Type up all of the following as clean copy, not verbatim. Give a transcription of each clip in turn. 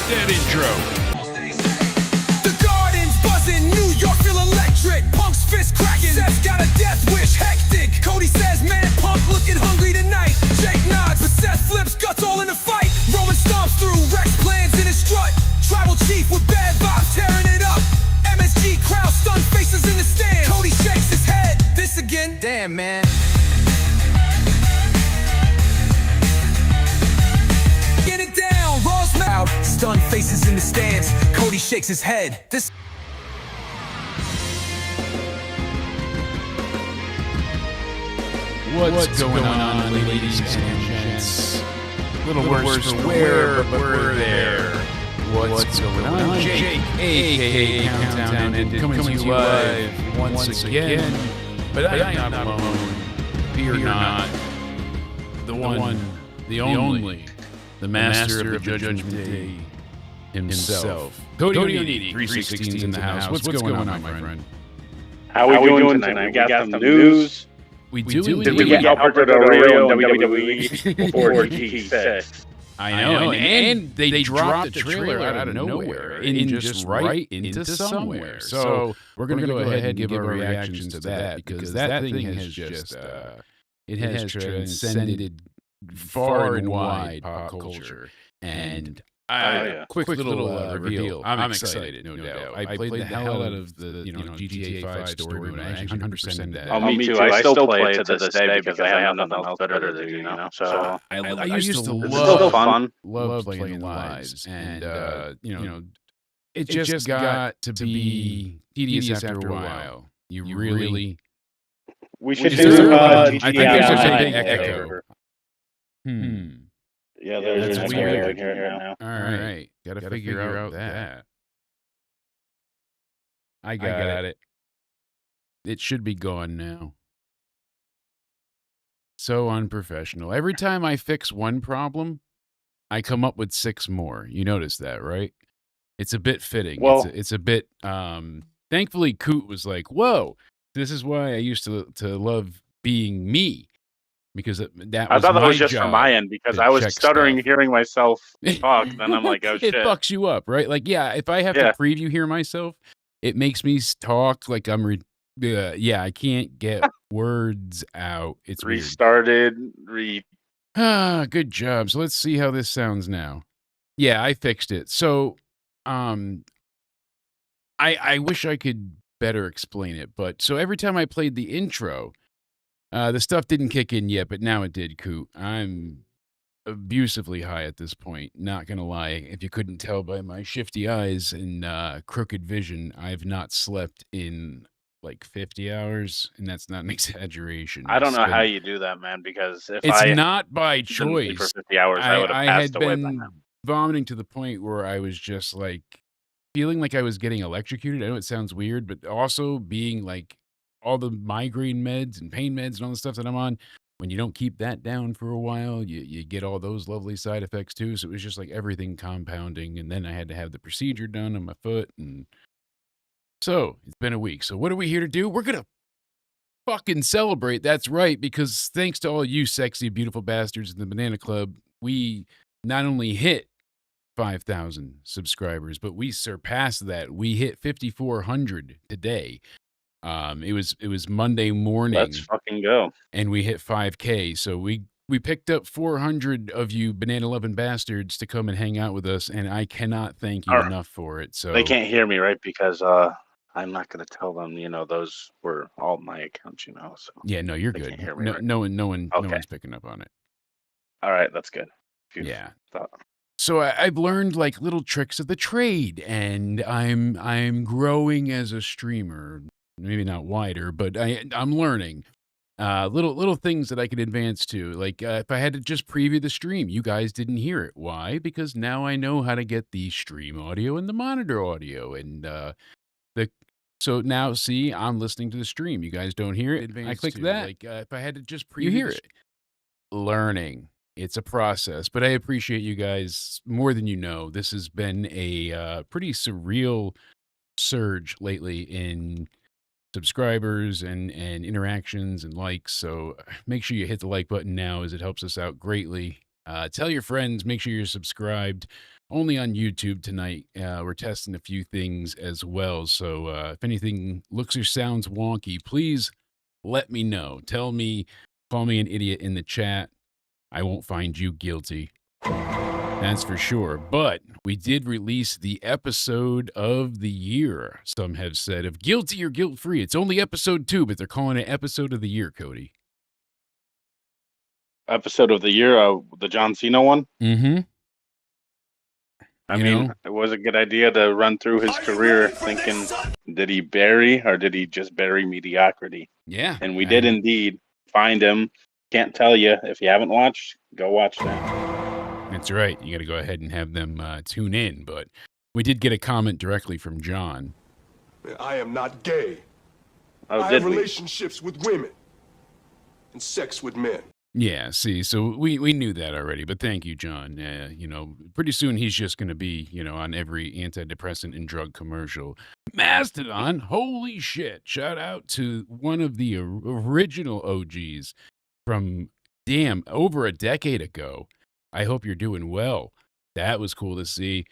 that intro. The garden's buzzing, New York feel electric. Punk's fist cracking, Seth's got a death wish, hectic. Cody says, man, Punk looking hungry tonight. Jake nods, but Seth flips, guts all in the fight. Roman stomps through, Rex plans in his strut. Tribal chief with bad vibes tearing it up. MSG crowd, stunned faces in the stand. Cody shakes his head, this again. Damn, man. Get it down, Raw's mouth, stunned faces in the stands. Cody shakes his head. This. What's going on, ladies and gents? Little worse for wear, but we're there. What's going on? Jake, a.k.a. Countdown, and coming to you live once again. But I am not alone. Fear not. The one, the only, the master of the Judgment Day himself. Cody Onidi, 316's in the house. What's going on, my friend? How are we doing tonight? We got some news. We do. Did we get Alberto Del Rio and WWE before GT6? I know, and they dropped the trailer out of nowhere and just right into somewhere. So we're going to go ahead and give our reactions to that because that thing has just it has transcended far and wide pop culture. And quick little reveal. I'm excited, no doubt. I played the hell out of the GTA 5 story mode. I actually 100%ed that. Oh, me too. I still play it to this day because I have nothing else better to do, So I used to love playing lives, and it just got to be tedious after a while. You really. We should do GTA. I think there's a echo. Yeah, there's That's an weird. echo here now. All right, gotta figure out that. I got it. It should be gone now. So unprofessional. Every time I fix one problem, I come up with 6 more. You notice that, right? It's a bit fitting. Well, it's a bit. Thankfully, Coot was like, "Whoa, this is why I used to love being me." Because I thought that was just from my end because I was stuttering hearing myself talk. Then I'm like, oh shit. It fucks you up, right? Like, yeah, if I have to preview hear myself, it makes me talk like I'm I can't get words out. It's restarted. Good job. So let's see how this sounds now. Yeah, I fixed it. So I wish I could better explain it, but so every time I played the intro, the stuff didn't kick in yet, but now it did, Coot. I'm abusively high at this point, not going to lie. If you couldn't tell by my shifty eyes and crooked vision, I've not slept in like 50 hours, and that's not an exaggeration. I don't know how you do that, man, because if it's not by choice. For 50 hours, I would have passed away by now. I had been vomiting to the point where I was just like feeling like I was getting electrocuted. I know it sounds weird, but also being like all the migraine meds and pain meds and all the stuff that I'm on, when you don't keep that down for a while, you get all those lovely side effects too. So it was just like everything compounding. And then I had to have the procedure done on my foot. And so it's been a week. So what are we here to do? We're going to fucking celebrate. That's right. Because thanks to all you sexy, beautiful bastards in the Banana Club, we not only hit 5,000 subscribers, but we surpassed that. We hit 5,400 today. It was Monday morning. Let's fucking go. And we hit 5K. So we picked up 400 of you banana loving bastards to come and hang out with us, and I cannot thank you enough for it. So they can't hear me, right? Because I'm not going to tell them. Those were all my accounts. So yeah, no, you're good. Can't hear me, right? No one's picking up on it. All right, that's good. Yeah. So I've learned like little tricks of the trade, and I'm growing as a streamer. Maybe not wider, but I'm learning little things that I could advance to. Like if I had to just preview the stream, you guys didn't hear it. Why? Because now I know how to get the stream audio and the monitor audio, and so now see, I'm listening to the stream. You guys don't hear it. I click that. Like if I had to just preview, you hear it. Learning. It's a process, but I appreciate you guys more than you know. This has been a pretty surreal surge lately in subscribers and interactions and likes. So make sure you hit the like button now, as it helps us out greatly. Tell your friends, make sure you're subscribed. only on YouTube tonight. We're testing a few things as well. So if anything looks or sounds wonky, please let me know. Tell me, call me an idiot in the chat. I won't find you guilty. That's for sure. But we did release the episode of the year, some have said, of Guilty or Guilt-Free. It's only episode 2, but they're calling it episode of the year, Cody. Episode of the year, the John Cena one. Mm-hmm. I mean, it was a good idea to run through his career thinking, did he bury or did he just bury mediocrity? Yeah. And we did indeed find him. Can't tell you. If you haven't watched, go watch that. That's right. You got to go ahead and have them tune in. But we did get a comment directly from John. I am not gay. Oh, I did have we? relationships with women and sex with men. Yeah, see, so we knew that already, but thank you, John. Pretty soon he's just going to be, on every antidepressant and drug commercial. Mastodon, holy shit. Shout out to one of the original OGs from, over a decade ago. I hope you're doing well. That was cool to see.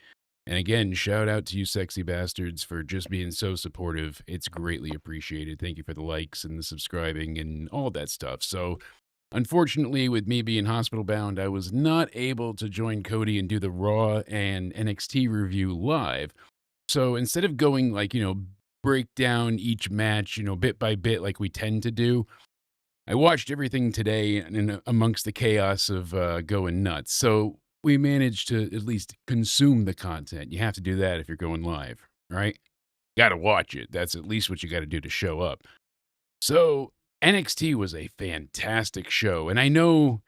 And again, shout out to you sexy bastards for just being so supportive. It's greatly appreciated. Thank you for the likes and the subscribing and all that stuff. So, unfortunately, with me being hospital bound, I was not able to join Cody and do the Raw and NXT review live. So instead of going break down each match, bit by bit like we tend to do, I watched everything today and amongst the chaos of going nuts. So we managed to at least consume the content. You have to do that if you're going live, right? Got to watch it. That's at least what you got to do to show up. So NXT was a fantastic show, and I know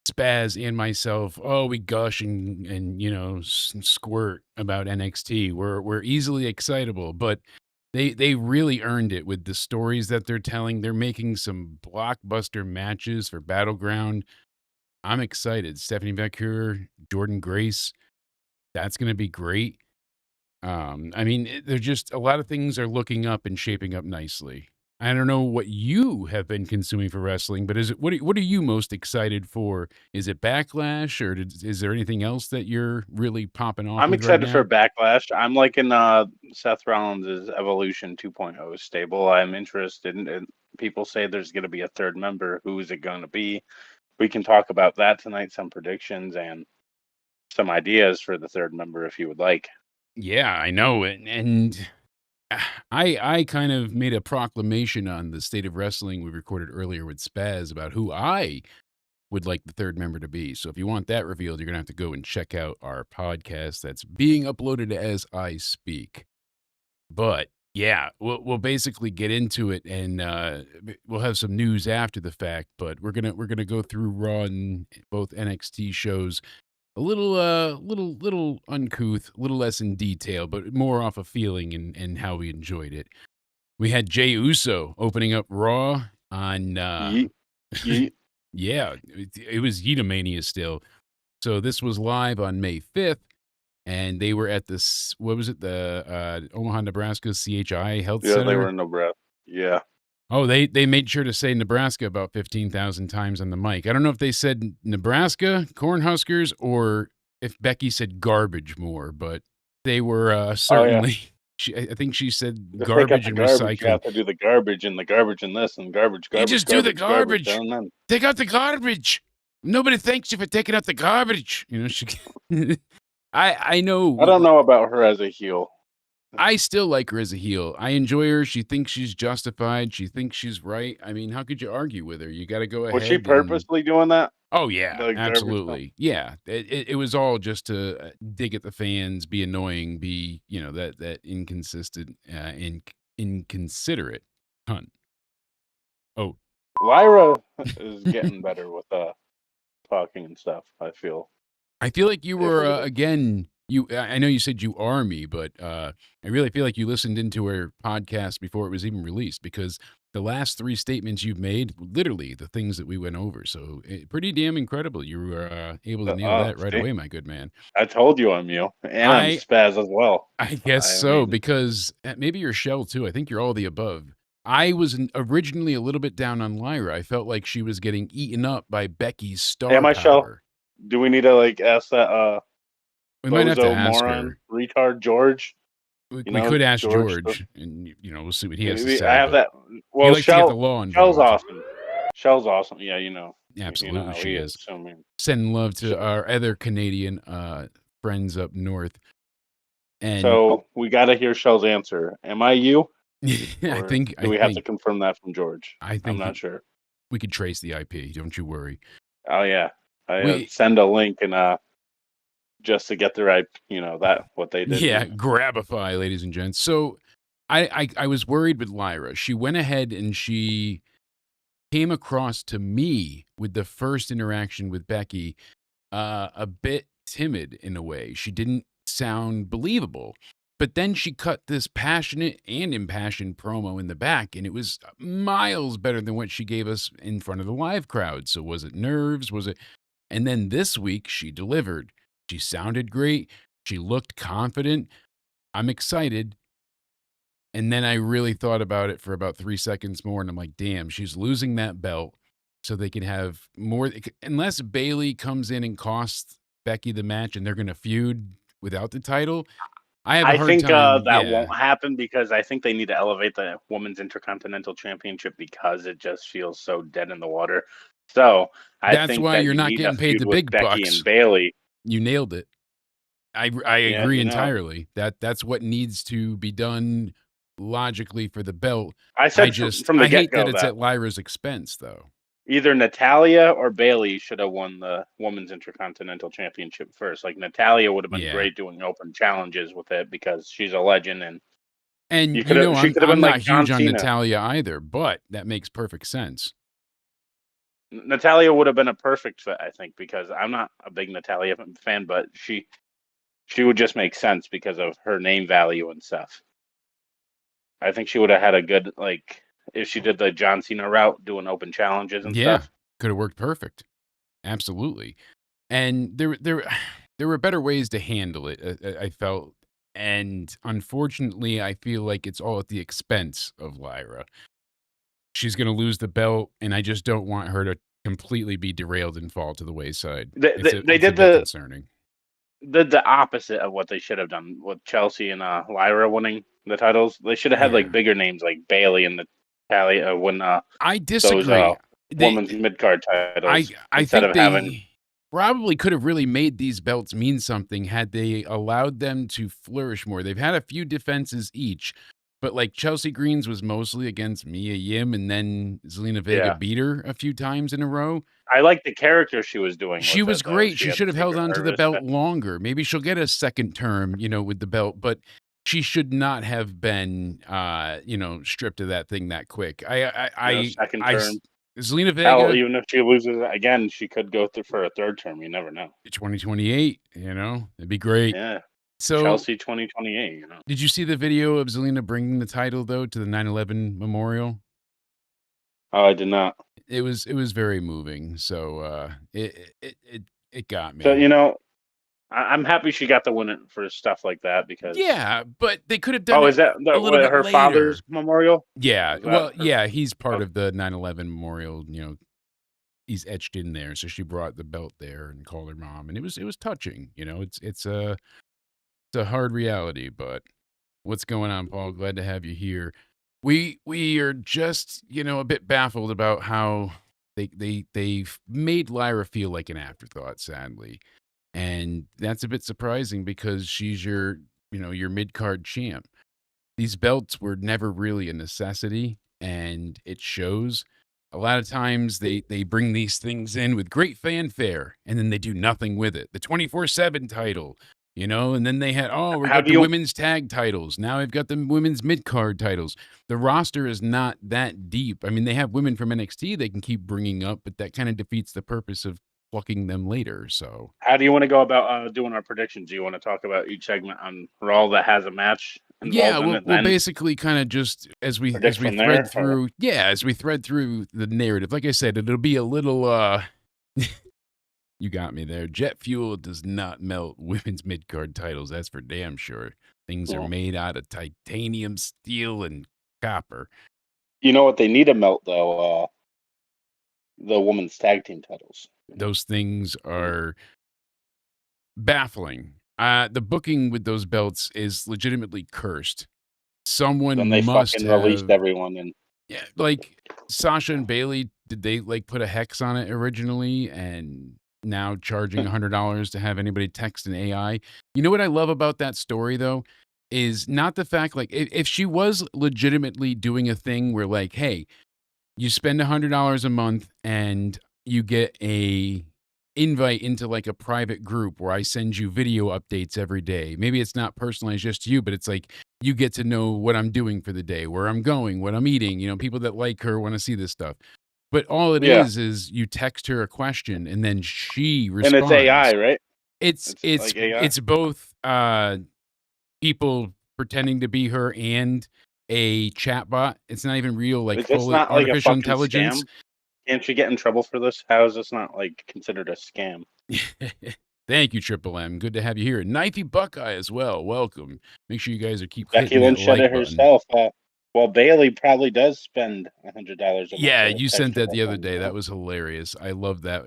Spaz and myself, we gush and squirt about NXT. We're easily excitable, but they really earned it with the stories that they're telling. They're making some blockbuster matches for Battleground. I'm excited. Stephanie Becker, Jordan Grace, that's going to be great. They're just a lot of things are looking up and shaping up nicely. I don't know what you have been consuming for wrestling, but what are you most excited for? Is it Backlash, or is there anything else that you're really popping off? I'm with excited right for now? Backlash. I'm liking Seth Rollins' Evolution 2.0 stable. I'm interested in people say there's going to be a third member. Who is it going to be? We can talk about that tonight, some predictions and some ideas for the third member if you would like. Yeah, I know. And I kind of made a proclamation on the State of Wrestling we recorded earlier with Spaz about who I would like the third member to be. So if you want that revealed, you're going to have to go and check out our podcast that's being uploaded as I speak. But yeah, we'll basically get into it, and we'll have some news after the fact. But we're gonna go through Raw and both NXT shows a little uncouth, a little less in detail, but more off of feeling and how we enjoyed it. We had Jey Uso opening up Raw on yeah, it was Yeetamania still. So this was live on May 5th, and they were at this, what was it, the Omaha, Nebraska CHI Health Center? Yeah, they were in Nebraska. Yeah. Oh, they made sure to say Nebraska about 15,000 times on the mic. I don't know if they said Nebraska, Cornhuskers, or if Becky said garbage more, but they were certainly, I think she said If garbage they and got the garbage, you recycling. have to do the garbage and this and garbage. You just do the garbage. And then Take out the garbage. Nobody thanks you for taking out the garbage. I know. I don't know about her as a heel. I still like her as a heel. I enjoy her. She thinks she's justified. She thinks she's right. I mean, how could you argue with her? You got to go ahead. Was she purposely doing that? Oh, yeah, The garbage absolutely. Yeah. It was all just to dig at the fans, be annoying, be, that inconsistent, inconsiderate cunt. Oh, Lyra is getting better with talking and stuff, I feel. I feel like you were, again, I know you said you are me, but I really feel like you listened into her podcast before it was even released, because the last 3 statements you've made, literally the things that we went over. So pretty damn incredible. You were able to nail that right away, my good man. I told you I'm you. And I'm Spaz as well. I guess because maybe you're Shell too. I think you're all the above. I was originally a little bit down on Lyra. I felt like she was getting eaten up by Becky's star power. Shell? Do we need to ask that We might have to bozo, ask moron, her. retard, George. We could ask George. George, and we'll see what he has to I say. have But that. he Well, likes to get the law Shell's involved. awesome. Shell's awesome. Yeah, Absolutely, how she he is. is. So mean. Sending love to our other Canadian friends up north. And so we got to hear Shell's answer. Am I you? I think do we have to confirm that from George? I'm not sure. We could trace the IP. Don't you worry. Oh yeah, send a link and just to get the right, what they did. Yeah, Grabify, ladies and gents. So I was worried with Lyra. She went ahead and she came across to me with the first interaction with Becky a bit timid in a way. She didn't sound believable. But then she cut this passionate and impassioned promo in the back, and it was miles better than what she gave us in front of the live crowd. So was it nerves? Was it? And then this week she delivered. She sounded great. She looked confident. I'm excited. And then I really thought about it for about 3 seconds more, and I'm like, damn, she's losing that belt so they can have more. Unless Bayley comes in and costs Becky the match and they're going to feud without the title, I think time, that won't happen because I think they need to elevate the Women's Intercontinental Championship because it just feels so dead in the water. So that's why you're not getting paid the big Becky bucks. And Bayley. You nailed it. I agree entirely. That's what needs to be done logically for the belt. I said from the I hate get-go that it's at Lyra's expense, though. Either Natalya or Bayley should have won the Women's Intercontinental Championship first. Like Natalya would have been great doing open challenges with it because she's a legend, and I'm not huge on Natalya either, but that makes perfect sense. Natalya would have been a perfect fit, I think, because I'm not a big Natalya fan, but she would just make sense because of her name value and stuff. I think she would have had a good if she did the John Cena route, doing open challenges and stuff. Could have worked perfect. Absolutely. And there were better ways to handle it, I felt. And unfortunately, I feel like it's all at the expense of Lyra. She's going to lose the belt, and I just don't want her to completely be derailed and fall to the wayside. They did concerning. The opposite of what they should have done with Chelsea and Lyra winning the titles. They should have had bigger names like Bayley and Natalya when I disagree. Women's mid-card titles. I think they probably could have really made these belts mean something had they allowed them to flourish more. They've had a few defenses each, but like Chelsea Green's was mostly against Mia Yim, and then Zelina Vega beat her a few times in a row. I like the character she was doing. She was great. She should have held on to the belt longer. Maybe she'll get a second term, with the belt, but she should not have been, stripped of that thing that quick. Second term. Zelina Vega, even if she loses again, she could go through for a third term. You never know. 2028, it'd be great. Yeah. So Chelsea 2028, Did you see the video of Zelina bringing the title though to the 9/11 memorial? Oh, I did not. It was very moving. So it got me. So I'm happy she got the win for stuff like that because but they could have done. Oh, is that a little bit her later. Father's memorial? Yeah, well, he's part of the 9/11 memorial. He's etched in there. So she brought the belt there and called her mom, and it was touching. It's a hard reality, but what's going on, Paul? Glad to have you here. We are just a bit baffled about how they've made Lyra feel like an afterthought, sadly. And that's a bit surprising because she's your mid-card champ. These belts were never really a necessity, and it shows. A lot of times they bring these things in with great fanfare, and then they do nothing with it. The 24/7 title, and then they had, we got the women's tag titles. Now we've got the women's mid-card titles. The roster is not that deep. I mean, they have women from NXT they can keep bringing up, but that kind of defeats the purpose of plucking them later. So how do you want to go about doing our predictions? Do you want to talk about each segment on Raw that has a match involved we'll basically kind of just as we thread through the narrative. Like I said, it'll be a little you got me there. Jet fuel does not melt women's mid-card titles, that's for damn sure. Things are made out of titanium, steel, and copper. You know what they need to melt though? The women's tag team titles. Those things are baffling. The booking with those belts is legitimately cursed. Someone Then they must fucking released have, everyone, and yeah, like Sasha and Bailey. Did they like put a hex on it originally, and now charging $100 to have anybody text an AI? You know what I love about that story though, is not the fact like if she was legitimately doing a thing where like, hey, you spend $100 a month and you get a invite into like a private group where I send you video updates every day. Maybe it's not personalized just to you, but it's like you get to know what I'm doing for the day, where I'm going, what I'm eating. You know, people that like her want to see this stuff. But all it yeah, is you text her a question and then she and it's AI, responds. right? It's It's it's like AI. it's both people pretending to be her and a chatbot. It's not even real, like Is this full not like a artificial fucking intelligence. scam? Can't you get in trouble for this? How is this not like considered a scam? Thank you, Triple M. Good to have you here. Knifey Buckeye as well. Welcome. Make sure you guys are keep Becky hitting that Lynch said like it button. herself. Well, Bailey probably does spend $100 a month Yeah, to you text sent her that the other girlfriend. day. That was hilarious. I love that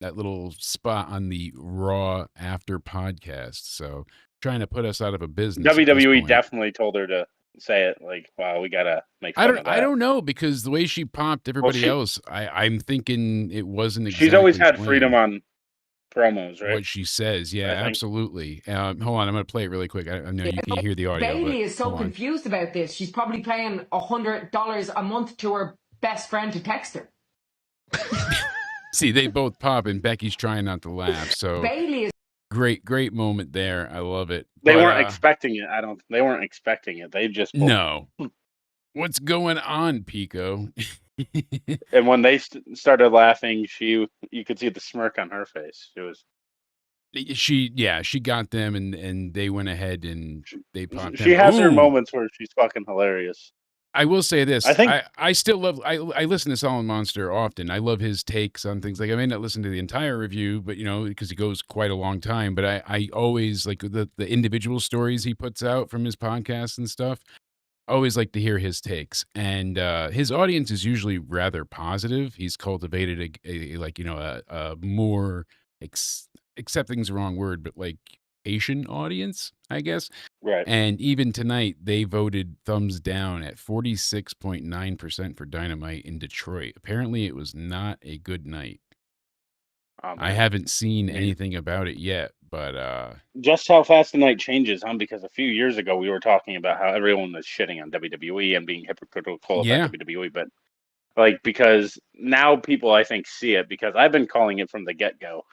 that little spot on the Raw after podcast. So trying to put us out of a business at this WWE point. definitely told her to say it. Like, wow, we gotta make fun of I that. don't know because the way she popped Well, everybody else, I'm thinking it wasn't she's always exactly had freedom planned. on promos, right? What she says, yeah, I think. absolutely. Hold on, I'm gonna play it really quick. I know you can't hear the audio, but Bailey is so hold on. confused about this. She's probably paying $100 a month to her best friend to text her. See, they both pop, and Becky's trying not to laugh. So Bailey is great moment there. I love it. They But weren't expecting it. I don't. They weren't expecting it. They just pulled. no, what's going on, Pico? And when they started laughing, you could see the smirk on her face. It was. she got them, and they went ahead and they popped She them. has her Ooh. moments where she's fucking hilarious. I will say I this. think. I still love I listen to Solid Monster often. I love his takes on things. Like I may not listen to the entire review, but you know, because he goes quite a long time. But I always like the individual stories he puts out from his podcast and stuff. I always like to hear his takes. And his audience is usually rather positive. He's cultivated a like, you know, a more accepting's the wrong word, but like patient audience, I guess. Right. And even tonight, they voted thumbs down at 46.9% for Dynamite in Detroit. Apparently, it was not a good night. I haven't seen anything about it yet, but just how fast the night changes, huh? Because a few years ago we were talking about how everyone was shitting on WWE and being hypocritical yeah, about WWE, but like because now people I think see it because I've been calling it from the get go.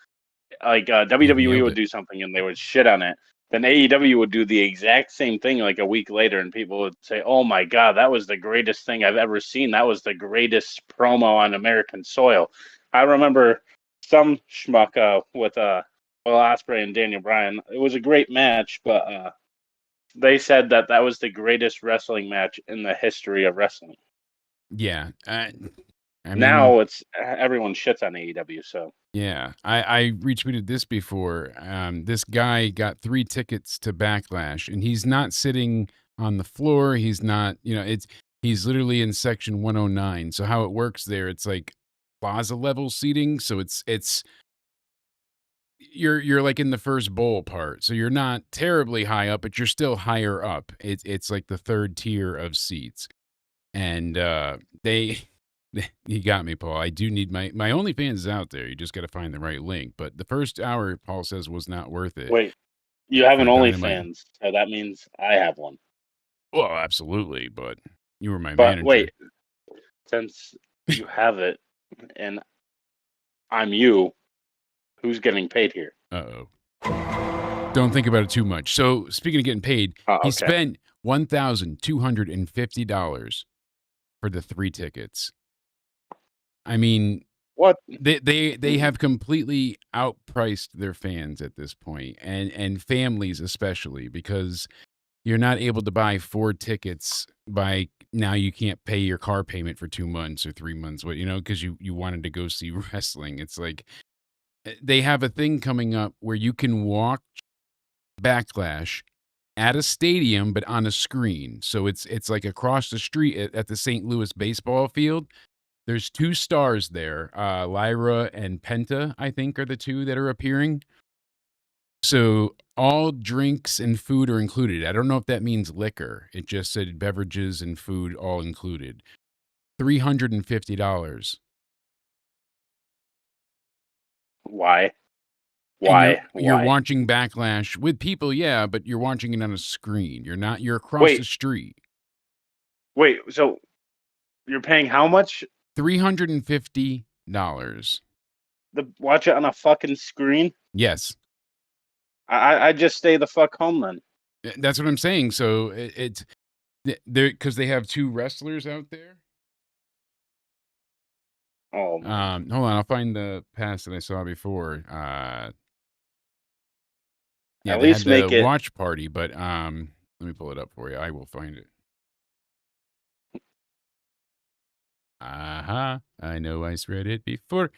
Like you WWE nailed would it. do something and they would shit on it. Then AEW would do the exact same thing like a week later, and people would say, "Oh my god, that was the greatest thing I've ever seen. That was the greatest promo on American soil." I remember some schmuck with Will Ospreay and Daniel Bryan. It was a great match, but they said that was the greatest wrestling match in the history of wrestling. Yeah. I mean, Now it's everyone shits on AEW, so. yeah, I retweeted this before. This guy got 3 tickets to Backlash, and he's not sitting on the floor. He's not, you know, he's literally in section 109. So how it works there, it's like plaza level seating. So it's you're like in the first bowl part. So you're not terribly high up, but you're still higher up. It's like the third tier of seats. And they you got me, Paul. I do need my OnlyFans is out there. You just got to find the right link. But the first hour, Paul says, was not worth it. Wait, you have an for Dynamite. OnlyFans, so that means I have one. Well, absolutely, but you were my But manager. wait, since you have it and I'm you, who's getting paid here? Uh-oh. Don't think about it too much. So, speaking of getting paid, Oh, he okay. spent $1,250 for the 3 tickets. I mean, What? they have completely outpriced their fans at this point, and families especially, because you're not able to buy 4 tickets by now. You can't pay your car payment for 2 months or 3 months, what, you know, because you wanted to go see wrestling. It's like they have a thing coming up where you can watch Backlash at a stadium, but on a screen. So it's like across the street at the St. Louis baseball field. There's 2 stars there. Lyra and Penta, I think, are the 2 that are appearing. So All drinks and food are included. I don't know if that means liquor. It just said beverages and food all included. $350. Why? And Why? you're watching Backlash with people, yeah, but you're watching it on a screen. You're across Wait. the street. Wait, so you're paying how much? $350. Watch it on a fucking screen? Yes. I just stay the fuck home then. That's what I'm saying. So it's there because they have two wrestlers out there. Oh, Hold on, I'll find the pass that I saw before. Yeah, At they least had make the it. watch party, but let me pull it up for you. I will find it. I know I read it before.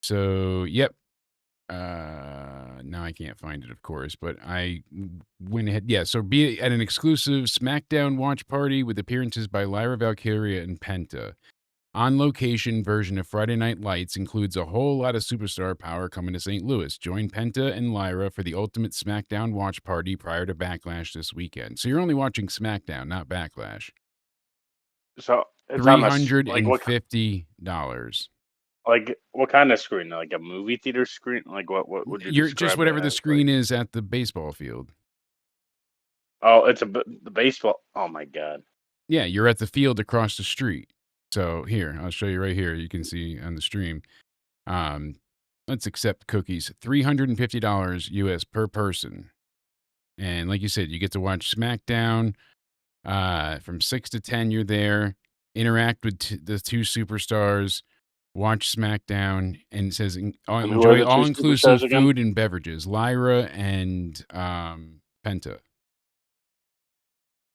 So, yep. Now I can't find it, of course, but I went ahead. Yeah, so be at an exclusive SmackDown watch party with appearances by Lyra Valkyria and Penta. On location version of Friday Night Lights includes a whole lot of superstar power coming to St. Louis. Join Penta and Lyra for the ultimate SmackDown watch party prior to Backlash this weekend. So you're only watching SmackDown, not Backlash. So it's on the $350. Like what kind of screen? Like a movie theater screen? Like what would you You're describe just it whatever the as? screen is at the baseball field. Oh, it's the baseball. Oh my god. Yeah, you're at the field across the street. So here, I'll show you right here. You can see on the stream. Let's accept cookies. $350 US per person. And like you said, you get to watch SmackDown from 6 to 10. You're there, interact with the two superstars, watch SmackDown, and it says enjoy all-inclusive food and beverages. Lyra and Penta.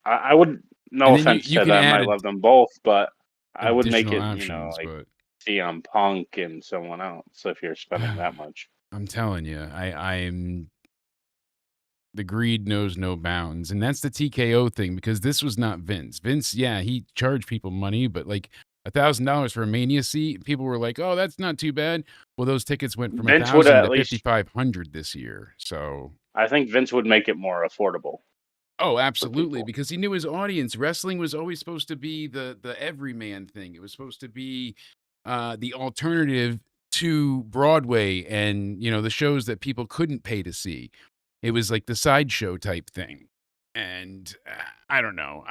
I would, no offense to them, I love them both, but I would make it, options, like but CM Punk and someone else if you're spending that much. I'm telling you, I'm the greed knows no bounds, and that's the TKO thing, because this was not Vince. Vince, yeah, he charged people money, but like $1,000 for a Mania seat, people were like, "Oh, that's not too bad." Well, those tickets went from $1,000 to $5,500 this year. So I think Vince would make it more affordable. Oh, absolutely, because he knew his audience. Wrestling was always supposed to be the everyman thing. It was supposed to be the alternative to Broadway and, the shows that people couldn't pay to see. It was like the sideshow type thing. And I don't know.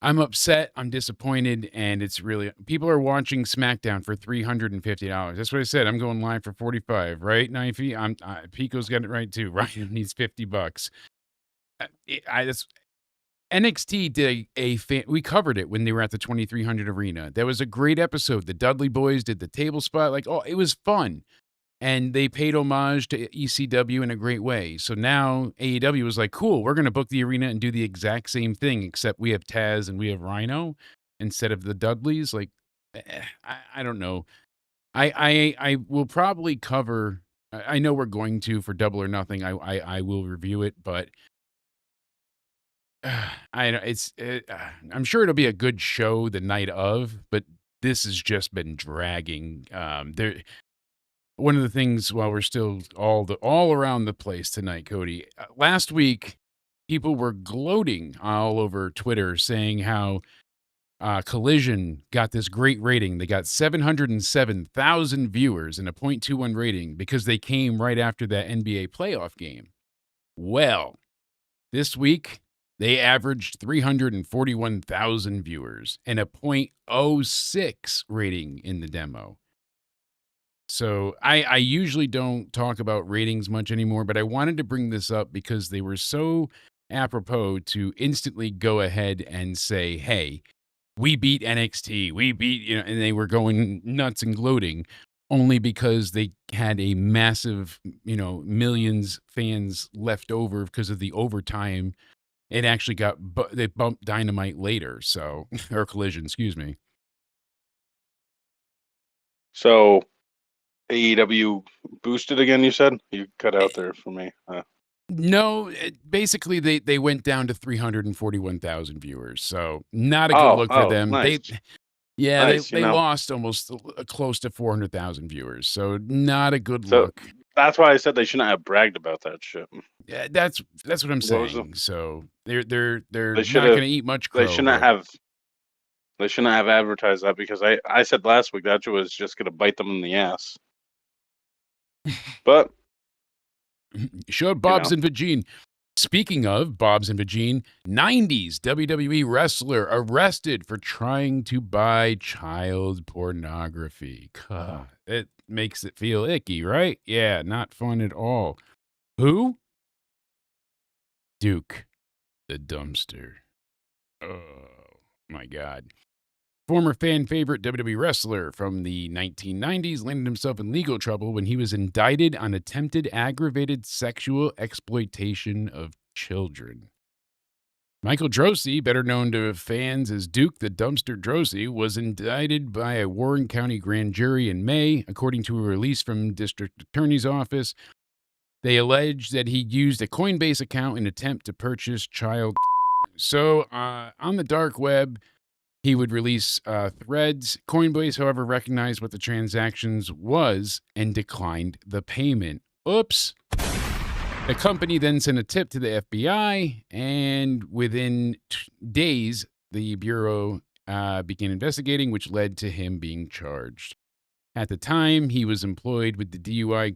I'm upset. I'm disappointed. And it's really, people are watching SmackDown for $350. That's what I said. I'm going live for 45, right, Knifey? Pico's got it right too. Ryan needs $50. NXT did we covered it when they were at the 2300 arena. That was a great episode. The Dudley Boys did the table spot. It was fun. And they paid homage to ECW in a great way. So now AEW was like, cool, we're going to book the arena and do the exact same thing, except we have Taz and we have Rhino instead of the Dudleys. I don't know. I will probably cover, I know we're going to for Double or Nothing. I will review it, but I'm sure it'll be a good show the night of, but this has just been dragging. One of the things, while we're still all around the place tonight, Cody, last week, people were gloating all over Twitter saying how Collision got this great rating. They got 707,000 viewers and a .21 rating because they came right after that NBA playoff game. Well, this week, they averaged 341,000 viewers and a .06 rating in the demo. So I usually don't talk about ratings much anymore, but I wanted to bring this up because they were so apropos to instantly go ahead and say, hey, we beat NXT, we beat, and they were going nuts and gloating only because they had a massive, millions fans left over because of the overtime. It actually they bumped Dynamite later, or Collision, excuse me. So AEW boosted again, you said? You cut out there for me. No, basically they went down to 341,000 viewers. So not a good look for them. Nice. They lost almost close to 400,000 viewers. So not a good look. That's why I said they shouldn't have bragged about that shit. Yeah, that's what I'm What was saying. So they're They not should going have. to eat much They crow. shouldn't But have. They shouldn't have advertised that because I said last week that was just going to bite them in the ass. But showed Bob's and Vagine. Speaking of Bob's and Vagine, 90s WWE wrestler arrested for trying to buy child pornography. God, it makes it feel icky, right? Yeah, not fun at all. Who? Duke the Dumpster. Oh, my God. Former fan favorite WWE wrestler from the 1990s landed himself in legal trouble when he was indicted on attempted aggravated sexual exploitation of children. Michael Drosy, better known to fans as Duke the Dumpster Drosy, was indicted by a Warren County grand jury in May, according to a release from District Attorney's Office. They allege that he used a Coinbase account in an attempt to purchase child. So, on the dark web, he would release threads. Coinbase, however, recognized what the transactions was and declined the payment. Oops. The company then sent a tip to the FBI, and within days, the Bureau began investigating, which led to him being charged. At the time, he was employed with the DUI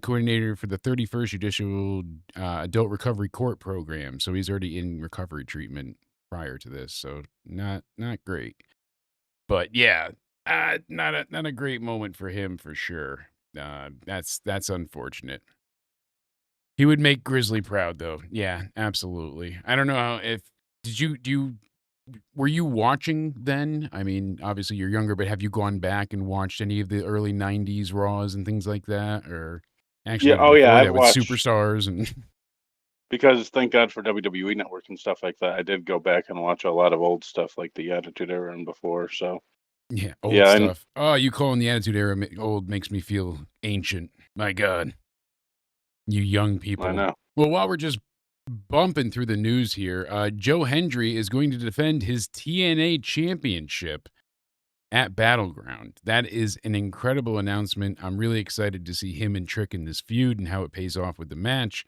coordinator for the 31st Judicial Adult Recovery Court Program. So he's already in recovery treatment prior to this, so not great. But yeah, not a great moment for him for sure. That's unfortunate. He would make Grizzly proud though. Yeah, absolutely. I don't know how were you watching then? I mean, obviously you're younger, but have you gone back and watched any of the early 90s Raws and things like that? Or actually yeah, even oh yeah, before I've that with watched Superstars and because thank God for WWE Network and stuff like that. I did go back and watch a lot of old stuff like the Attitude Era and before. So yeah, old yeah, and stuff. Oh, you calling the Attitude Era old makes me feel ancient. My God. You young people. I know. Well, while we're just bumping through the news here, Joe Hendry is going to defend his TNA championship at Battleground. That is an incredible announcement. I'm really excited to see him and Trick in this feud and how it pays off with the match.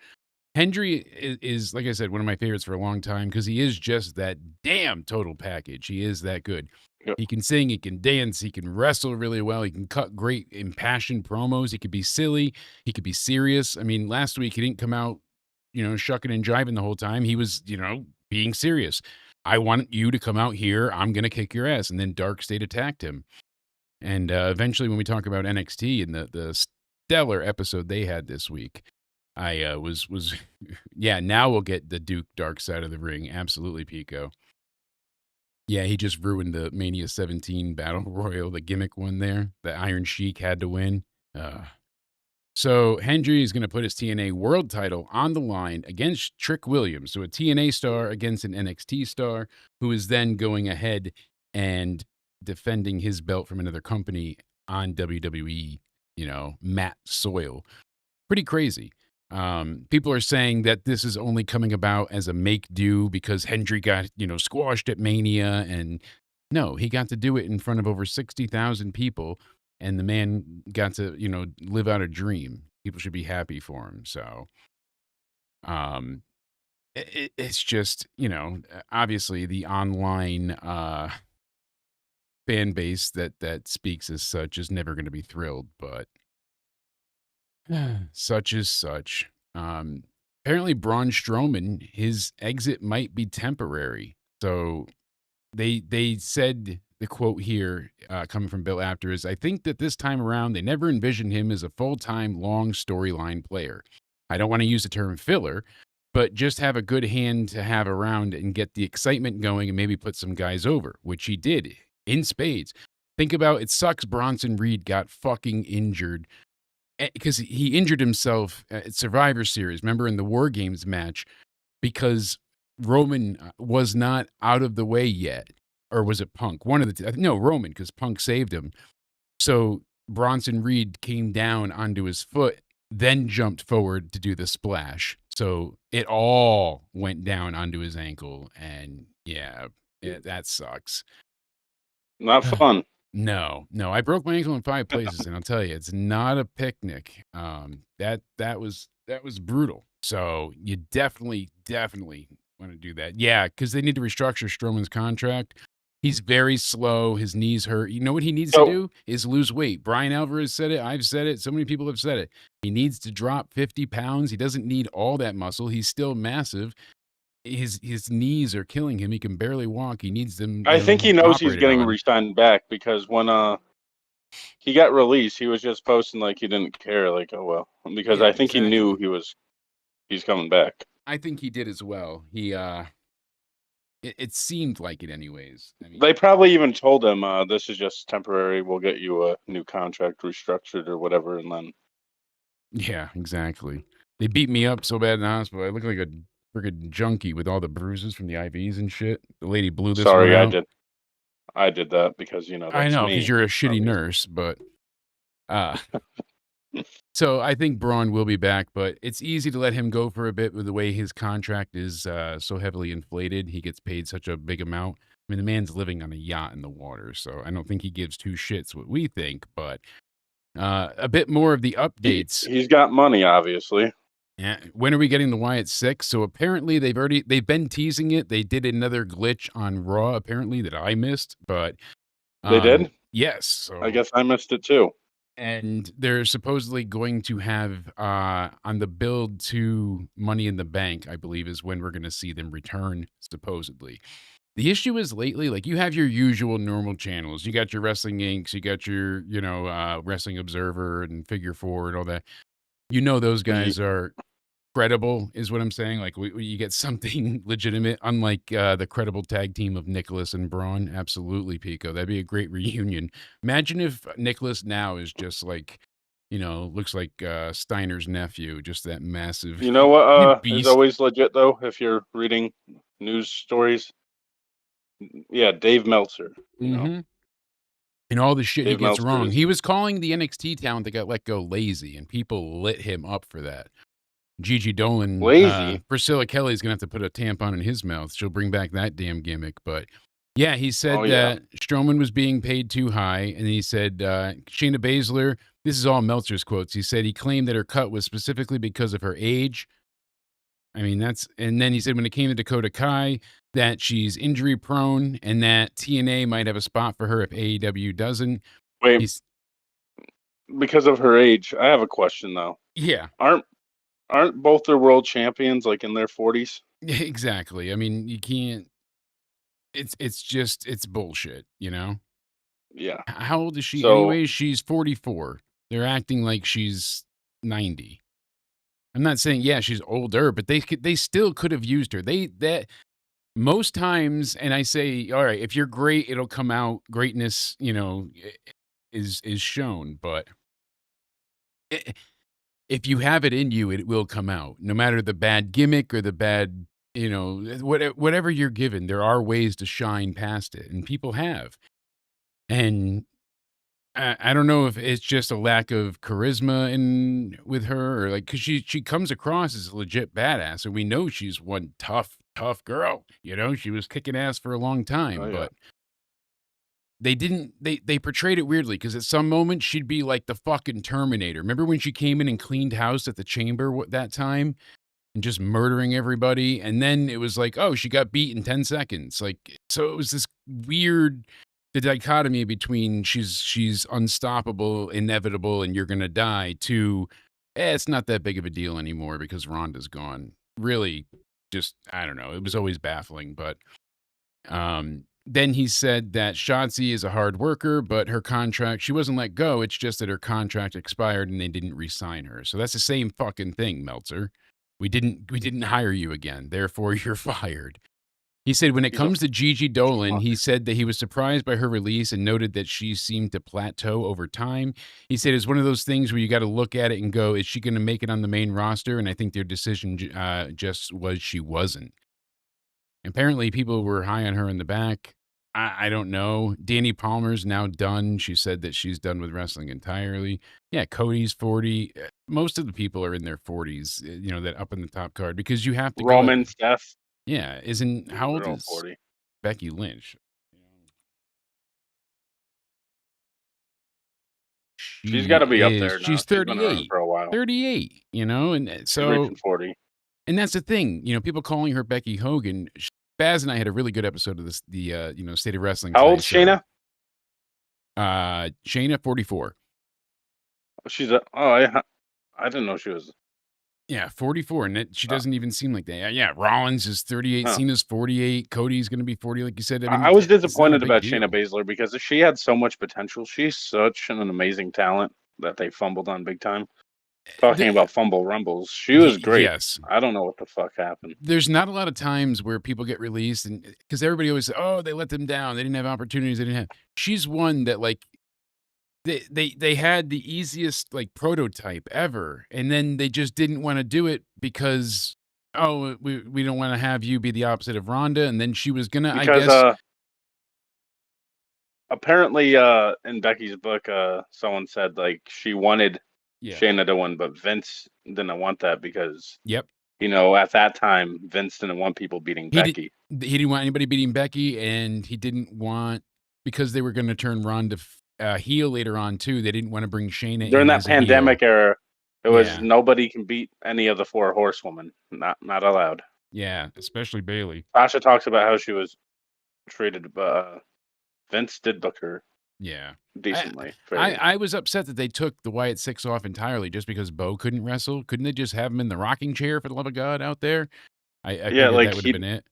Hendry is, like I said, one of my favorites for a long time because he is just that damn total package. He is that good. Yep. He can sing, he can dance, he can wrestle really well, he can cut great impassioned promos, he could be silly, he could be serious. I mean, last week he didn't come out, shucking and jiving the whole time. He was, being serious. I want you to come out here, I'm going to kick your ass. And then Dark State attacked him. And eventually when we talk about NXT and the stellar episode they had this week, I was yeah, now we'll get the Duke Dark side of the ring. Absolutely, Pico. Yeah, he just ruined the Mania 17 Battle Royal, the gimmick one there. The Iron Sheik had to win. So Hendry is going to put his TNA world title on the line against Trick Williams. So a TNA star against an NXT star who is then going ahead and defending his belt from another company on WWE, mat soil. Pretty crazy. People are saying that this is only coming about as a make-do because Hendry got, squashed at Mania. And no, he got to do it in front of over 60,000 people. And the man got to, live out a dream. People should be happy for him. So it's just, obviously the online fan base that speaks as such is never going to be thrilled. But such is such. Apparently, Braun Strowman, his exit might be temporary. So they said, the quote here coming from Bill Apter is, I think that this time around, they never envisioned him as a full-time, long storyline player. I don't want to use the term filler, but just have a good hand to have around and get the excitement going and maybe put some guys over, which he did in spades. Think about it. Sucks Bronson Reed got fucking injured because he injured himself at Survivor Series. Remember in the War Games match, because Roman was not out of the way yet. Or was it Punk? One of the no, Roman, because Punk saved him. So Bronson Reed came down onto his foot, then jumped forward to do the splash. So it all went down onto his ankle. And yeah, that sucks. Not fun. No, no, I broke my ankle in 5 places, and I'll tell you, it's not a picnic. That was brutal. So you definitely wanna do that. Yeah, because they need to restructure Strowman's contract. He's very slow, his knees hurt. You know what he needs to So do? Is lose weight. Brian Alvarez said it, I've said it, so many people have said it. He needs to drop 50 pounds. He doesn't need all that muscle. He's still massive. His knees are killing him. He can barely walk. He needs them, I think he knows he's operated getting on. re-signed back because when he got released, he was just posting like he didn't care, like, oh well, because Yeah, I think he knew exactly. he's coming back. I think he did as well. It seemed like it anyways. I mean, They probably even told him this is just temporary. We'll get you a new contract restructured or whatever, and then yeah, exactly. They beat me up so bad in the hospital. I look like a freaking junkie with all the bruises from the IVs and shit. The lady blew this one sorry, out. I did that because I that's know, because me. you're a shitty Obviously. nurse, but uh so I think Braun will be back, but it's easy to let him go for a bit with the way his contract is so heavily inflated. He gets paid such a big amount. I mean, the man's living on a yacht in the water, so I don't think he gives two shits what we think, but a bit more of the updates. He's got money, obviously. Yeah. When are we getting the Wyatt 6? So apparently they've been teasing it. They did another glitch on Raw apparently that I missed, but They did. yes. I So guess I missed it too. and they're supposedly going to have on the build to Money in the Bank, I believe is when we're going to see them return supposedly. The issue is lately, like you have your usual normal channels. You got your Wrestling Incs, you got your, Wrestling Observer and Figure Four and all that. You know those Ye- guys are credible, is what I'm saying. Like you get something legitimate, unlike the credible tag team of Nicholas and Braun. Absolutely, Pico. That'd be a great reunion. Imagine if Nicholas now is just like, looks like Steiner's nephew, just that massive You know what is beast. always legit though? If you're reading news stories, yeah, Dave Meltzer. Hmm. And all the shit he Dave gets Meltzer wrong. is. He was calling the NXT talent that got let go lazy, and people lit him up for that. Gigi Dolan, Lazy. Priscilla Kelly's gonna have to put a tampon in his mouth. She'll bring back that damn gimmick. But yeah, he Oh said yeah. that Strowman was being paid too high, and he said Shayna Baszler. This is all Meltzer's quotes. He said he claimed that her cut was specifically because of her age. I mean, and then he said when it came to Dakota Kai, that she's injury prone and that TNA might have a spot for her if AEW doesn't. Wait, He's because of her age, I have a question though. yeah, Aren't both their world champions like in their 40s? exactly. I mean, you can't. It's bullshit. Yeah. How old is she So anyways? She's 44. They're acting like she's 90. I'm not saying yeah, she's older, but they still could have used her. That most times, and I say, all right, if you're great, it'll come out. Greatness, is shown, but i- if you have it in you, it will come out. No matter the bad gimmick or the bad, whatever you're given, there are ways to shine past it, and people have. And I don't know if it's just a lack of charisma in with her, or like because she comes across as a legit badass, and we know she's one tough girl. She was kicking ass for a long oh time, yeah. but they didn't. They portrayed it weirdly because at some moment she'd be like the fucking Terminator. Remember when she came in and cleaned house at the chamber that time and just murdering everybody, and then it was like, oh, she got beat in 10 seconds. Like so, it was this weird the dichotomy between she's unstoppable, inevitable, and you're gonna die to it's not that big of a deal anymore because Rhonda's gone. Really, just I don't know. It was always baffling, but then he said that Shotzi is a hard worker, but her contract she wasn't let go. It's just that her contract expired and they didn't re-sign her. So that's the same fucking thing, Meltzer. We didn't hire you again, therefore you're fired. He said when it He's a comes to Gigi Dolan, schmuck. he said that he was surprised by her release and noted that she seemed to plateau over time. He said it's one of those things where you got to look at it and go, is she going to make it on the main roster? And I think their decision just was she wasn't. Apparently, people were high on her in the back. I don't know. Danny Palmer's now done. She said that she's done with wrestling entirely. Yeah, Cody's 40. Most of the people are in their 40s, that up in the top card because you have to go. Roman, Steph, Yeah, how old they're all is 40. Becky Lynch? She's got to be up is there now. she's She's been around 38. for a while. 38, you know, and She's so reaching 40. and that's the thing, you know, people calling her Becky Hogan. Baz and I had a really good episode of State of Wrestling How today, old's Shayna? Shayna, 44. She's a. Oh, I didn't know she was. Yeah, 44, and she Uh, doesn't even seem like that. Yeah, Rollins is 38, no. Cena's 48, Cody's going to be 40, like you said. I mean, I was it's not a disappointed big about deal. Shayna Baszler because she had so much potential. She's such an amazing talent that they fumbled on big time. Talking about fumble rumbles, she was great. Yes. I don't know what the fuck happened. There's not a lot of times where people get released, and because everybody always says, oh, they let them down. They didn't have opportunities. They didn't have. She's one that, like, they had the easiest, like, prototype ever, and then they just didn't want to do it because, oh, we don't want to have you be the opposite of Ronda, and then she was gonna, I Because guess. apparently in Becky's book, someone said like she wanted Shayna to win, but Vince didn't want that because Yep. you know at that time Vince didn't want people beating Becky. He didn't want anybody beating Becky, and he didn't want, because they were going to turn Ronda heel later on too. They didn't want to bring Shayna During in that as a pandemic heel. era, it was Yeah. nobody can beat any of the four horsewomen. Not allowed. Yeah, especially Bailey. Sasha talks about how she was treated, but Vince did book her Yeah. decently. I was upset that they took the Wyatt Six off entirely just because Bo couldn't wrestle. Couldn't they just have him in the rocking chair, for the love of God, out there? I Yeah, figured like that would have been it.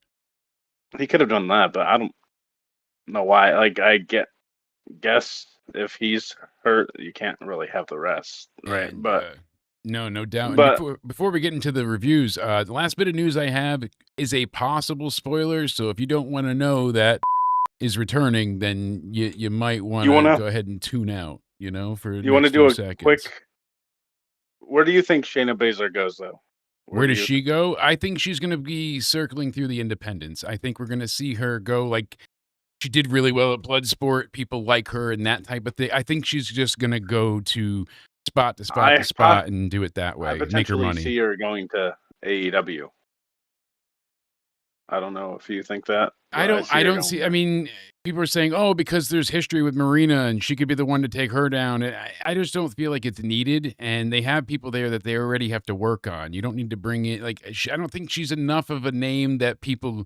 he could have done that, but I don't know why. Like I guess if he's hurt, you can't really have the rest, right? And, But no doubt. But- And before we get into the reviews, the last bit of news I have is a possible spoiler. So if you don't want to know that is returning, then you might want to go ahead and tune out. You know, for you want to do a seconds. quick. Where do you think Shayna Baszler goes, though? Where does she go? I think she's going to be circling through the independents. I think we're going to see her go, like, she did really well at Bloodsport. People like her and that type of thing. I think she's just going to go to spot to spot to spot and do it that way. I Make her potentially money. see her going to AEW. I don't know if you think that. I don't see. I mean, people are saying, oh, because there's history with Marina and she could be the one to take her down. And I just don't feel like it's needed. And they have people there that they already have to work on. You don't need to bring in, like, I don't think she's enough of a name that people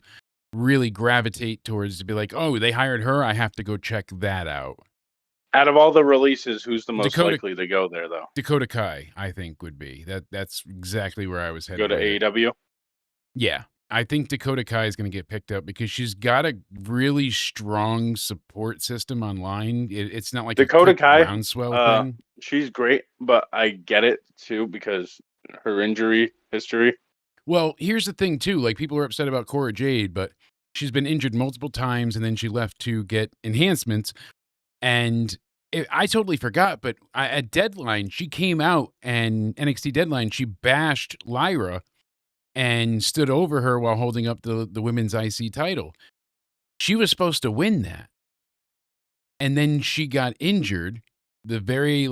really gravitate towards to be like, oh, they hired her. I have to go check that out. Out of all the releases, who's the most Dakota- likely to go there, though? Dakota Kai, I think, would be. That's exactly where I was headed. Go to with it. AEW? Yeah. I think Dakota Kai is going to get picked up because she's got a really strong support system online. It's not like Dakota a Kai, groundswell thing. She's great, but I get it too because her injury history. Well, here's the thing too. Like, people are upset about Cora Jade, but she's been injured multiple times, and then she left to get enhancements. And I totally forgot, but at Deadline, she came out, and NXT Deadline, she bashed Lyra and stood over her while holding up the women's IC title. She was supposed to win that. And then she got injured the very,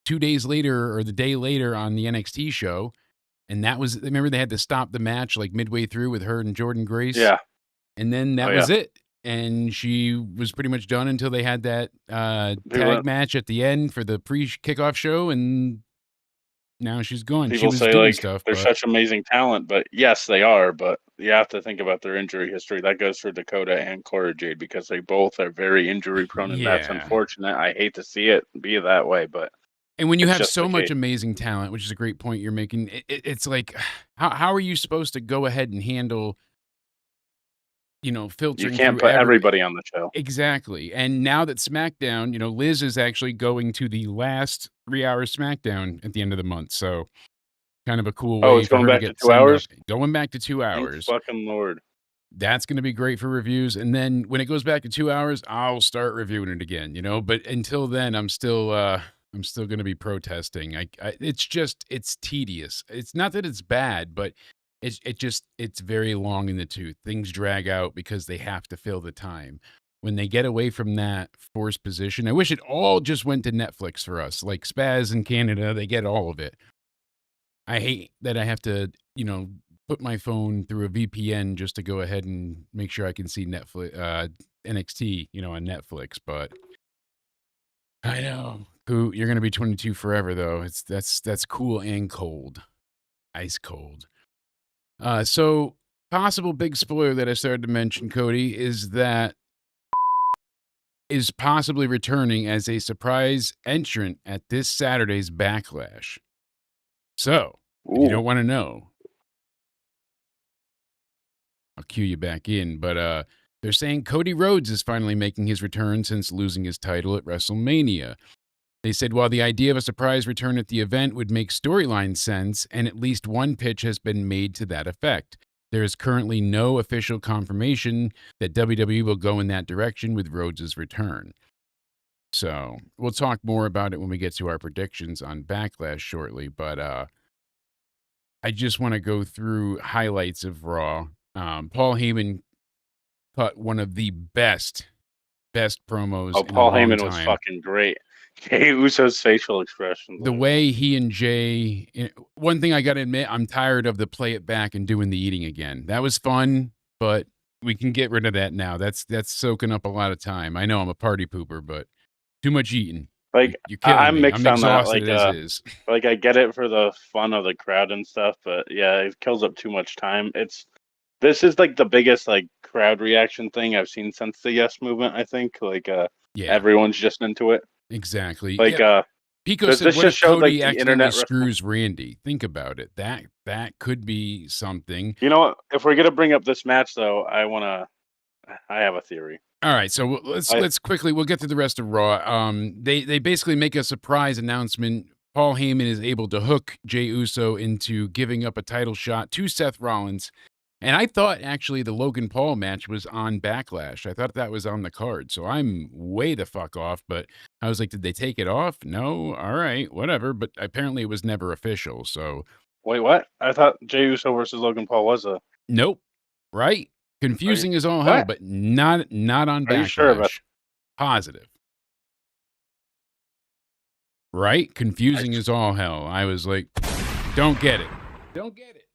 2 days later or the day later on the NXT show. And that was, remember they had to stop the match like midway through with her and Jordan Grace? Yeah. And then that was it. And she was pretty much done until they had that tag match at the end for the pre-kickoff show. And now she's gone. People she was say doing like stuff, they're such amazing talent, but yes, they are. But you have to think about their injury history. That goes for Dakota and Cora Jade because they both are very injury prone, and that's unfortunate. I hate to see it be that way, but and when you have so much amazing talent, which is a great point you're making, it's like, how are you supposed to go ahead and handle, filtering? You can't put everybody on the show. Exactly. And now that SmackDown, Liz is actually going to the last 3 hours SmackDown at the end of the month. So kind of a cool way. Oh, it's going back to 2 hours? Going back to 2 hours. Thank fucking Lord. That's going to be great for reviews. And then when it goes back to 2 hours, I'll start reviewing it again, But until then, I'm still going to be protesting. It's tedious. It's not that it's bad, but it's very long in the tooth. Things drag out because they have to fill the time. When they get away from that forced position, I wish it all just went to Netflix for us. Like Spaz in Canada, they get all of it. I hate that I have to, put my phone through a VPN just to go ahead and make sure I can see NXT, on Netflix. But I know Who you're gonna be 22 forever though. That's cool and cold. Ice cold. So possible big spoiler that I started to mention, Cody, is that is possibly returning as a surprise entrant at this Saturday's Backlash. So, if you don't want to know, I'll cue you back in. But they're saying Cody Rhodes is finally making his return since losing his title at WrestleMania. They said while the idea of a surprise return at the event would make storyline sense, and at least one pitch has been made to that effect. There is currently no official confirmation that WWE will go in that direction with Rhodes' return. So we'll talk more about it when we get to our predictions on Backlash shortly. But I just want to go through highlights of Raw. Paul Heyman cut one of the best promos. Oh, in Paul a long Heyman time. was fucking great. Jey Uso's facial expressions. The way he and Jay, one thing I got to admit, I'm tired of the play it back and doing the eating again. That was fun, but we can get rid of that now. That's soaking up a lot of time. I know I'm a party pooper, but too much eating. Like You're killing I'm me. mixed I'm on that. exhausted as is. Like I get it for the fun of the crowd and stuff, but yeah, it kills up too much time. This is like the biggest like crowd reaction thing I've seen since the Yes Movement. I think everyone's just into it. Exactly. Like Pico does said, this "What just if show, Cody like, the accidentally internet screws Randy?" Think about it. That could be something. You know what? If we're gonna bring up this match, though, I have a theory. All right, so let's quickly. We'll get to the rest of Raw. They basically make a surprise announcement. Paul Heyman is able to hook Jey Uso into giving up a title shot to Seth Rollins. And I thought actually the Logan Paul match was on Backlash. I thought that was on the card. So I'm way the fuck off. But I was like, did they take it off? No. All right, whatever. But apparently it was never official. So Wait, what? I thought Jey Uso versus Logan Paul was a. nope. Right? Confusing as all hell, but not on Backlash. Are you sure about? Positive. Right? Confusing as all hell. I was like, don't get it. Don't get it.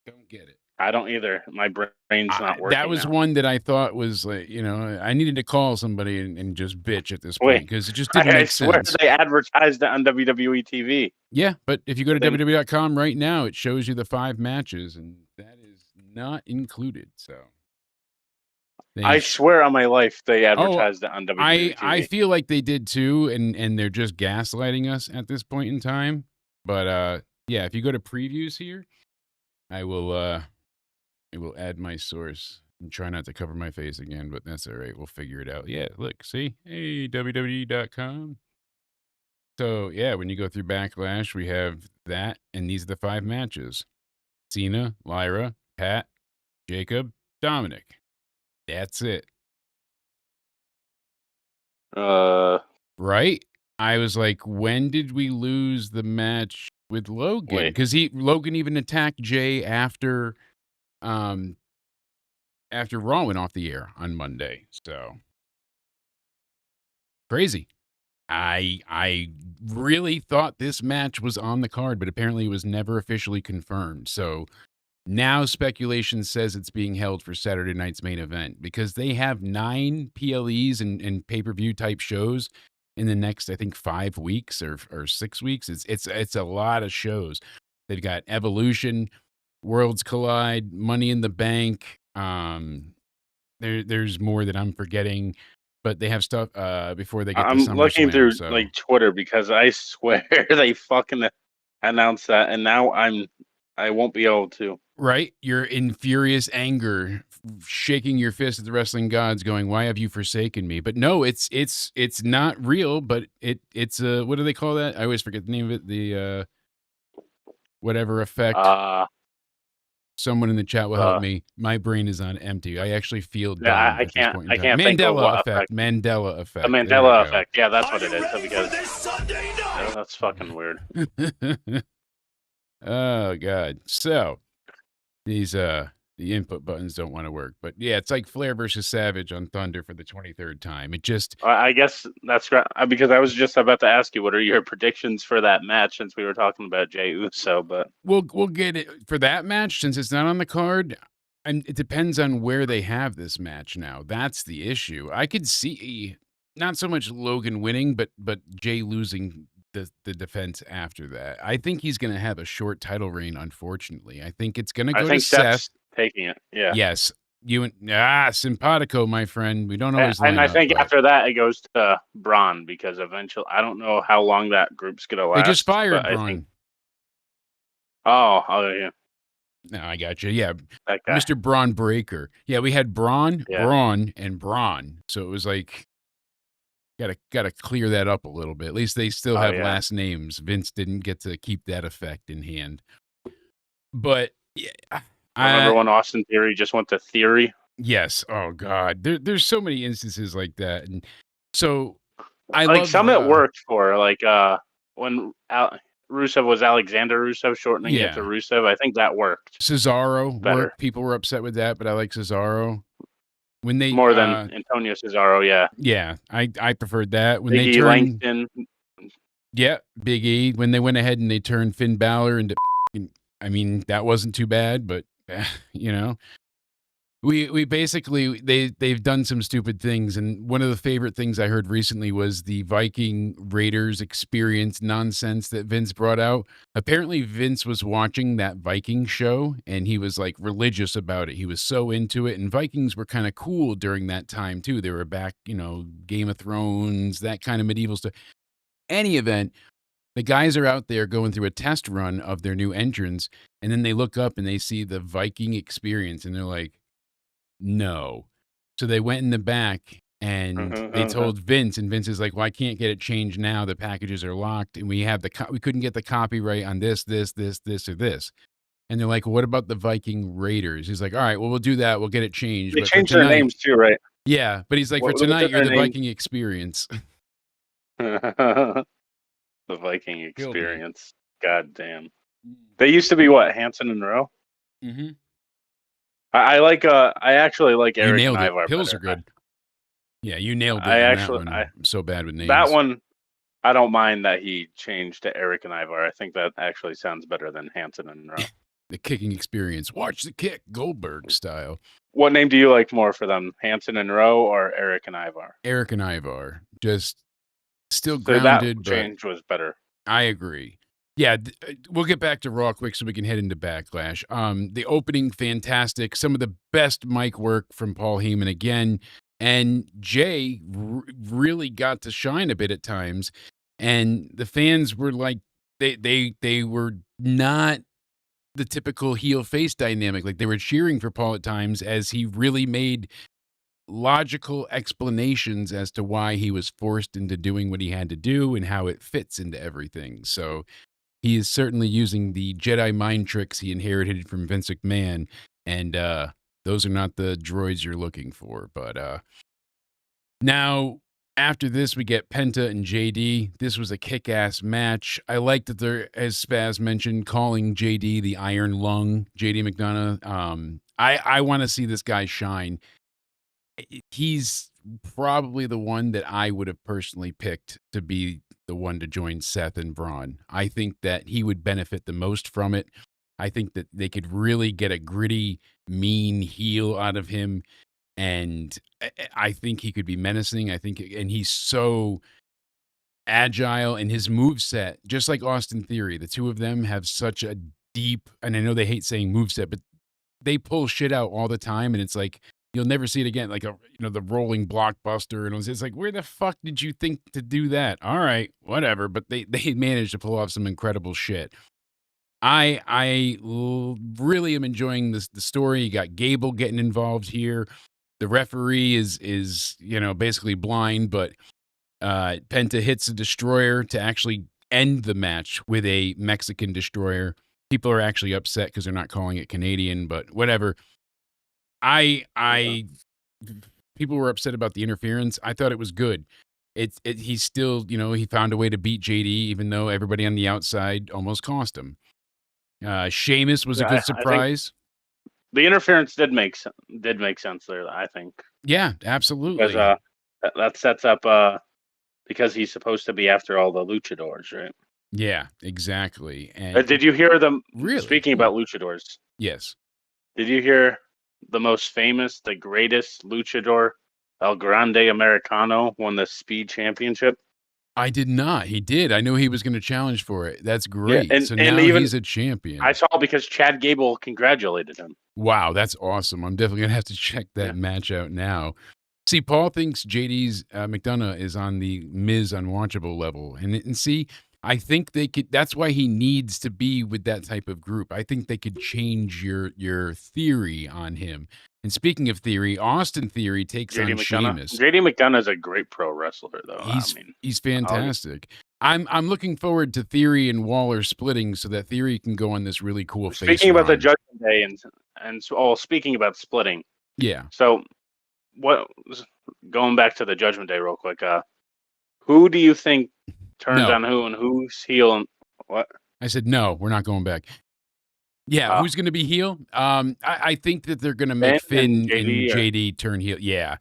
Don't get it. I don't either. My brain's not working. That was now. one that I thought was like, I needed to call somebody and just bitch at this point because it just didn't make sense. I swear they advertised it on WWE TV. Yeah, but if you go to WWE.com right now, it shows you the 5 matches, and that is not included. So I swear on my life they advertised it on WWE TV. I feel like they did too, and they're just gaslighting us at this point in time. But yeah, if you go to previews here, I will add my source and try not to cover my face again, but that's all right. We'll figure it out. Yeah, look, see? Hey, WWE.com. So, yeah, when you go through Backlash, we have that, and these are the 5 matches. Cena, Lyra, Pat, Jacob, Dominic. That's it. Right? I was like, when did we lose the match with Logan? Because Logan even attacked Jay after Raw went off the air on Monday. So crazy. I really thought this match was on the card, but apparently it was never officially confirmed. So now speculation says it's being held for Saturday night's main event because they have 9 PLEs and pay-per-view type shows in the next, I think, 5 weeks or 6 weeks. It's a lot of shows. They've got Evolution, Worlds Collide, Money in the Bank. There's more that I'm forgetting, but they have stuff before they get. I'm looking through like Twitter because I swear they fucking announced that, and now I won't be able to. Right, you're in furious anger, shaking your fist at the wrestling gods, going, "Why have you forsaken me?" But no, it's not real. But it's what do they call that? I always forget the name of it. The whatever effect. Someone in the chat will help me. My brain is on empty. I actually feel dumb. Yeah, I can't think of what effect. Mandela effect. The Mandela effect. Yeah, that's what it is. Because that's fucking weird. Oh God. So these the input buttons don't want to work. But yeah, it's like Flair versus Savage on Thunder for the 23rd time. It just I guess that's right, because I was just about to ask you what are your predictions for that match since we were talking about Jey Uso, but we'll get it for that match since it's not on the card. And it depends on where they have this match now. That's the issue. I could see not so much Logan winning, but Jay losing the defense after that. I think he's going to have a short title reign. Unfortunately, I think it's going to I go to think Seth. Seth's taking it. Yeah. Yes, you and simpatico, my friend. We don't And always line I up, think but after that it goes to Braun because eventually I don't know how long that group's gonna they last. just fired but I Braun. think. Oh yeah, No, I got you. Yeah, that guy. Mr. Braun Breaker. Yeah, we had Braun, Yeah. Braun, and Braun. So it was like gotta clear that up a little bit. At least they still have yeah. last names. Vince didn't get to keep that effect in hand. But yeah, Remember when Austin Theory just went to Theory? yes. Oh God, there's so many instances like that, and so I Like love some it worked for, like when Rusev was Alexander Rusev, shortening it to Rusev. I think that worked Cesaro better. worked. People were upset with that, but I like Cesaro. When they More than Antonio Cesaro, yeah. Yeah, I preferred that. When Big they E turned Langston. Yeah, Big E. When they went ahead and they turned Finn Balor into, I mean, that wasn't too bad, but you know, we basically they've done some stupid things, and one of the favorite things I heard recently was the Viking Raiders experience nonsense that Vince brought out. Apparently, Vince was watching that Viking show, and he was like religious about it. He was so into it, and Vikings were kind of cool during that time too. They were back, Game of Thrones, that kind of medieval stuff. Any event, the guys are out there going through a test run of their new entrance, and then they look up and they see the Viking experience, and they're like, no. So they went in the back and they told Vince, and Vince is like, well, I can't get it changed now. The packages are locked, and we have we couldn't get the copyright on this, or this. And they're like, well, what about the Viking Raiders? He's like, all right, well, we'll do that. We'll get it changed. They But changed for their tonight, names too, right? yeah, but he's like, for What tonight, did you're their the name- Viking experience. The Viking experience. God damn. They used to be what, Hanson and Rowe? Mm-hmm. I actually like You Eric nailed and it. Ivar Pills better. are good. Yeah, you nailed it. I on actually- that one. I'm so bad with names. That one, I don't mind that he changed to Eric and Ivar. I think that actually sounds better than Hanson and Rowe. The kicking experience. Watch the kick, Goldberg style. What name do you like more for them, Hanson and Rowe or Eric and Ivar? Eric and Ivar, just still So grounded, that but change was better. I agree. Yeah, we'll get back to Raw quick so we can head into Backlash. The opening, fantastic. Some of the best mic work from Paul Heyman again. And Jay really got to shine a bit at times. And the fans were like, they were not the typical heel face dynamic. Like they were cheering for Paul at times as he really made logical explanations as to why he was forced into doing what he had to do and how it fits into everything. So he is certainly using the Jedi mind tricks he inherited from Vince McMahon, and those are not the droids you're looking for. But now, after this, we get Penta and JD. This was a kick-ass match. I like that they're, as Spaz mentioned, calling JD the Iron Lung, JD McDonough. I want to see this guy shine. He's probably the one that I would have personally picked to be the one to join Seth and Braun. I think that he would benefit the most from it. I think that they could really get a gritty, mean heel out of him. And I think he could be menacing. And he's so agile, and his moveset, just like Austin Theory, the two of them have such a deep, and I know they hate saying moveset, but they pull shit out all the time. And it's like, you'll never see it again. Like the rolling blockbuster. And it's like, where the fuck did you think to do that? All right, whatever. But they managed to pull off some incredible shit. I really am enjoying the story. You got Gable getting involved here. The referee is basically blind, but Penta hits a destroyer to actually end the match with a Mexican destroyer. People are actually upset because they're not calling it Canadian, but whatever. People were upset about the interference. I thought it was good. He's still, he found a way to beat JD, even though everybody on the outside almost cost him. Sheamus was a good surprise. The interference did make sense there, I think. Yeah, absolutely. Because that sets up because he's supposed to be after all the luchadors, right? Yeah, exactly. And did you hear them? Really? Speaking about luchadors, yes. Did you hear the most famous, the greatest luchador El Grande Americano won the Speed Championship? I did not. He did. I knew he was going to challenge for it. That's Yeah, great. and So and now even he's a champion. I saw because Chad Gable congratulated him. Wow, that's awesome. I'm definitely going to have to check that match out now. See, Paul thinks JD's McDonough is on the Miz unwatchable level. And see, I think they could, that's why he needs to be with that type of group. I think they could change your theory on him. And speaking of theory, Austin Theory takes on Sheamus. JD McDonough is a great pro wrestler, though. He's fantastic. I'm looking forward to Theory and Waller splitting so that Theory can go on this really cool face Speaking about the run. Judgment Day speaking about splitting. Yeah. So going back to the Judgment Day real quick, who do you think turns on who and who's heel and what? I said no, we're not going back. Yeah, who's going to be heel? I think that they're going to make Finn and JD turn heel. Yeah,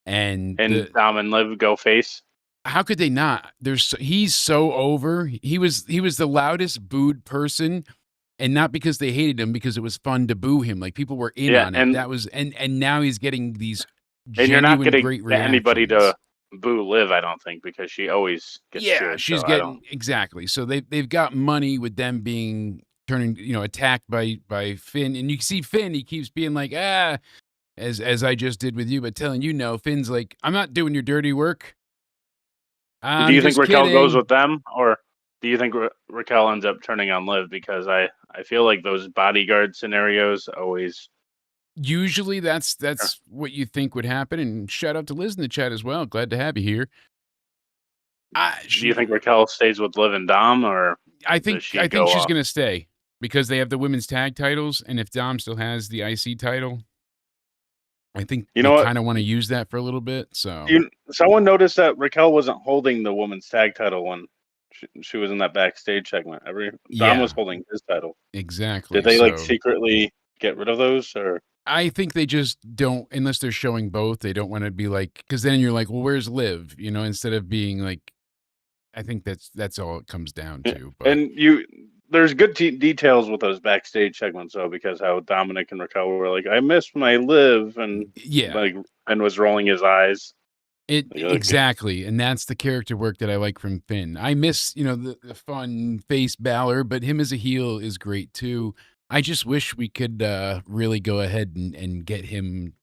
and Dom and Liv go face. How could they not? He's so over. He was the loudest booed person, and not because they hated him, because it was fun to boo him. Like people were in on it. And that was and now he's getting these. And you're not getting great anybody to boo Liv, I don't think, because she always gets cheered, she's getting exactly. So they've got money with them being attacked by Finn, and you can see Finn. He keeps being like, as I just did with you, but telling Finn's like, I'm not doing your dirty work. Do you think Raquel goes with them, or do you think Raquel ends up turning on Liv? Because I feel like those bodyguard scenarios always. Usually that's what you think would happen. And shout out to Liz in the chat as well. Glad to have you here. Do you think Raquel stays with Liv and Dom, or I think she's going to stay because they have the women's tag titles, and if Dom still has the IC title, I think they kind of want to use that for a little bit. So someone noticed that Raquel wasn't holding the women's tag title when she was in that backstage segment. Dom was holding his title. Exactly. Did they secretly get rid of those, or? I think they just don't, unless they're showing both. They don't want to be like, because then you're like, well, where's Liv? Instead of being like, I think that's all it comes down to. But. And there's good details with those backstage segments, though, because how Dominic and Raquel were like, I missed my Liv, and and was rolling his eyes. Exactly, and that's the character work that I like from Finn. I miss, the fun face Balor, but him as a heel is great too. I just wish we could really go ahead and get him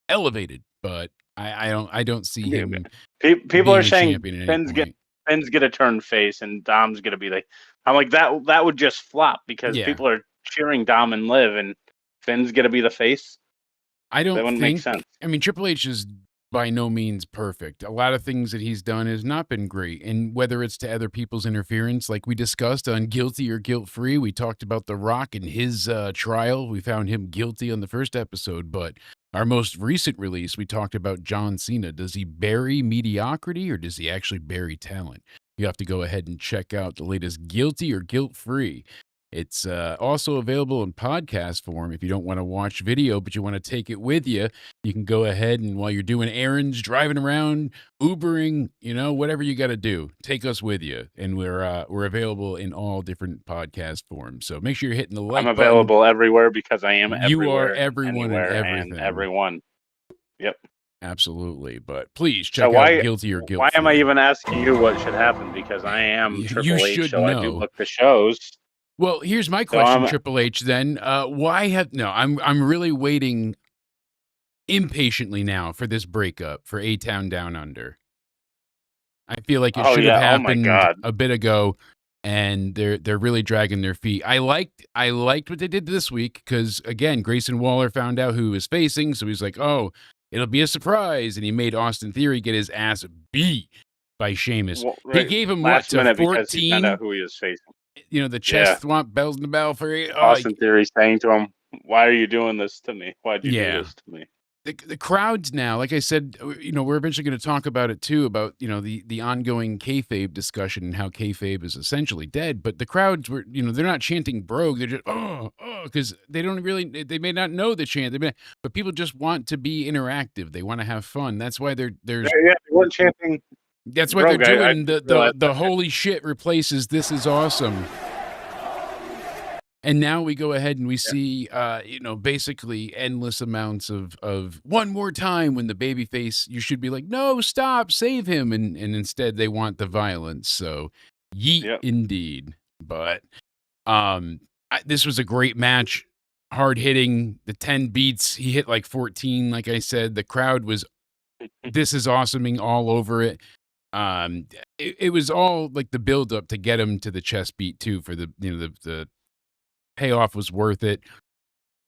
elevated, but I don't see him. People are saying Finn's gonna turn face and Dom's gonna be like, I'm like that would just flop because people are cheering Dom and Liv and Finn's gonna be the face. I don't that wouldn't make sense. I mean, Triple H is by no means perfect. A lot of things that he's done has not been great. And whether it's to other people's interference, like we discussed on Guilty or Guilt-Free, we talked about The Rock and his trial. We found him guilty on the first episode, but our most recent release, we talked about John Cena. Does he bury mediocrity or does he actually bury talent? You have to go ahead and check out the latest Guilty or Guilt-Free. It's also available in podcast form. If you don't want to watch video, but you want to take it with you, you can go ahead and while you're doing errands, driving around, Ubering, whatever you got to do, take us with you. And we're available in all different podcast forms. So make sure you're hitting the like button. I'm available everywhere because I am everywhere. You are everyone and everything. And everyone. Yep. Absolutely. But please check out Guilty or Guilt-Free. Why am I even asking you what should happen? Because I am Triple H, so I do book the shows. Well, here's my question, Triple H. Then, I'm really waiting impatiently now for this breakup for A-Town Down Under. I feel like it should have happened a bit ago, and they're really dragging their feet. I liked what they did this week because again, Grayson Waller found out who he was facing, so he's like, oh, it'll be a surprise, and he made Austin Theory get his ass beat by Sheamus. Well, right. He gave him last to 14. Because he found out who he was facing. The chest thwomp bells in the bell for Austin Theory saying to him, why are you doing this to me? Why'd you do this to me? The crowds now, like I said, we're eventually going to talk about it too, about, the ongoing kayfabe discussion and how kayfabe is essentially dead. But the crowds were, they're not chanting brogue. They're just, because they don't really, they may not know the chant, but people just want to be interactive. They want to have fun. That's why there's. They weren't chanting. That's what they're doing. The holy shit replaces this is awesome. And now we go ahead and we see, basically endless amounts of one more time when the babyface, you should be like, no, stop, save him. And instead they want the violence. So yeet Yep. indeed. But this was a great match. Hard hitting, the 10 beats. He hit like 14, like I said. The crowd was, this is awesoming all over it. It was all like the build up to get him to the chest beat too, for the the payoff was worth it.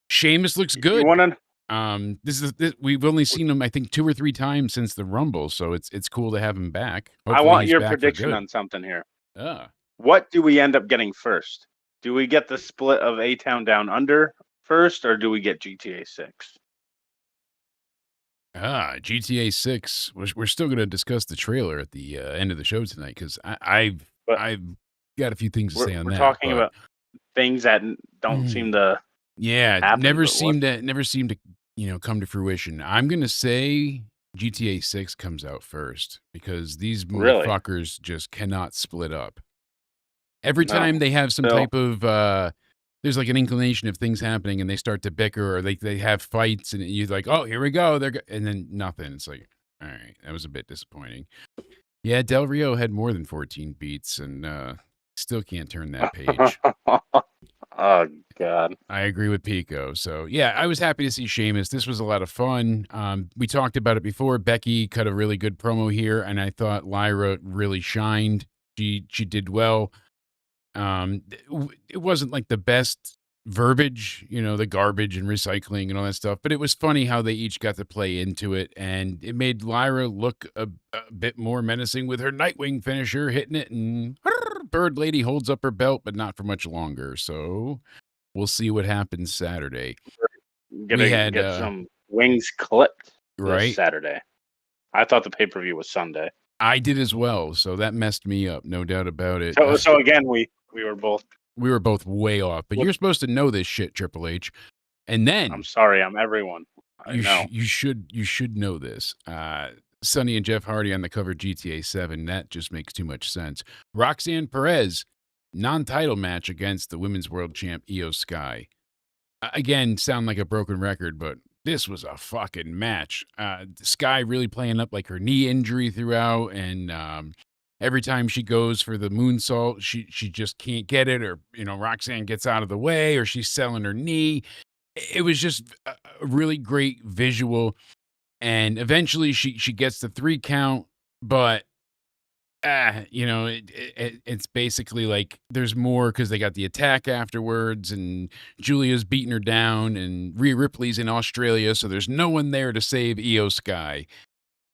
Sheamus looks good. You want to? We've only seen him I think 2 or 3 times since the Rumble, so it's cool to have him back. I Hopefully want he's your back for prediction good. on something here. Ah. What do we end up getting first? Do we get the split of A-Town Down Under first, or do we get GTA 6? GTA 6. We're still going to discuss the trailer at the end of the show tonight, because I've got a few things to say on We're that. talking about things that don't seem to happen, never but seemed to come to fruition. I'm going to say GTA 6 comes out first, because these Really? motherfuckers just cannot split up. Every No. time they have some No. type of there's like an inclination of things happening and they start to bicker, or they have fights, and you're like, oh, here we go. And then nothing. It's like, all right, that was a bit disappointing. Yeah, Del Rio had more than 14 beats, and still can't turn that page. Oh, God. I agree with Pico. So, yeah, I was happy to see Sheamus. This was a lot of fun. We talked about it before. Becky cut a really good promo here, and I thought Lyra really shined. She did well. It wasn't like the best verbiage, the garbage and recycling and all that stuff, but it was funny how they each got to play into it, and it made Lyra look a bit more menacing with her Nightwing finisher, hitting it, and Bird Lady holds up her belt, but not for much longer. So we'll see what happens Saturday. Get some wings clipped this Saturday. I thought the pay-per-view was Sunday. I did as well, so that messed me up, no doubt about it. So again, we were both way off, but you're supposed to know this shit, Triple H. And then I'm sorry, I'm everyone. You should know this. Sonny and Jeff Hardy on the cover GTA 7. That just makes too much sense. Roxanne Perez, non-title match against the Women's World Champ Io Sky. Again, sound like a broken record, but this was a fucking match. Sky really playing up like her knee injury throughout, and every time she goes for the moonsault, she just can't get it, or Roxanne gets out of the way, or she's selling her knee. It was just a really great visual, and eventually she gets the 3 count, but it's basically like there's more, because they got the attack afterwards, and Julia's beating her down, and Rhea Ripley's in Australia, so there's no one there to save Io Sky.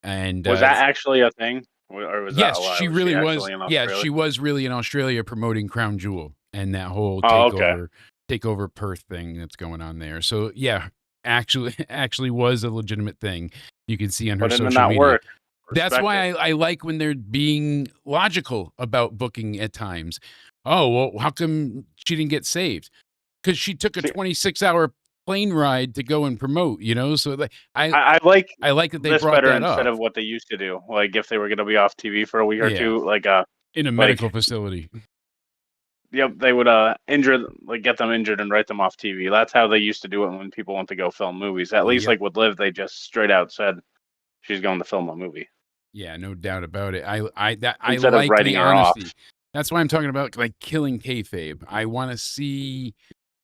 And was that actually a thing, or was yes, that a lie? she really was. Yeah, she was really in Australia promoting Crown Jewel and that whole takeover Perth thing that's going on there. So yeah, actually was a legitimate thing. You can see on her social media. Work. That's why I like when they're being logical about booking at times. Oh, well, how come she didn't get saved? Because she took a 26-hour plane ride to go and promote, So I like that they brought that up instead of what they used to do. Like if they were going to be off TV for a week or two, like in a medical facility. Yep, they would get them injured and write them off TV. That's how they used to do it when people went to go film movies. At least like with Liv, they just straight out said she's going to film a movie. Yeah, no doubt about it. I like the honesty. That's why I'm talking about like killing kayfabe. I want to see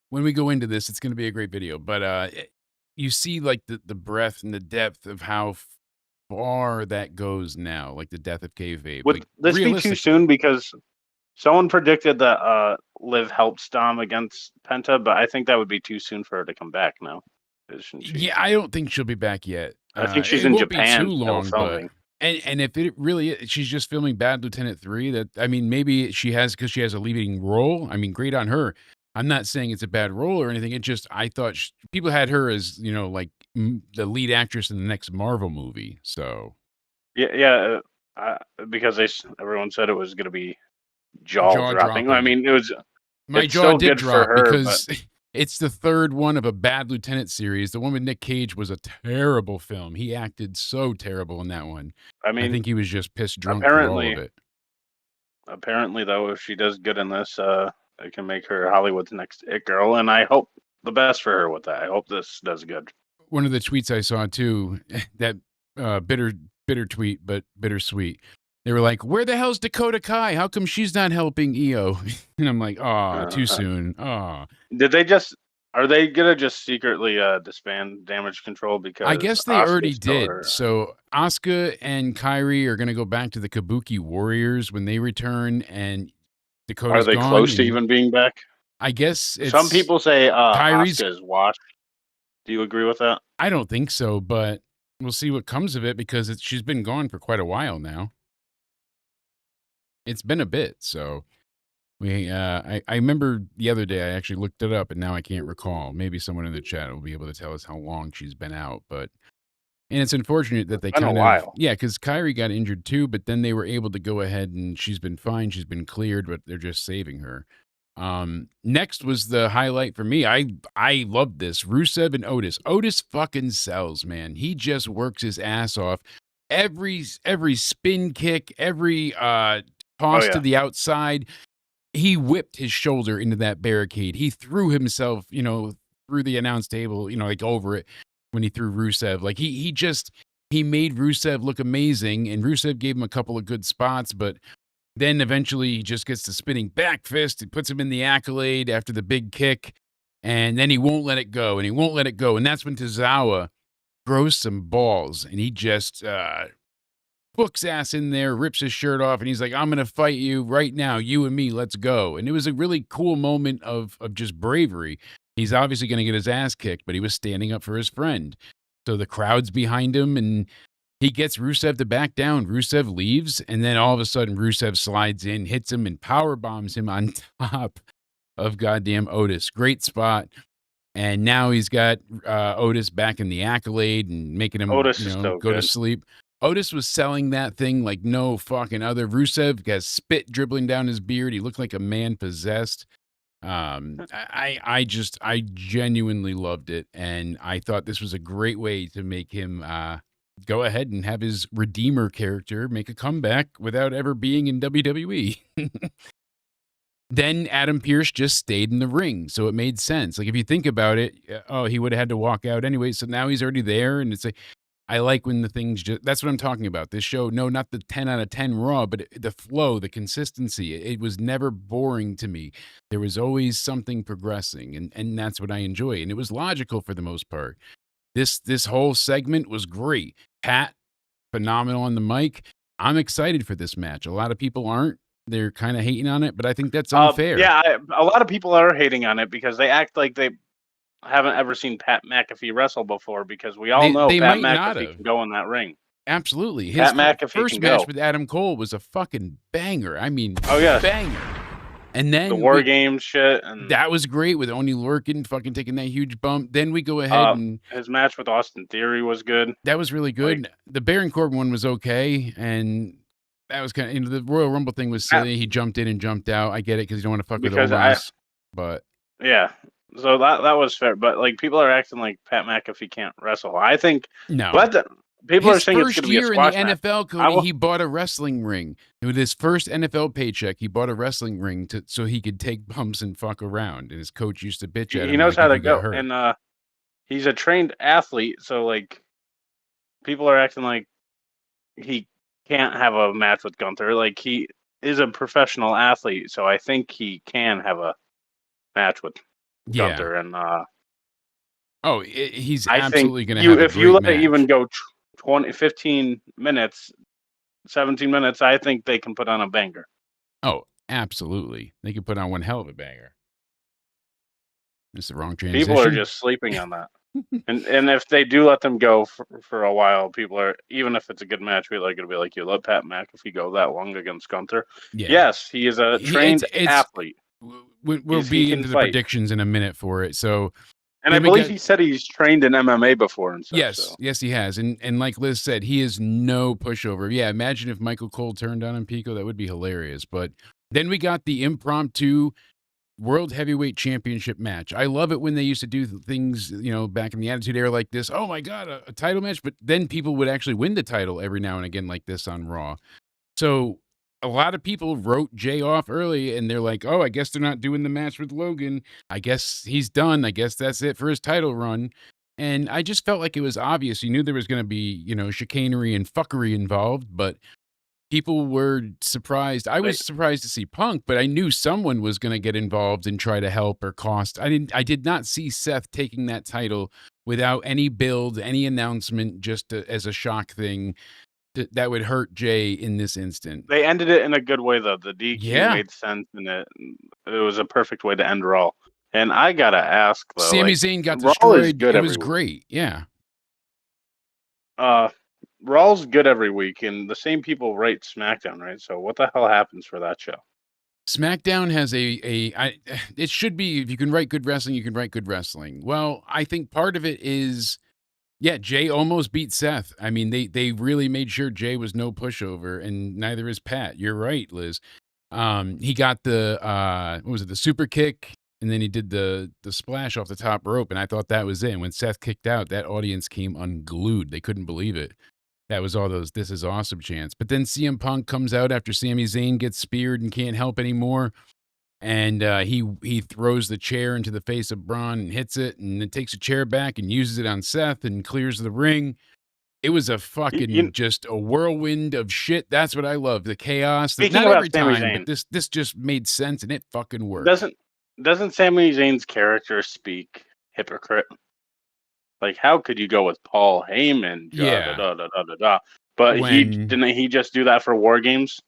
when we go into this. It's going to be a great video, but you see like the breadth and the depth of how far that goes now. Like the death of kayfabe. Would this be too soon? Because someone predicted that Liv helped Dom against Penta, but I think that would be too soon for her to come back now. Yeah, I don't think she'll be back yet. I think she's in Japan. Too long, but. And if it really is, she's just filming Bad Lieutenant 3, maybe she has, because she has a leading role. I mean, great on her. I'm not saying it's a bad role or anything. It just, I thought people had her as, like the lead actress in the next Marvel movie. So. Yeah. Because everyone said it was going to be jaw dropping. I mean, my jaw did drop because it's the third one of a Bad Lieutenant series. The one with Nick Cage was a terrible film. He acted so terrible in that one. I think he was just pissed drunk through all of it. Apparently, though, if she does good in this, it can make her Hollywood's next it girl, and I hope the best for her with that. I hope this does good. One of the tweets I saw too, that bitter tweet, but bittersweet. They were like, "Where the hell's Dakota Kai? How come she's not helping EO?" And I'm like, "Oh, too soon." Oh, Did they just? Are they gonna just secretly disband Damage Control because I guess they Asuka's already still did. her- So Asuka and Kairi are going to go back to the Kabuki Warriors when they return, and Dakota's Are they gone. close to and even being back? I guess it's Some people say Kairi's- Asuka is washed. Do you agree with that? I don't think so, but we'll see what comes of it because she's been gone for quite a while now. It's been a bit, so I remember the other day I actually looked it up and now I can't recall. Maybe someone in the chat will be able to tell us how long she's been out, and it's unfortunate that they It's been a kind of while. because Kyrie got injured too, but then they were able to go ahead and she's been fine, she's been cleared, but they're just saving her. Next was the highlight for me. I loved this. Rusev and Otis. Otis fucking sells, man. He just works his ass off. Every spin kick, every toss to the outside, he whipped his shoulder into that barricade. He threw himself, through the announce table, like over it when he threw Rusev. Like he made Rusev look amazing, and Rusev gave him a couple of good spots, but then eventually he just gets the spinning back fist. It puts him in the accolade after the big kick, and then he won't let it go, and he won't let it go. And that's when Tozawa grows some balls, and he just books ass in there, rips his shirt off, and he's like, "I'm going to fight you right now, you and me, let's go." And it was a really cool moment of just bravery. He's obviously going to get his ass kicked, but he was standing up for his friend. So the crowd's behind him, and he gets Rusev to back down. Rusev leaves, and then all of a sudden Rusev slides in, hits him, and power bombs him on top of goddamn Otis. Great spot. And now he's got Otis back in the accolade and making him Otis is so go to good. sleep. Otis was selling that thing like no fucking other. Rusev got spit dribbling down his beard. He looked like a man possessed. I genuinely loved it, and I thought this was a great way to make him go ahead and have his Redeemer character make a comeback without ever being in WWE. Then Adam Pearce just stayed in the ring, so it made sense. Like if you think about it, he would have had to walk out anyway, so now he's already there, and it's like I like when the things that's what I'm talking about. This show, no, not the 10 out of 10 Raw, but the flow, the consistency. It was never boring to me. There was always something progressing, and that's what I enjoy. And it was logical for the most part. This whole segment was great. Pat, phenomenal on the mic. I'm excited for this match. A lot of people aren't. They're kind of hating on it, but I think that's unfair. A lot of people are hating on it because they act like they haven't ever seen Pat McAfee wrestle before, because we all know they Pat might not McAfee have. can go in that ring. Absolutely. His Pat McAfee first can match go. with Adam Cole was a fucking banger. I mean, yes. banger. And then The War Games shit. And that was great with Oni Lorcan fucking taking that huge bump. Then we go ahead and his match with Austin Theory was good. that was really good. The Baron Corbin one was okay, and that was kind of the Royal Rumble thing was silly. He jumped in and jumped out. I get it because you don't want to fuck with Omos, but yeah. So that was fair, but like people are acting like Pat McAfee can't wrestle. I think no. But people are His saying it's first going to be a year in squash the match. NFL, Cody, he bought a wrestling ring. With his first NFL paycheck, he bought a wrestling ring so he could take bumps and fuck around. And his coach used to bitch at him. He knows like, how if to he got go, hurt. and he's a trained athlete. So like, people are acting like he can't have a match with Gunther. Like he is a professional athlete, so I think he can have a match with Gunther. And he's I absolutely think going to have if a you great let it match. even go 15 minutes, 17 minutes, I think they can put on a banger. Oh, absolutely. They could put on one hell of a banger. It's the wrong transition. People are just sleeping on that. and if they do let them go for a while, people are, even if it's a good match, we're like going to be like, you let Pat McAfee go that long against Gunther? Yeah. Yes, he is a trained athlete. We'll be into the predictions in a minute for it. So, and I believe he said he's trained in MMA before and stuff. Yes, yes, he has. And like Liz said, he is no pushover. Yeah, imagine if Michael Cole turned on him, Pico. That would be hilarious. But then we got the impromptu World Heavyweight Championship match. I love it when they used to do things, back in the Attitude Era like this. Oh my God, a title match. But then people would actually win the title every now and again like this on Raw. So a lot of people wrote Jay off early, and they're like, "Oh, I guess they're not doing the match with Logan. I guess he's done. I guess that's it for his title run." And I just felt like it was obvious. You knew there was going to be, chicanery and fuckery involved, but people were surprised. I was surprised to see Punk, but I knew someone was going to get involved and try to help or cost. I did not see Seth taking that title without any build, any announcement, just as a shock thing that would hurt Jay in this instant. They ended it in a good way, though. The DQ Yeah. made sense, and it was a perfect way to end Raw. And I gotta ask, though, Sami Zayn got Raw is destroyed. good It was every week. great. Yeah. Raw's good every week, and the same people write SmackDown, right? So what the hell happens for that show? SmackDown has it should be, if you can write good wrestling, you can write good wrestling. Well, I think part of it is, yeah, Jay almost beat Seth. I mean, they really made sure Jay was no pushover, and neither is Pat. You're right, Liz. He got the what was it, the super kick, and then he did the splash off the top rope, and I thought that was it. And when Seth kicked out, that audience came unglued. They couldn't believe it. That was all those "this is awesome" chants. But then CM Punk comes out after Sami Zayn gets speared and can't help anymore. And he throws the chair into the face of Braun and hits it, and then takes a chair back and uses it on Seth and clears the ring. It was a fucking just a whirlwind of shit. That's what I love. The chaos. Speaking Not about every Sami time, Zayn. but this just made sense and it fucking worked. Doesn't Sami Zayn's character speak hypocrite? Like, how could you go with Paul Heyman? Yeah. But When- didn't he just do that for War Games?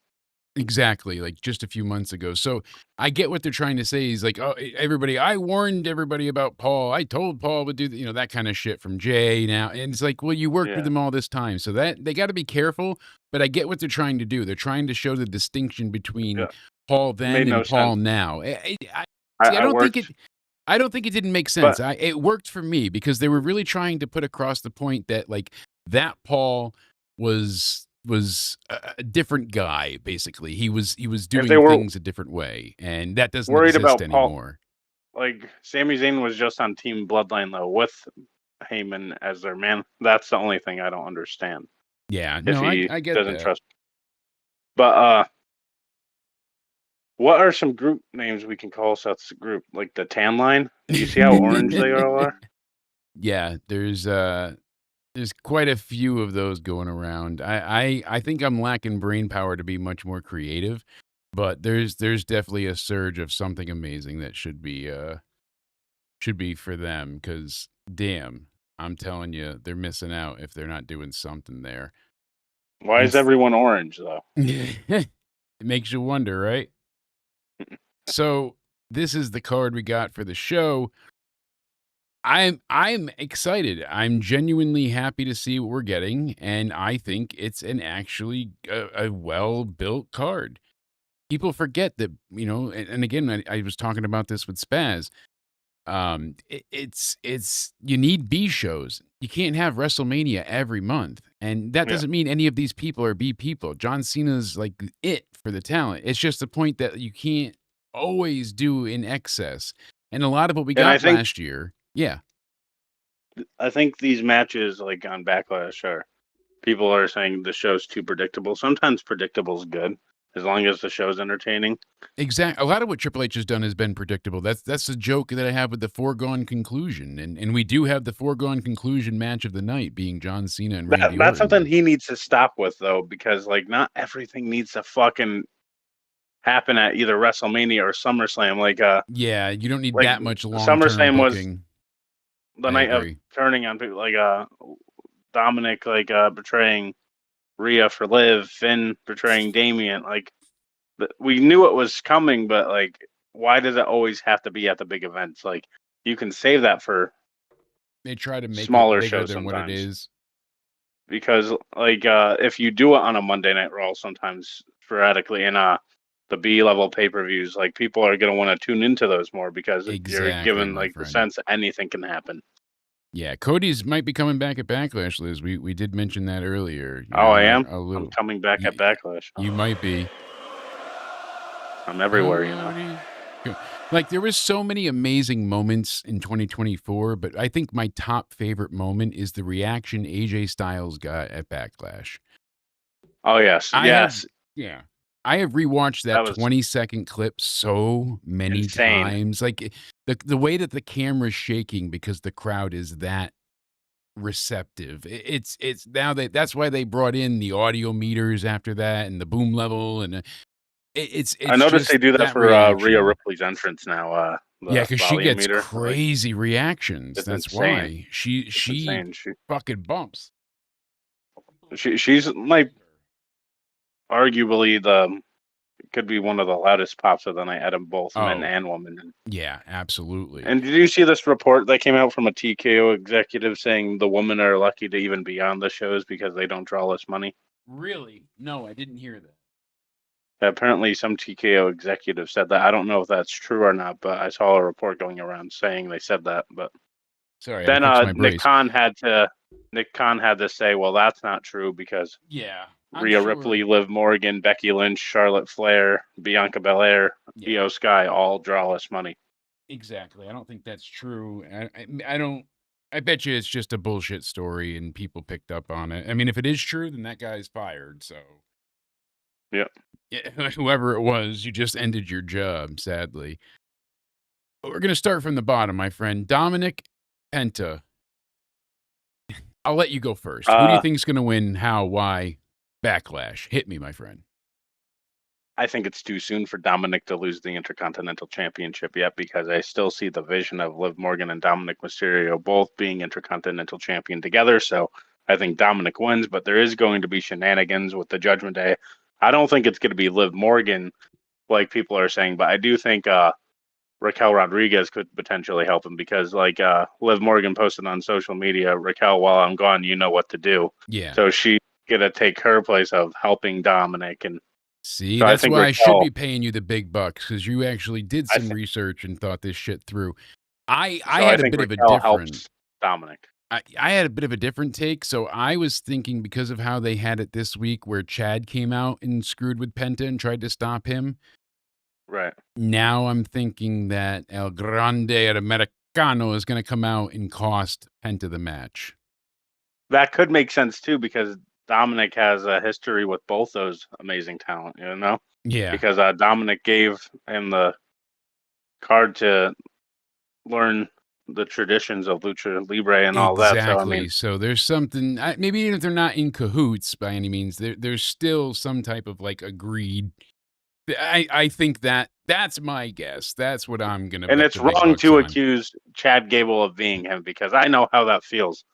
Exactly, like just a few months ago. So I get what they're trying to say. He's like, "Oh, everybody, I warned everybody about Paul. I told Paul would do, that kind of shit from Jay now." And it's like, well, you worked with him all this time, so that they got to be careful. But I get what they're trying to do. They're trying to show the distinction between Paul then Made no and Paul sense. now. I don't think it didn't make sense. It worked for me because they were really trying to put across the point that like that Paul was a different guy. Basically, he was doing things a different way, and that doesn't worried exist about anymore. Like, Sami Zayn was just on Team Bloodline though with Heyman as their man. That's the only thing I don't understand. Yeah, If no, he I get doesn't that. trust. But what are some group names we can call Seth's group? Like the tan line? Do you see how orange they all are? Yeah, there's quite a few of those going around. I think I'm lacking brain power to be much more creative, but there's definitely a surge of something amazing that should be for them, because damn, I'm telling you, they're missing out if they're not doing something there. Why is everyone orange though? It makes you wonder, right? So this is the card we got for the show. I'm excited. I'm genuinely happy to see what we're getting, and I think it's an actually a well-built card. People forget that, and again, I was talking about this with Spaz. It's you need B shows. You can't have WrestleMania every month, and that doesn't mean any of these people are B people. John Cena's like it for the talent. It's just the point that you can't always do in excess, and a lot of what we got last year. Yeah. I think these matches, like on Backlash, people are saying the show's too predictable. Sometimes predictable is good, as long as the show's entertaining. Exactly. A lot of what Triple H has done has been predictable. That's the joke that I have with the foregone conclusion. And we do have the foregone conclusion match of the night being John Cena and Randy Orton. That's something he needs to stop with, though, because like not everything needs to fucking happen at either WrestleMania or SummerSlam. Like yeah, you don't need like that much long-term SummerSlam booking. Was the night of turning on people, like Dominic betraying Rhea for Liv, Finn betraying Damian. Like we knew it was coming, but like, why does it always have to be at the big events? Like you can save that for they try to make smaller it bigger shows than sometimes. what it is. Because like if you do it on a Monday Night Raw, sometimes sporadically in the B-level pay-per-views, like people are going to want to tune into those more because you're given like the sense that anything can happen. Yeah, Cody's might be coming back at Backlash, Liz. We did mention that earlier. I am. I'm coming back at Backlash. You might be. I'm everywhere, Like there was so many amazing moments in 2024, but I think my top favorite moment is the reaction AJ Styles got at Backlash. Oh yes, yes. Yeah. I have rewatched That that was 20-second clip so many insane. times. Like the way that the camera's shaking because the crowd is that receptive. It's now that's why they brought in the audio meters after that and the boom level and it's I noticed just they do that that for Rhea reaction. Ripley's entrance now. Yeah, The because she volume gets meter, like, crazy reactions. it's That's insane. why It's she insane. fucking bumps. She's like arguably could be one of the loudest pops of the night out of both men Oh, and women. yeah, absolutely. And did you see this report that came out from a TKO executive saying the women are lucky to even be on the shows because they don't draw less money? Really? No, I didn't hear that. Apparently, some TKO executive said that. I don't know if that's true or not, but I saw a report going around saying they said that. But Sorry, I then fixed my Nick brace. Khan had to say, well, that's not true because Yeah, Rhea Ripley, Liv Morgan, Becky Lynch, Charlotte Flair, Bianca Belair, Yeah. Io Sky all draw less money. Exactly. I don't think that's true. I don't. I bet you it's just a bullshit story and people picked up on it. I mean, if it is true, then that guy's fired. So, Yeah. whoever it was, you just ended your job, sadly. But we're going to start from the bottom, my friend. Dominic Penta. I'll let you go first. Who do you think is going to win? How? Why? Backlash. Hit me, my friend. I think it's too soon for Dominic to lose the Intercontinental Championship yet because I still see the vision of Liv Morgan and Dominic Mysterio both being Intercontinental Champion together. So I think Dominic wins, but there is going to be shenanigans with the Judgment Day. I don't think it's going to be Liv Morgan like people are saying, but I do think Raquel Rodriguez could potentially help him because Liv Morgan posted on social media, Raquel, while I'm gone, you know what to do. Yeah. So she's going to take her place of helping Dominic. And see, so that's I why I should be paying you the big bucks because you actually did some research and thought this shit through. I had a bit of a different Dominic. I had a bit of a different take. So I was thinking because of how they had it this week where Chad came out and screwed with Penta and tried to stop him. Right. Now I'm thinking that El Grande Americano is going to come out and cost Penta the match. That could make sense too because Dominic has a history with both those amazing talent, you know? Yeah. Because Dominic gave him the card to learn the traditions of Lucha Libre and all that. So, I mean, so there's something, maybe even if they're not in cahoots by any means, there's still some type of like agreed. I think that's my guess. That's what I'm going to and it's wrong to accuse Chad Gable of being him because I know how that feels.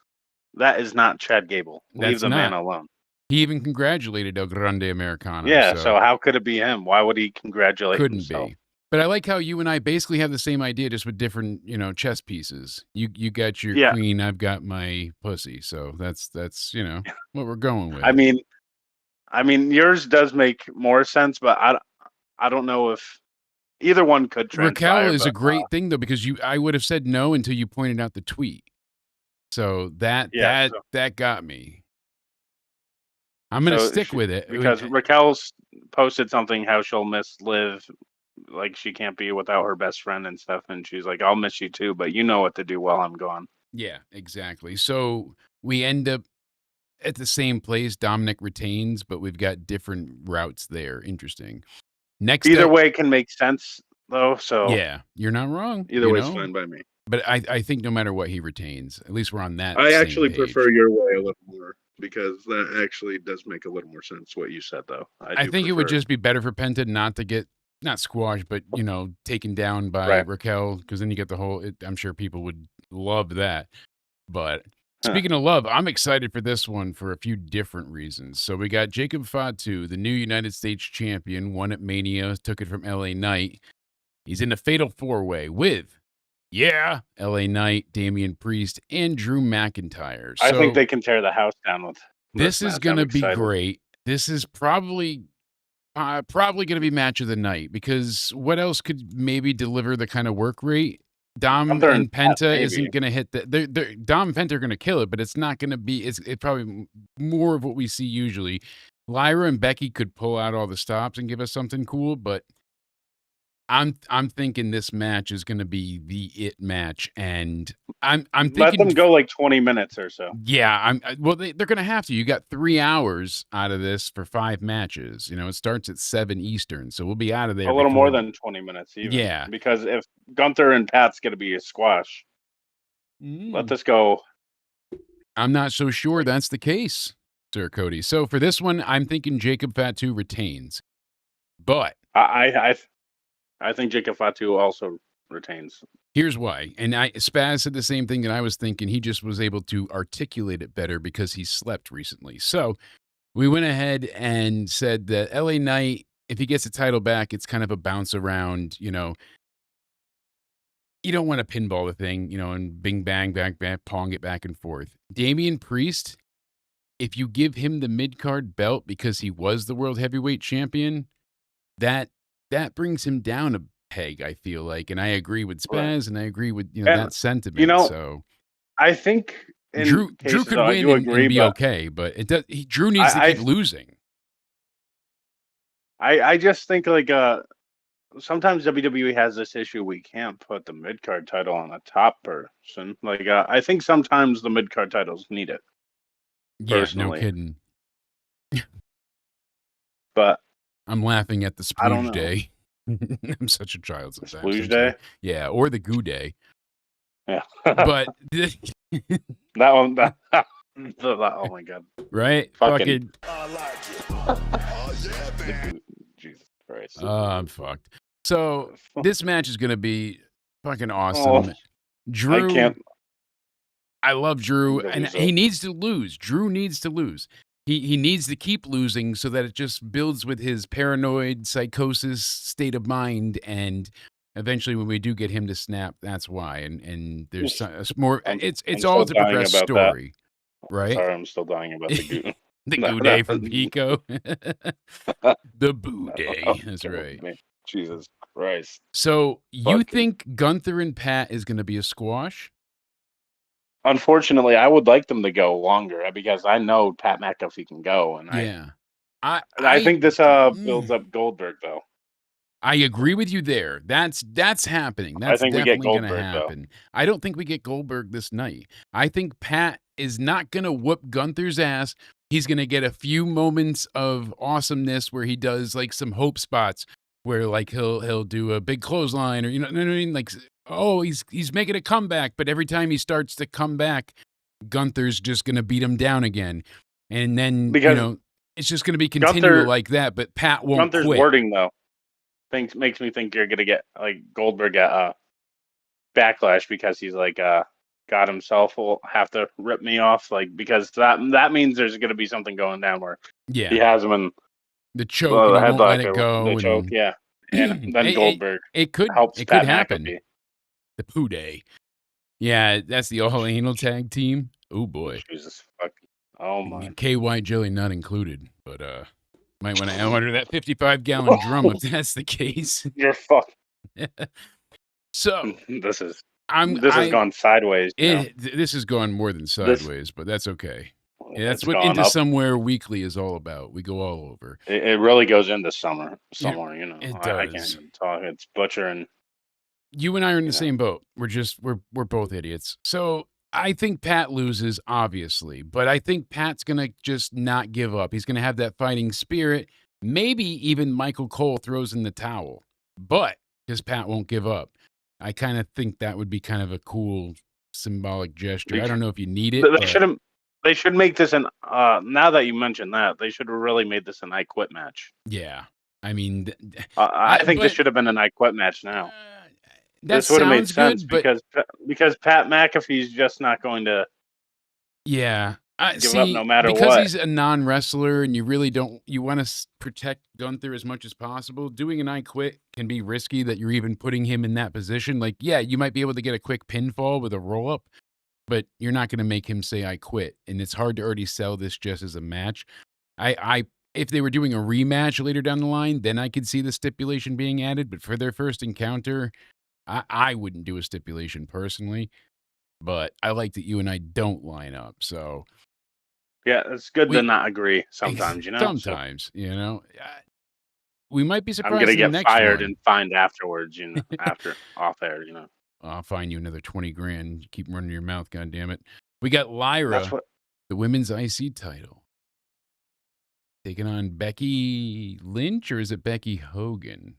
That is not Chad Gable. Leave the man alone. He even congratulated El Grande Americano. Yeah, so how could it be him? Why would he congratulate himself? Be. But I like how you and I basically have the same idea, just with different, chess pieces. You got your queen, I've got my pussy. So that's what we're going with. I mean, yours does make more sense, but I don't know if either one could transpire. Raquel is a great thing though because I would have said no until you pointed out the tweet. So that got me. I'm going to stick with it. Because Raquel's posted something how she'll miss Liv, like she can't be without her best friend and stuff. And she's like, I'll miss you too, but you know what to do while I'm gone. Yeah, exactly. So we end up at the same place. Dominic retains, but we've got different routes there. Interesting. Next Either way can make sense though. So yeah, you're not wrong. Either way is fine by me. But I think no matter what he retains, at least we're on that. I actually prefer your way a little more because that actually does make a little more sense what you said though. I think it would just be better for Penta not to get not squashed, but taken down by Raquel because then you get the whole. I'm sure people would love that. But speaking of love, I'm excited for this one for a few different reasons. So we got Jacob Fatu, the new United States champion, won at Mania, took it from LA Knight. He's in a fatal 4-way with. Yeah, LA Knight, Damian Priest, and Drew McIntyre. So I think they can tear the house down with this is going to be great. This is probably going to be match of the night because what else could maybe deliver the kind of work rate? Dom and Penta isn't going to hit the. Dom and Penta are going to kill it, but it's not going to be. It's probably more of what we see usually. Lyra and Becky could pull out all the stops and give us something cool, but I'm thinking this match is gonna be the it match, and I'm Let them thinking go like 20 minutes or so. yeah, well, they're gonna have to. You got 3 hours out of this for 5 matches. You know, it starts at 7 Eastern, so we'll be out of there A little more before than 20 minutes even. Yeah. Because if Gunther and Pat's going to be a squash, let this go. I'm not so sure that's the case, Sir Cody. So for this one, I'm thinking Jacob Fatu retains. But I think Jacob Fatu also retains. here's why. And Spaz said the same thing that I was thinking. He just was able to articulate it better because he slept recently. So we went ahead and said that LA Knight, if he gets the title back, it's kind of a bounce around, you know. You don't want to pinball the thing, you know, and bing, bang, back, pong it back and forth. Damian Priest, if you give him the mid-card belt because he was the world heavyweight champion, that brings him down a peg, I feel like. And I agree with Spaz, Right. and I agree with that sentiment. You know, so I think Drew could win and be okay, but Drew needs to keep losing. I just think like sometimes WWE has this issue we can't put the mid card title on a top person. Like I think sometimes the mid card titles need it. Yeah, Personally. no kidding. But I'm laughing at the I don't Splooge know. Day. I'm such a child sometimes. Splooge I'm sorry. Day? Yeah, or the Goo Day. Yeah. But that one oh my god. Right? Fucking Jesus Christ. I'm fucked. So this match is gonna be fucking awesome. Drew, I love Drew, and he needs to lose. Drew needs to lose. He needs to keep losing so that it just builds with his paranoid psychosis state of mind, and eventually when we do get him to snap, that's why. And there's more. It's all to progress story, right? Sorry, I'm still dying about the Goo. The Goo Day from Pico. The Boo Day. That's right. Jesus Christ. So you think Gunther and Pat is going to be a squash? Unfortunately, I would like them to go longer because I know Pat McAfee can go, and I think this builds up Goldberg though. I agree with you there. That's happening. That's definitely going to happen. Though. I don't think we get Goldberg this night. I think Pat is not going to whoop Gunther's ass. He's going to get a few moments of awesomeness where he does like some hope spots where like he'll do a big clothesline or you know what I mean, like oh he's making a comeback, but every time he starts to come back, Gunther's just going to beat him down again, and then you know it's just going to be continual like that. But Pat won't Gunther's quit. Wording though makes me think you're going to get like Goldberg at Backlash because he's like God himself will have to rip me off like because that means there's going to be something going down where he has him in the choke, and he won't let it go. The choke, yeah. And then Goldberg helps it Pat could happen. McAfee. The Poo Day. Yeah, that's the all anal tag team. Oh boy. Jesus fucking. Oh my. KY jelly not included, but might want to order that 55-gallon drum if that's the case. You're fucked. So this has gone sideways. This has gone more than sideways, but that's okay. Yeah, that's what Into Somewhere Weekly is all about. We go all over. It really goes into somewhere, you know. It does. I can't even talk. It's Butcher and you and I are in the same boat. We're both idiots. So I think Pat loses, obviously, but I think Pat's gonna just not give up. He's gonna have that fighting spirit. Maybe even Michael Cole throws in the towel, but because Pat won't give up. I kind of think that would be kind of a cool symbolic gesture. I don't know if you need it. They should make this an now that you mentioned that, they should have really made this an I Quit match. Yeah. I mean I think this should have been an I Quit match now. This would have made sense good, because Pat McAfee's just not going to give up no matter because what. He's a non-wrestler and you really you want to protect Gunther as much as possible. Doing an I Quit can be risky that you're even putting him in that position. Like, yeah, you might be able to get a quick pinfall with a roll-up, but you're not going to make him say I quit. And it's hard to already sell this just as a match. If they were doing a rematch later down the line, then I could see the stipulation being added. But for their first encounter, I wouldn't do a stipulation personally. But I like that you and I don't line up. So yeah, it's good to not agree sometimes, you know? Sometimes, you know? we might be I'm surprised gonna in the get next fired one. and fined afterwards, after off air, I'll fine you another 20 grand. Keep running your mouth, goddammit. We got That's Lyra, what. the women's IC title, taking on Becky Lynch, or is it Becky Hogan?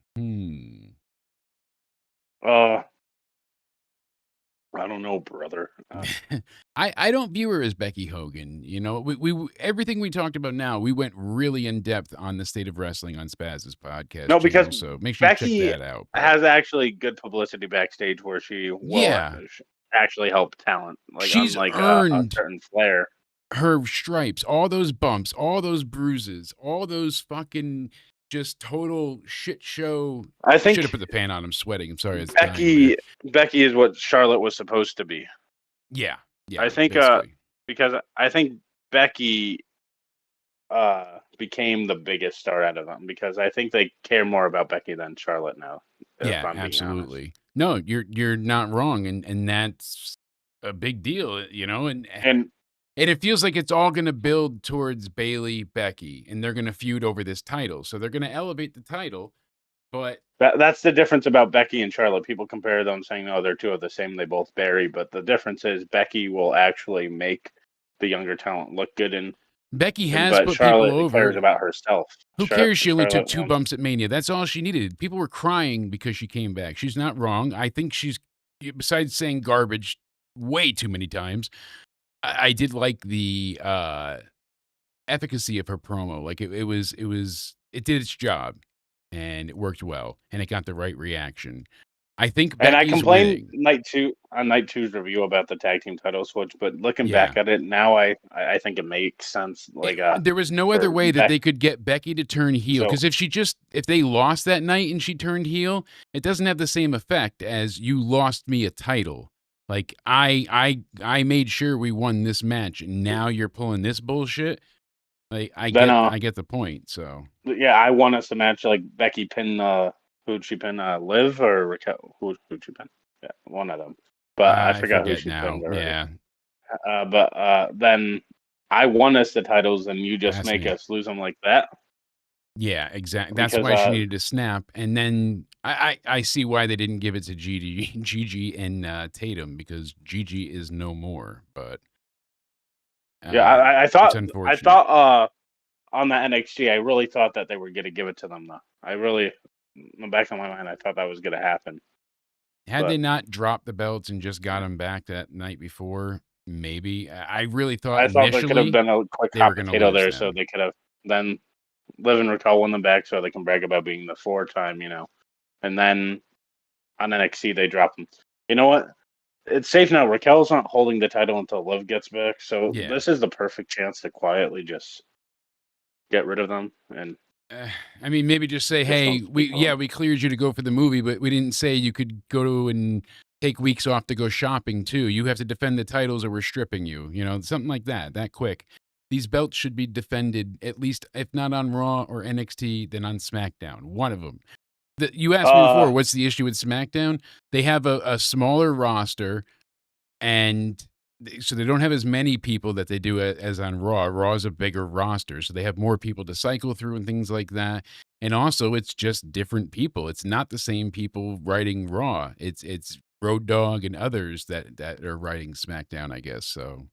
I don't know, brother. I don't view her as Becky Hogan. We everything we talked about now, we went really in depth on the state of wrestling on Spaz's podcast No, because channel. So make sure you check Becky that out. But has actually good publicity backstage where she will yeah, actually help talent, like she's unlike a earned certain Flair. her stripes, all those bumps, all those bruises, all those fucking just total shit show. I I should have think put the pan on. I'm sweating. I'm sorry. It's dying over Becky is what Charlotte was supposed to be. here. Yeah, I think basically. because I think Becky became the biggest star out of them, because I think they care more about Becky than Charlotte now. If I'm being Absolutely. honest. No, you're not wrong, and that's a big deal, And it feels like it's all going to build towards Bailey, Becky, and they're going to feud over this title. So they're going to elevate the title, but that's the difference about Becky and Charlotte. People compare them saying, "No, they're two of the same. They both bury." But the difference is Becky will actually make the younger talent look good, Becky has but put Charlotte people over. cares about herself. Who cares? She only took Charlotte 2 wants- bumps at Mania. That's all she needed. People were crying because she came back. She's not wrong. I think she's, besides saying garbage way too many times, I did like the efficacy of her promo. Like it did its job, and it worked well, and it got the right reaction. I think Becky's And I complained winning. night two's review about the tag team title switch, but looking back at it now, I think it makes sense. Like there was no other way that they could get Becky to turn heel, because if they lost that night and she turned heel, it doesn't have the same effect as you lost me a title. Like I made sure we won this match, and now you're pulling this bullshit. Like I get the point. So yeah, I want us to match like Becky pin. Who'd she pin? Liv or Raquel? Who'd she pin? Yeah, one of them. But I forgot who she now. pinned already. Yeah. But then I won us the titles, and you just That's make me. us lose them like that. Yeah, exactly. That's Because, why she needed to snap. And then I see why they didn't give it to Gigi and Tatum, because Gigi is no more. But yeah, I thought it's unfortunate. On the NXT, I really thought that they were going to give it to them, though. I really, in the back of my mind, I thought that was going to happen. Had they not dropped the belts and just got them back that night before, maybe. I really thought there could have been a quick hot potato there, so they could have then Liv and Raquel won them back, so they can brag about being the 4-time, And then on NXT, they drop them. You know what? It's safe now. Raquel's not holding the title until Liv gets back, so this is the perfect chance to quietly just get rid of them. And I mean, maybe just say, hey, we cleared you to go for the movie, but we didn't say you could go and take weeks off to go shopping too. You have to defend the titles or we're stripping you, something like that quick. These belts should be defended, at least, if not on Raw or NXT, then on SmackDown. One of them. You asked me before, what's the issue with SmackDown? They have a smaller roster, and so they don't have as many people that they do as on Raw. Raw is a bigger roster, so they have more people to cycle through and things like that. And also, it's just different people. It's not the same people writing Raw. It's Road Dogg and others that are writing SmackDown, I guess. So,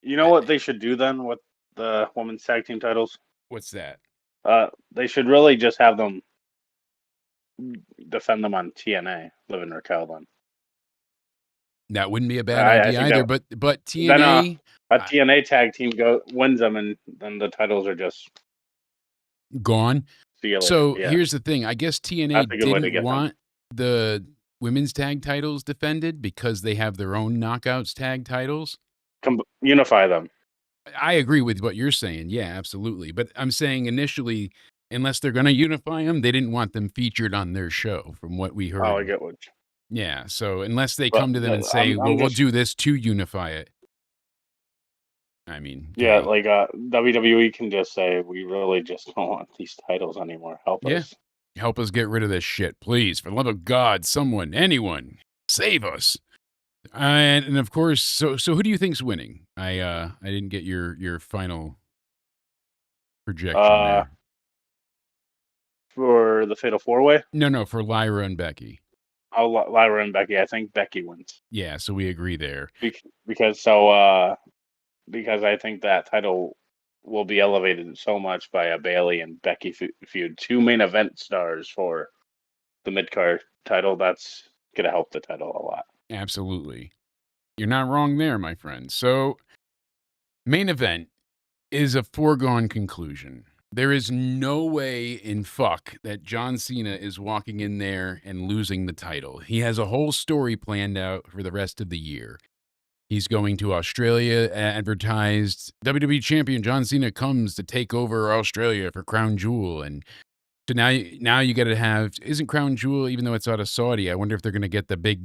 you know what they should do then with the women's tag team titles? What's that? They should really just have them defend them on TNA, Liv and Raquel then. That wouldn't be a bad idea either, but TNA... Then, a TNA tag team wins them, and then the titles are just... gone. So here's the thing. I guess TNA didn't want the women's tag titles defended because they have their own Knockouts tag titles. Unify them. I agree with what you're saying. Yeah, absolutely. But I'm saying initially, unless they're going to unify them, they didn't want them featured on their show, from what we heard. Oh, I get what. Yeah, so unless they come to them and say, we'll do this to unify it. I mean... Yeah, like WWE can just say, we really just don't want these titles anymore. Help us. Help us get rid of this shit, please. For the love of God, someone, anyone, save us. And of course, so who do you think's winning? I didn't get your final projection there. For the Fatal 4-Way? No, for Lyra and Becky. Oh, Lyra and Becky. I think Becky wins. Yeah, so we agree there. Because I think that title will be elevated so much by a Bailey and Becky feud. 2 main event stars for the mid-card title. That's going to help the title a lot. Absolutely. You're not wrong there, my friend. So, main event is a foregone conclusion. There is no way in fuck that John Cena is walking in there and losing the title. He has a whole story planned out for the rest of the year. He's going to Australia, advertised WWE champion John Cena comes to take over Australia for Crown Jewel. And so now you got to have, isn't Crown Jewel, even though it's out of Saudi, I wonder if they're going to get the big,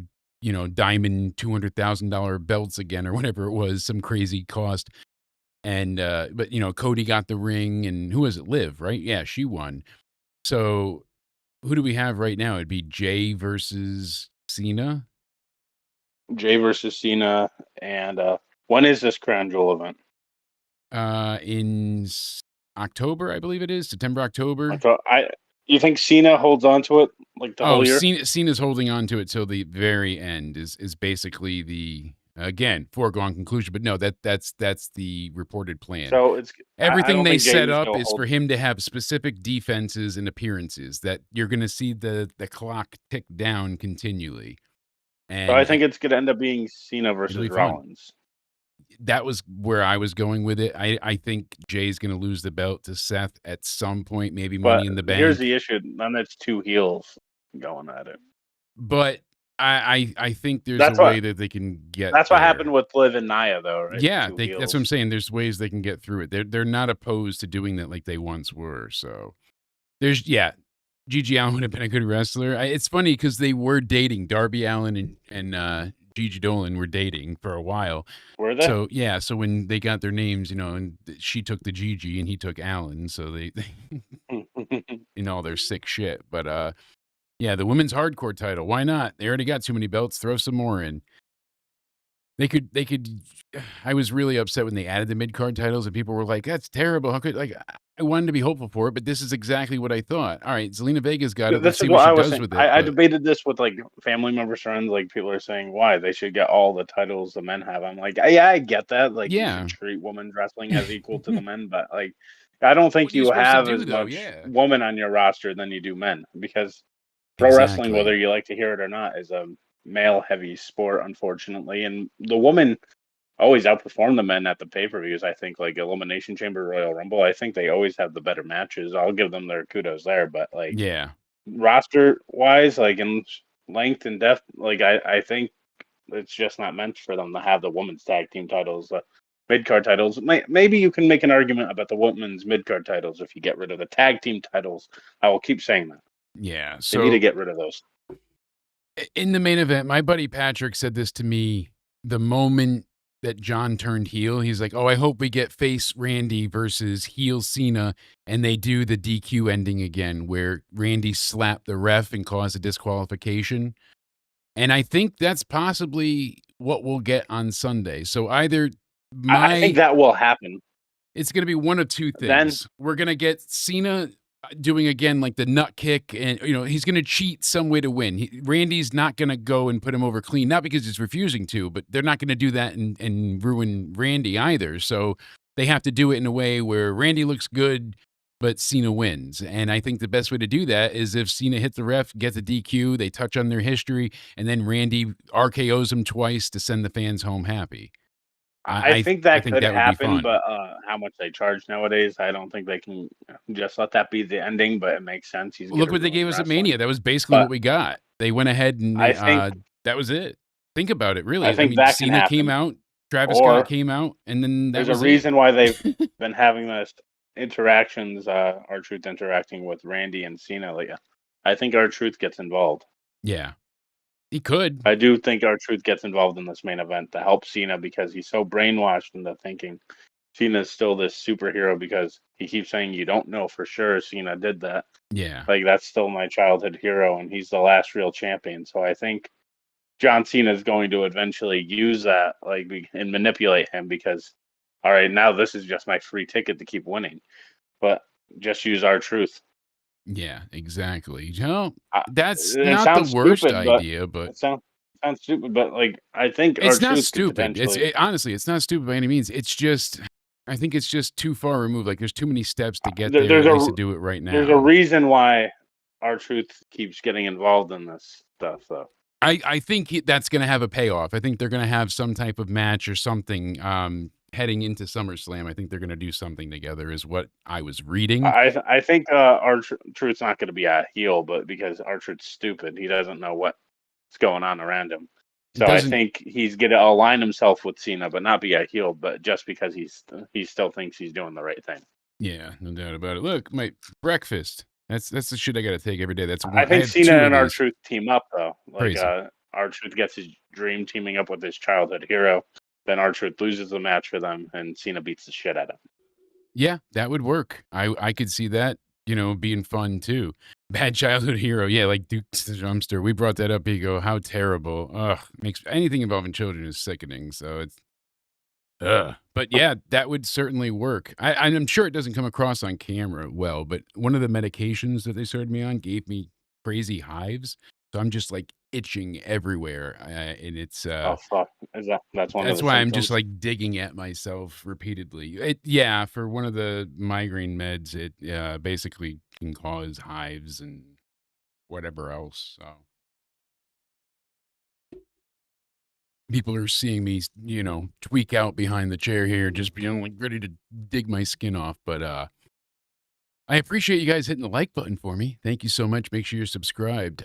diamond $200,000 belts again or whatever it was, some crazy cost. And, but, Cody got the ring, and who was it? Liv, right? Yeah, she won. So who do we have right now? It'd be Jay versus Cena. Jay versus Cena. And when is this Crown Jewel event? In October, I believe it is. September, October. You think Cena holds on to it like the whole year? Cena's holding on to it till the very end is basically the, again, foregone conclusion. But no, that's the reported plan. So it's everything they set up is for him to have specific defenses and appearances that you're going to see the clock tick down continually. And so I think it's going to end up being Cena versus Rollins. That was where I was going with it. I think Jay's going to lose the belt to Seth at some point, maybe Money in the Bank. Here's the issue. Then it's 2 heels going at it. But I think there's a way that they can get That's there. what happened with Liv and Nia, though, right? Yeah, that's what I'm saying. There's ways they can get through it. They're not opposed to doing that like they once were. So Gigi Allen would have been a good wrestler. It's funny because they were dating. Darby Allin and Gigi Dolan were dating for a while. Were they? So yeah. So when they got their names, and she took the Gigi and he took Allen, so they all their sick shit. But yeah, the women's hardcore title. Why not? They already got too many belts. Throw some more in. They could. I was really upset when they added the mid-card titles and people were like, "That's terrible." How could I wanted to be hopeful for it, but this is exactly what I thought. All right, Zelina Vega's got it. Let's see what she does with it. I debated this with like family members, friends. Like people are saying, why they should get all the titles the men have. I'm like, yeah, I get that. Like, you should treat women's wrestling as equal to the men, but like, I don't think you have as much women on your roster than you do men, because pro wrestling, whether you like to hear it or not, is a male-heavy sport, unfortunately, and the women always outperform the men at the pay-per-views. I think, like Elimination Chamber, Royal Rumble, I think they always have the better matches. I'll give them their kudos there, but like, roster-wise, like in length and depth, like I think it's just not meant for them to have the women's tag team titles, mid-card titles. Maybe you can make an argument about the women's mid-card titles if you get rid of the tag team titles. I will keep saying that. Yeah, so they need to get rid of those. In the main event, my buddy Patrick said this to me the moment that John turned heel. He's like, "Oh, I hope we get face Randy versus heel Cena, and they do the DQ ending again, where Randy slapped the ref and caused a disqualification." And I think that's possibly what we'll get on Sunday. So either I think that will happen. It's going to be one of two things. We're going to get Cena doing again like the nut kick, and he's going to cheat some way to win. Randy's not going to go and put him over clean, not because he's refusing to, but they're not going to do that and ruin Randy either. So they have to do it in a way where Randy looks good, but Cena wins. And I think the best way to do that is if Cena hits the ref, gets a DQ, they touch on their history, and then Randy RKOs him twice to send the fans home happy. I think that could happen, but how much they charge nowadays, I don't think they can just let that be the ending, but it makes sense. Look what they gave us at Mania. That was basically what we got. They went ahead and that was it. Think about it, really. I mean, Cena came out, Travis Scott came out, and then there's a reason why they've been having this interactions, R-Truth interacting with Randy and Cena. Like, I think R-Truth gets involved. Yeah. He could. I do think R-Truth gets involved in this main event to help Cena, because he's so brainwashed into thinking Cena's still this superhero, because he keeps saying, you don't know for sure Cena did that. Yeah. Like, that's still my childhood hero, and he's the last real champion. So I think John Cena is going to eventually use that, like, and manipulate him, because, all right, now this is just my free ticket to keep winning. But just use R-Truth. Yeah, exactly. You know, Uh, that's it not the sounds worst stupid, but idea, but it sounds stupid, but like I think our it's not truth could stupid. potentially. Honestly, it's not stupid by any means. It's just, I think it's just too far removed. Like there's too many steps to get there, There's at least a to do it right there's a now. reason why our truth keeps getting involved in this stuff, though. I think that's going to have a payoff. I think they're going to have some type of match or something heading into SummerSlam. I think they're going to do something together, is what I was reading. I think our truth's not going to be a heel, but because our truth's stupid, he doesn't know what's going on around him. It So I doesn't. think he's going to align himself with Cena, but not be a heel, but just because he still thinks he's doing the right thing. Yeah, no doubt about it. Look, my breakfast. That's the shit I got to take every day. That's I one. I think have Cena two of and our these. truth team up though. Like Crazy. our truth gets his dream teaming up with his childhood hero. Then our truth loses the match for them, and Cena beats the shit out of him. Yeah, that would work. I could see that, being fun too. Bad childhood hero. Yeah, like Duke's the Jumpster. We brought that up. You go, how terrible. Ugh, makes anything involving children is sickening. So it's But yeah, that would certainly work. I'm sure it doesn't come across on camera well, but one of the medications that they started me on gave me crazy hives. So I'm just like itching everywhere. And it's Oh fuck! That's one of that's the why I'm just symptoms? like digging at myself repeatedly. Yeah, for one of the migraine meds, it basically can cause hives and whatever else. So people are seeing me, tweak out behind the chair here, just being like ready to dig my skin off. But I appreciate you guys hitting the like button for me. Thank you so much. Make sure you're subscribed.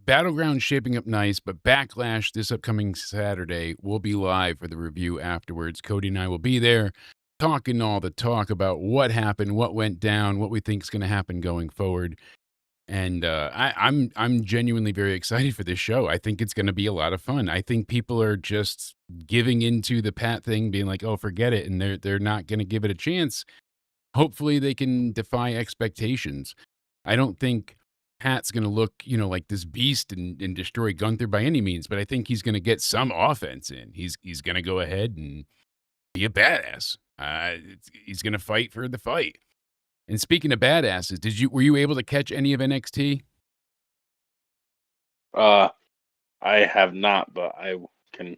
Battleground shaping up nice, but Backlash this upcoming Saturday will be live for the review afterwards. Cody and I will be there talking all the talk about what happened, what went down, what we think is going to happen going forward. And I'm genuinely very excited for this show. I think it's going to be a lot of fun. I think people are just giving into the Pat thing, being like, "Oh, forget it," and they're not going to give it a chance. Hopefully, they can defy expectations. I don't think Pat's going to look, like this beast and destroy Gunther by any means, but I think he's going to get some offense in. He's going to go ahead and be a badass. He's going to fight for the fight. And speaking of badasses, were you able to catch any of NXT? I have not, but I can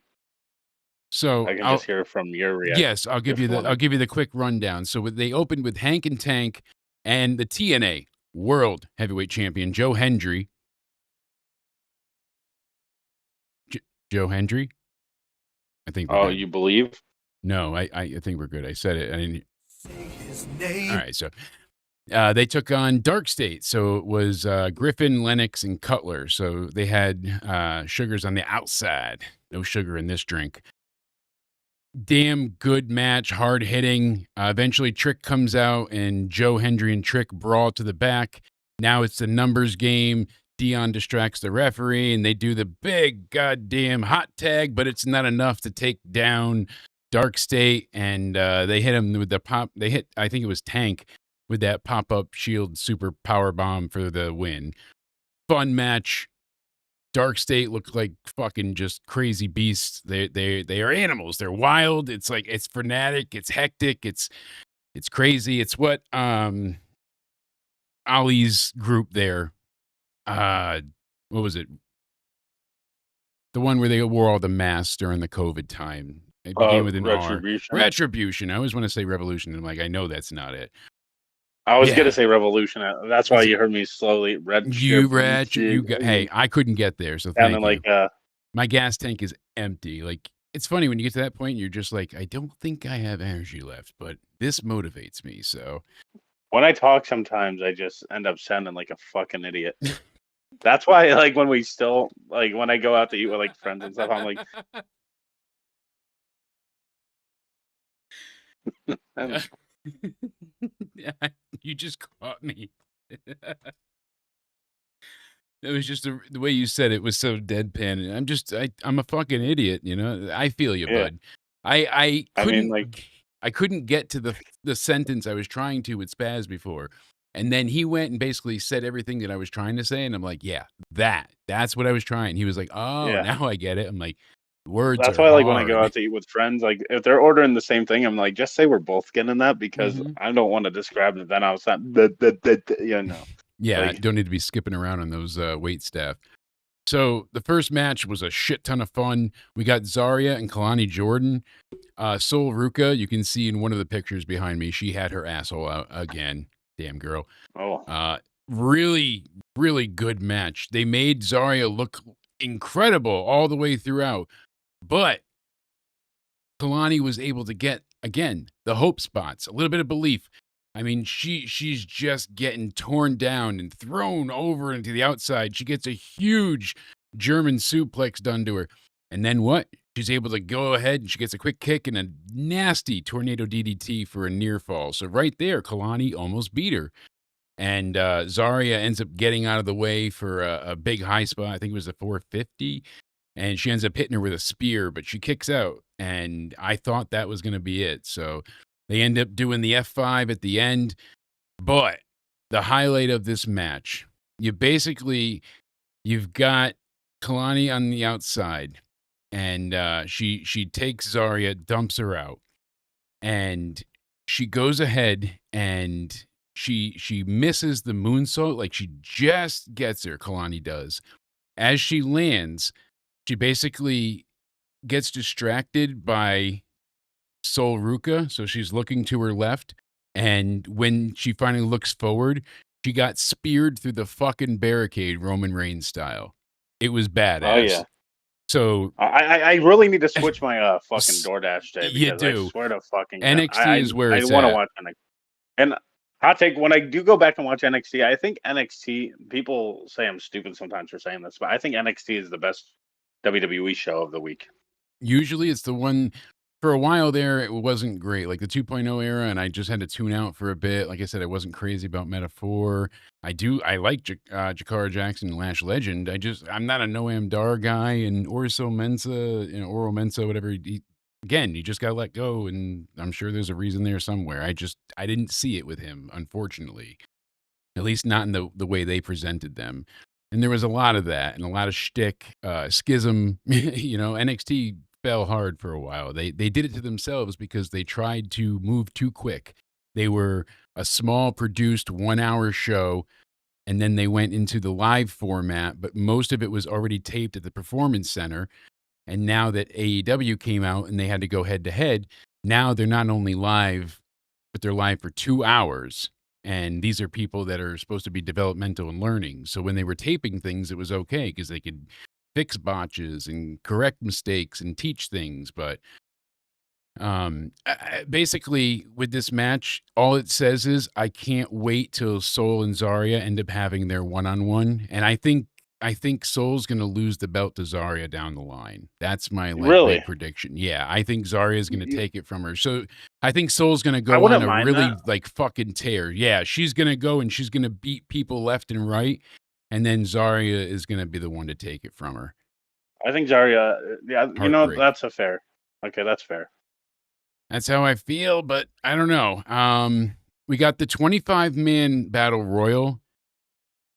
So just hear from your reaction. yes, I'll give you the quick rundown. So they opened with Hank and Tank and the TNA World Heavyweight Champion Joe Hendry. Joe Hendry? I think we're Oh, good. you believe? No, I think we're good. I said it. I didn't. Say his name. All right, so they took on Dark State. So it was Griffin, Lennox, and Cutler. So they had sugars on the outside. No sugar in this drink. Damn good match, hard hitting. Eventually, Trick comes out, and Joe Hendry and Trick brawl to the back. Now it's the numbers game. Dion distracts the referee, and they do the big goddamn hot tag, but it's not enough to take down Dark State. And they hit him with the pop. They hit, I think it was Tank, with that pop up shield super power bomb for the win. Fun match. Dark State look like fucking just crazy beasts. They are animals. They're wild. It's like it's frenetic. It's hectic. It's crazy. It's what Ali's group there. What was it? The one where they wore all the masks during the COVID time. It began with an Retribution. R. Retribution. I always want to say Revolution. I'm like, I know that's not it. I was Yeah. gonna say Revolution. That's why you heard me slowly Hey, I couldn't get there, so thank sounding you. like My gas tank is empty. Like, it's funny when you get to that point, you're just like, I don't think I have energy left, but this motivates me. So when I talk, sometimes I just end up sounding like a fucking idiot. That's why, like, when we still like when I go out to eat with like friends and stuff, I'm like, yeah, you just caught me. It was just the way you said it was so deadpan. And I'm a fucking idiot, I feel you, yeah. bud. I couldn't mean, like, I couldn't get to the sentence I was trying to with Spaz before. And then he went and basically said everything that I was trying to say, and I'm like, yeah, that's what I was trying. He was like, oh, Yeah. now I get it. I'm like, Words That's are why, like, when I go hard. out to eat with friends, like, if they're ordering the same thing, I'm like, just say we're both getting that because Mhm. I don't want to describe it. Then I was like, you know, Yeah, like, don't need to be skipping around on those wait staff. So the first match was a shit ton of fun. We got Zarya and Kalani Jordan. Sol Ruka, you can see in one of the pictures behind me, she had her asshole out again. Damn girl. oh, Really, really good match. They made Zarya look incredible all the way throughout. But Kalani was able to get, again, the hope spots, a little bit of belief. I mean, she's just getting torn down and thrown over into the outside. She gets a huge German suplex done to her. And then what? She's able to go ahead and she gets a quick kick and a nasty tornado DDT for a near fall. So right there, Kalani almost beat her. And Zarya ends up getting out of the way for a big high spot. I think it was a 450. And she ends up hitting her with a spear, but she kicks out. And I thought that was going to be it. So they end up doing the F5 at the end. But the highlight of this match, you've got Kalani on the outside. And she takes Zarya, dumps her out. And she goes ahead and she misses the moonsault. Like she just gets her, Kalani does. As she lands, she basically gets distracted by Sol Ruka, so she's looking to her left, and when she finally looks forward, she got speared through the fucking barricade, Roman Reigns style. It was badass. oh yeah. So I really need to switch my fucking DoorDash day You because I do. swear to fucking God, NXT is where I it's want to at. watch NXT. And hot take, when I do go back and watch NXT, I think NXT, people say I'm stupid sometimes for saying this, but I think NXT is the best WWE show of the week. Usually it's the one. For a while there, it wasn't great, like the 2.0 era, and I just had to tune out for a bit. Like I said, I wasn't crazy about Metaphor. I like Jakara Jackson and Lash Legend. I'm not a Noam Dar guy, and Orso Mensa, Oro Mensa, whatever. Again, you just got to let go, and I'm sure there's a reason there somewhere. I didn't see it with him, unfortunately. At least not in the way they presented them. And there was a lot of that and a lot of shtick, schism. NXT fell hard for a while. They did it to themselves because they tried to move too quick. They were a small produced 1-hour show, and then they went into the live format, but most of it was already taped at the Performance Center. And now that AEW came out and they had to go head to head, now they're not only live, but they're live for 2 hours. And these are people that are supposed to be developmental and learning. So when they were taping things, it was okay because they could fix botches and correct mistakes and teach things. But basically, with this match, all it says is I can't wait till Sol and Zarya end up having their one-on-one. And I think Sol's going to lose the belt to Zarya down the line. That's my Really? big prediction. Yeah, I think Zarya is going to take it from her. So I think Sol's going to I go on wouldn't a mind really that. fucking tear. Yeah, she's going to go and she's going to beat people left and right, and then Zarya is going to be the one to take it from her. I think Zarya, yeah, Heartbreak. that's a fair. Okay, that's fair. That's how I feel, but I don't know. We got the 25-man battle royal.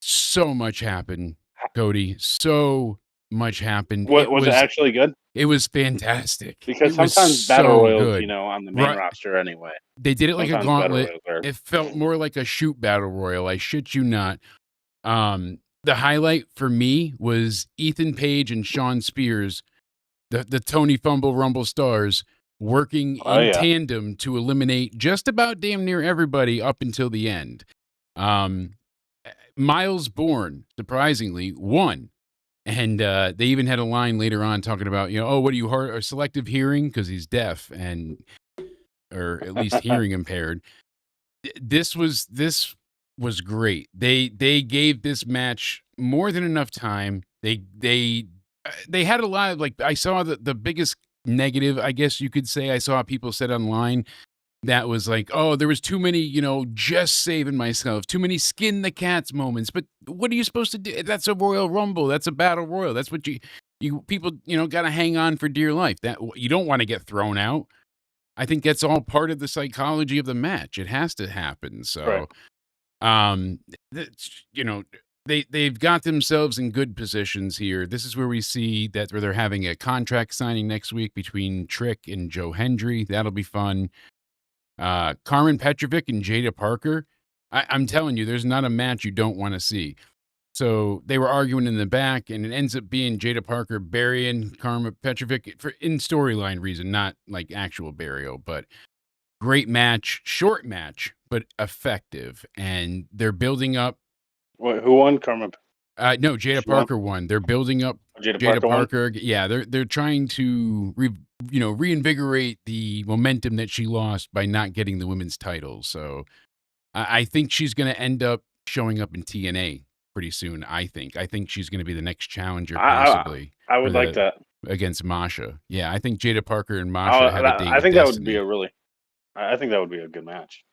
So much happened, Cody. So much happened. What was it actually good? It was fantastic. Because It was sometimes battle so royals, good. on the main Right. roster anyway. They did it like a Sometimes battle gauntlet. royals are. It felt more like a shoot battle royal. I shit you not. The highlight for me was Ethan Page and Sean Spears, the Tony Fumble Rumble stars, working Oh, in yeah. tandem to eliminate just about damn near everybody up until the end. Miles Bourne, surprisingly, won. And they even had a line later on talking about, what are you, hard or selective hearing? Because he's deaf or at least hearing impaired. This was great. They gave this match more than enough time. They had a lot of, I saw the biggest negative, I guess you could say, I saw people said online that was like, oh, there was too many, just saving myself, too many skin the cats moments. But what are you supposed to do? That's a Royal Rumble. That's a battle royal. That's what you people, got to hang on for dear life. That you don't want to get thrown out. I think that's all part of the psychology of the match. It has to happen. So, Right. they've got themselves in good positions here. This is where we see that where they're having a contract signing next week between Trick and Joe Hendry. That'll be fun. Carmen Petrovic and Jada Parker. I'm telling you, there's not a match you don't want to see. So they were arguing in the back, and it ends up being Jada Parker burying Carmen Petrovic in storyline reason, not like actual burial. But great match, short match, but effective. And they're building up. Who won? Carmen. No, Jada Parker won. They're building up Jada Parker. Yeah, they're trying to reinvigorate the momentum that she lost by not getting the women's title. So I think she's going to end up showing up in TNA pretty soon. I think she's going to be the next challenger, possibly. I would like that against Masha. Yeah, I think Jada Parker and Masha have a date. I think that would be I think that would be a good match.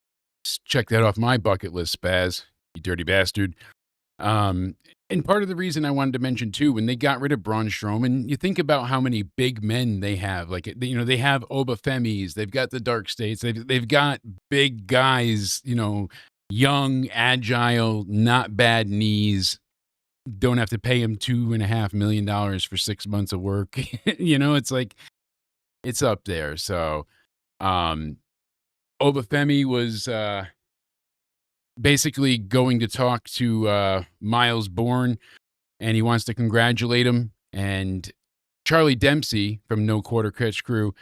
Check that off my bucket list, Spaz. You dirty bastard. And part of the reason I wanted to mention too, when they got rid of Braun Strowman, you think about how many big men they have. Like, they have Oba Femis, they've got the Dark States, they've got big guys, young, agile, not bad knees. Don't have to pay him $2.5 million for 6 months of work. It's like, it's up there. So, Oba Femi was, basically going to talk to Miles Bourne, and he wants to congratulate him. And Charlie Dempsey from No Quarter Catch Crew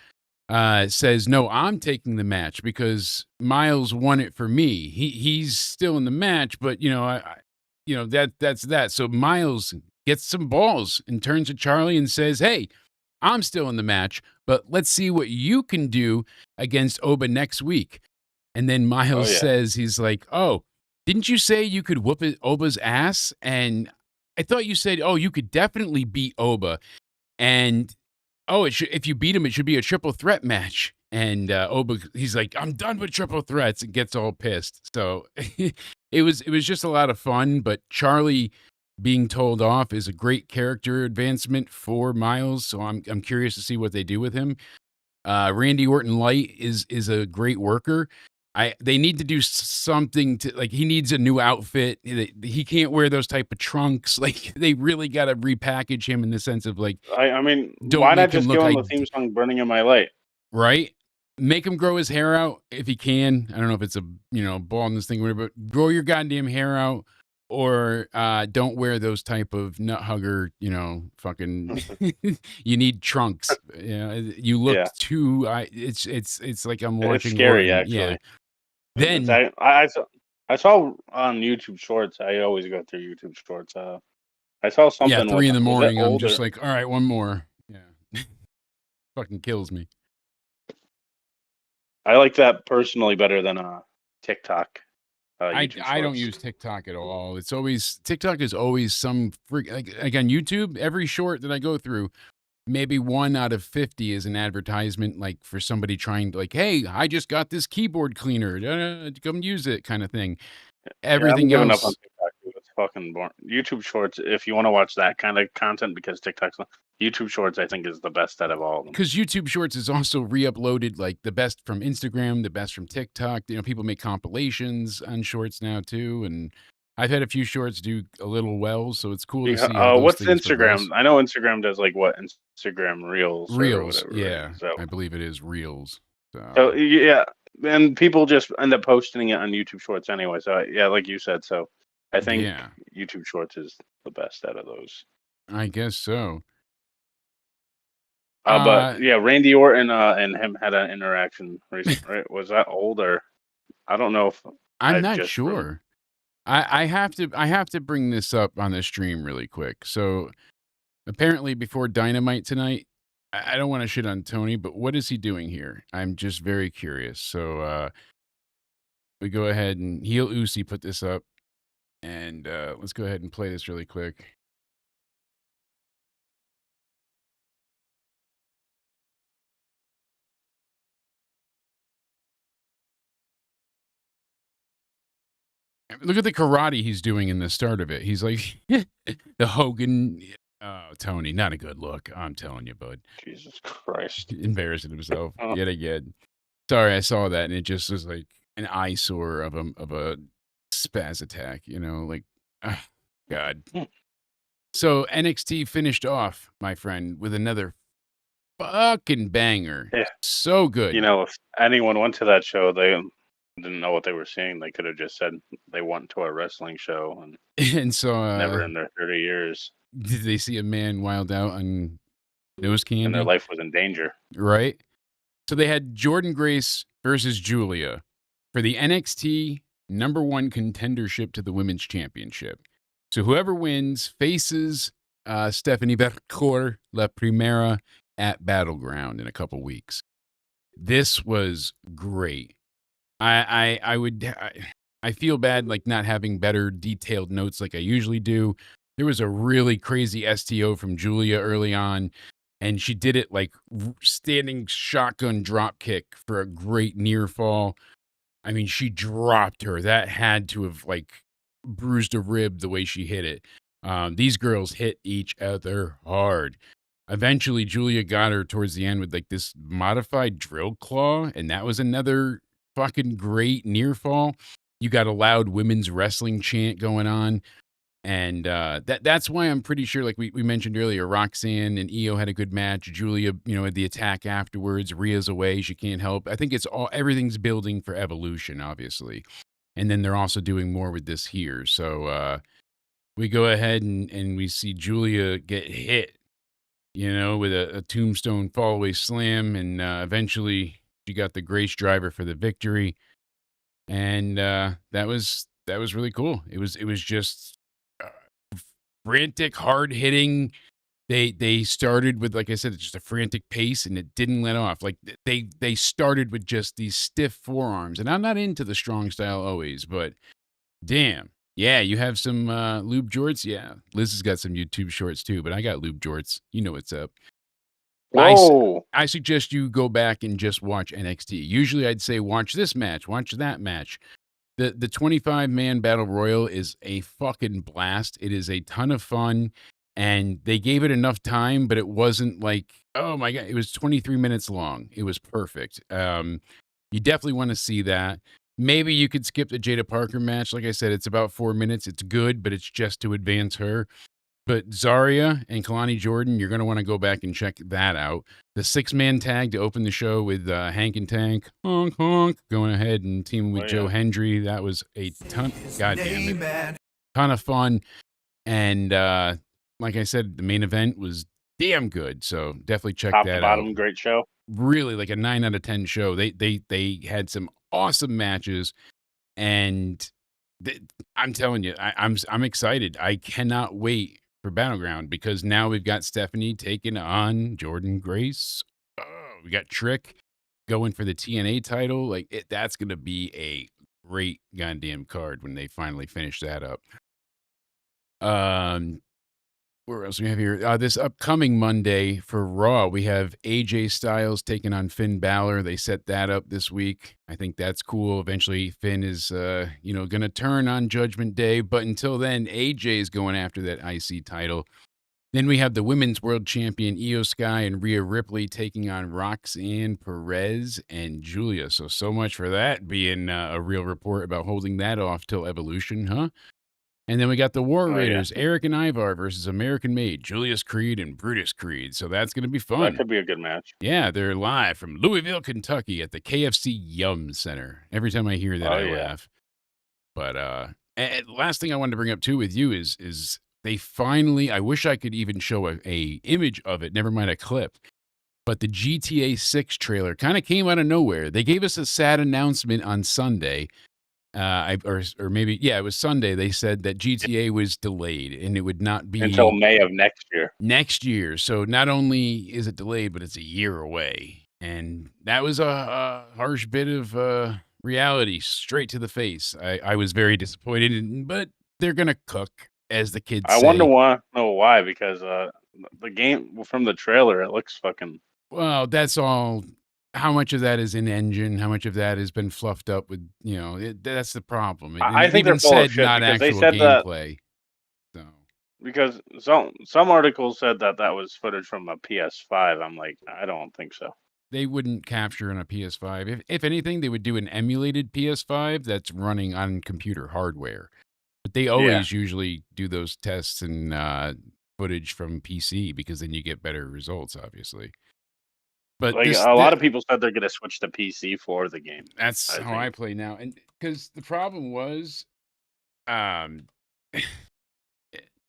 says, "No, I'm taking the match because Miles won it for me. He's still in the match, but that's that." So Miles gets some balls and turns to Charlie and says, "Hey, I'm still in the match, but let's see what you can do against Oba next week." And then Miles says, he's like, "Oh, didn't you say you could whoop Oba's ass? And I thought you said, oh, you could definitely beat Oba. And, if you beat him, it should be a triple threat match." And Oba, he's like, "I'm done with triple threats," and gets all pissed. So it was just a lot of fun. But Charlie being told off is a great character advancement for Miles. So I'm curious to see what they do with him. Randy Orton Light is a great worker. They need to do something to, like, he needs a new outfit. He can't wear those type of trunks. Like, they really got to repackage him in the sense of, like, I mean, why not just give him the theme song "Burning in My Light"? Right? Make him grow his hair out if he can. I don't know if it's a baldness thing or whatever, but grow your goddamn hair out, or don't wear those type of nut hugger. Fucking. You need trunks. You look too. It's like I'm watching. It's scary, Warren. actually. Yeah. Then I saw on YouTube Shorts. I always go through YouTube Shorts. I saw something. Yeah, 3 in the morning. I'm just like, all right, one more. Yeah, fucking kills me. I like that personally better than TikTok. I don't use TikTok at all. It's always TikTok is always some freak. Like on YouTube, every short that I go through, maybe 1 out of 50 is an advertisement, like for somebody trying to, like, "Hey, I just got this keyboard cleaner. Come use it," kind of thing. Everything I'm giving else. Up on TikTok. It's fucking boring. YouTube Shorts, if you want to watch that kind of content, because TikTok's YouTube Shorts, I think, is the best out of all of them. Because YouTube Shorts is also re-uploaded, like the best from Instagram, the best from TikTok. People make compilations on Shorts now too, and I've had a few Shorts do a little well, so it's cool to see. What's Instagram? I know Instagram does Instagram Reels. Reels, or whatever, yeah. right? So I believe it is Reels. So yeah, and people just end up posting it on YouTube Shorts anyway. So yeah, like you said. So I think YouTube Shorts is the best out of those. I guess so. But yeah, Randy Orton and him had an interaction recently, right? Was that old, or I don't know if I'm not sure. I have to bring this up on the stream really quick. So apparently before Dynamite tonight, I don't want to shit on Tony, but what is he doing here? I'm just very curious. So we go ahead and Heel Uzi put this up, and let's go ahead and play this really quick. Look at the karate he's doing in the start of it. He's like the Hogan. Oh, Tony, not a good look. I'm telling you, bud. Jesus Christ. Embarrassing himself yet again. Sorry, I saw that, and it just was like an eyesore of a spaz attack, like God. Hmm. So NXT finished off, my friend, with another fucking banger. Yeah. So good. You know, if anyone went to that show, they didn't know what they were seeing. They could have just said they went to a wrestling show, and And so never in their 30 years, did they see a man wild out on nose and their candy? life was in danger. Right? So they had Jordan Grace versus Julia for the NXT #1 contendership to the Women's Championship. So whoever wins faces Stephanie Betancourt La Primera at Battleground in a couple weeks. This was great. I feel bad like not having better detailed notes like I usually do. There was a really crazy STO from Julia early on, and she did it like standing shotgun drop kick for a great near fall. I mean, she dropped her. That had to have like bruised a rib the way she hit it. These girls hit each other hard. Eventually, Julia got her towards the end with like this modified drill claw, and that was another fucking great near fall. You got a loud women's wrestling chant going on. And that's why I'm pretty sure, like we mentioned earlier, Roxanne and Io had a good match. Julia, had the attack afterwards. Rhea's away; she can't help. I think everything's building for Evolution, obviously, and then they're also doing more with this here. So we go ahead and we see Julia get hit, with a tombstone fallaway slam, and eventually she got the Grace driver for the victory, and that was really cool. It was just frantic, hard hitting. They started with, like I said, just a frantic pace, and it didn't let off. Like they started with just these stiff forearms, and I'm not into the strong style always, but damn, yeah, you have some lube jorts. Yeah, Liz has got some YouTube shorts too, but I got lube jorts. You know what's up. Whoa! I suggest you go back and just watch NXT. Usually, I'd say watch this match, watch that match. The 25-man battle royal is a fucking blast. It is a ton of fun, and they gave it enough time, but it wasn't like, oh my God, it was 23 minutes long. It was perfect. You definitely want to see that. Maybe you could skip the Jada Parker match. Like I said, it's about 4 minutes. It's good, but it's just to advance her. But Zarya and Kalani Jordan, you're going to want to go back and check that out. The 6-man tag to open the show with Hank and Tank, honk, honk, going ahead and teaming with Joe Hendry. That was a ton of fun. And like I said, the main event was damn good. So definitely check Top that to bottom, out. great show. Really like a 9 out of 10 show. They had some awesome matches, and I'm telling you, I'm excited. I cannot wait for Battleground, because now we've got Stephanie taking on Jordan Grace. We got Trick going for the TNA title. Like that's going to be a great goddamn card when they finally finish that up. Where else do we have here? This upcoming Monday for Raw, we have AJ Styles taking on Finn Balor. They set that up this week. I think that's cool. Eventually, Finn is, going to turn on Judgment Day. But until then, AJ is going after that IC title. Then we have the Women's World Champion Io Sky and Rhea Ripley taking on Roxanne Perez and Julia. So much for that being a real report about holding that off till Evolution, huh? And then we got the War Raiders, Eric and Ivar versus American Made, Julius Creed and Brutus Creed. So that's going to be fun. That could be a good match. Yeah, they're live from Louisville, Kentucky at the KFC Yum Center. Every time I hear that, I laugh. But and last thing I wanted to bring up too with you is they finally, I wish I could even show a image of it, never mind a clip. But the GTA 6 trailer kind of came out of nowhere. They gave us a sad announcement on Sunday. Or maybe, yeah, it was Sunday. They said that GTA was delayed and it would not be until May of next year. Next year. So not only is it delayed, but it's a year away. And that was a harsh bit of reality straight to the face. I was very disappointed, but they're going to cook, as the kids say. I wonder why, because the game from the trailer, it looks fucking... Well, that's all. How much of that is in engine? How much of that has been fluffed up with, that's the problem. I think they're full of shit because they said gameplay. Because some articles said that was footage from a PS5. I'm like, I don't think so. They wouldn't capture on a PS5. If anything, they would do an emulated PS5 that's running on computer hardware. But they Yeah. always usually do those tests and footage from PC because then you get better results, obviously. But Like a lot of people said they're gonna switch to PC for the game. that's I how I think. play now, and because the problem was, um,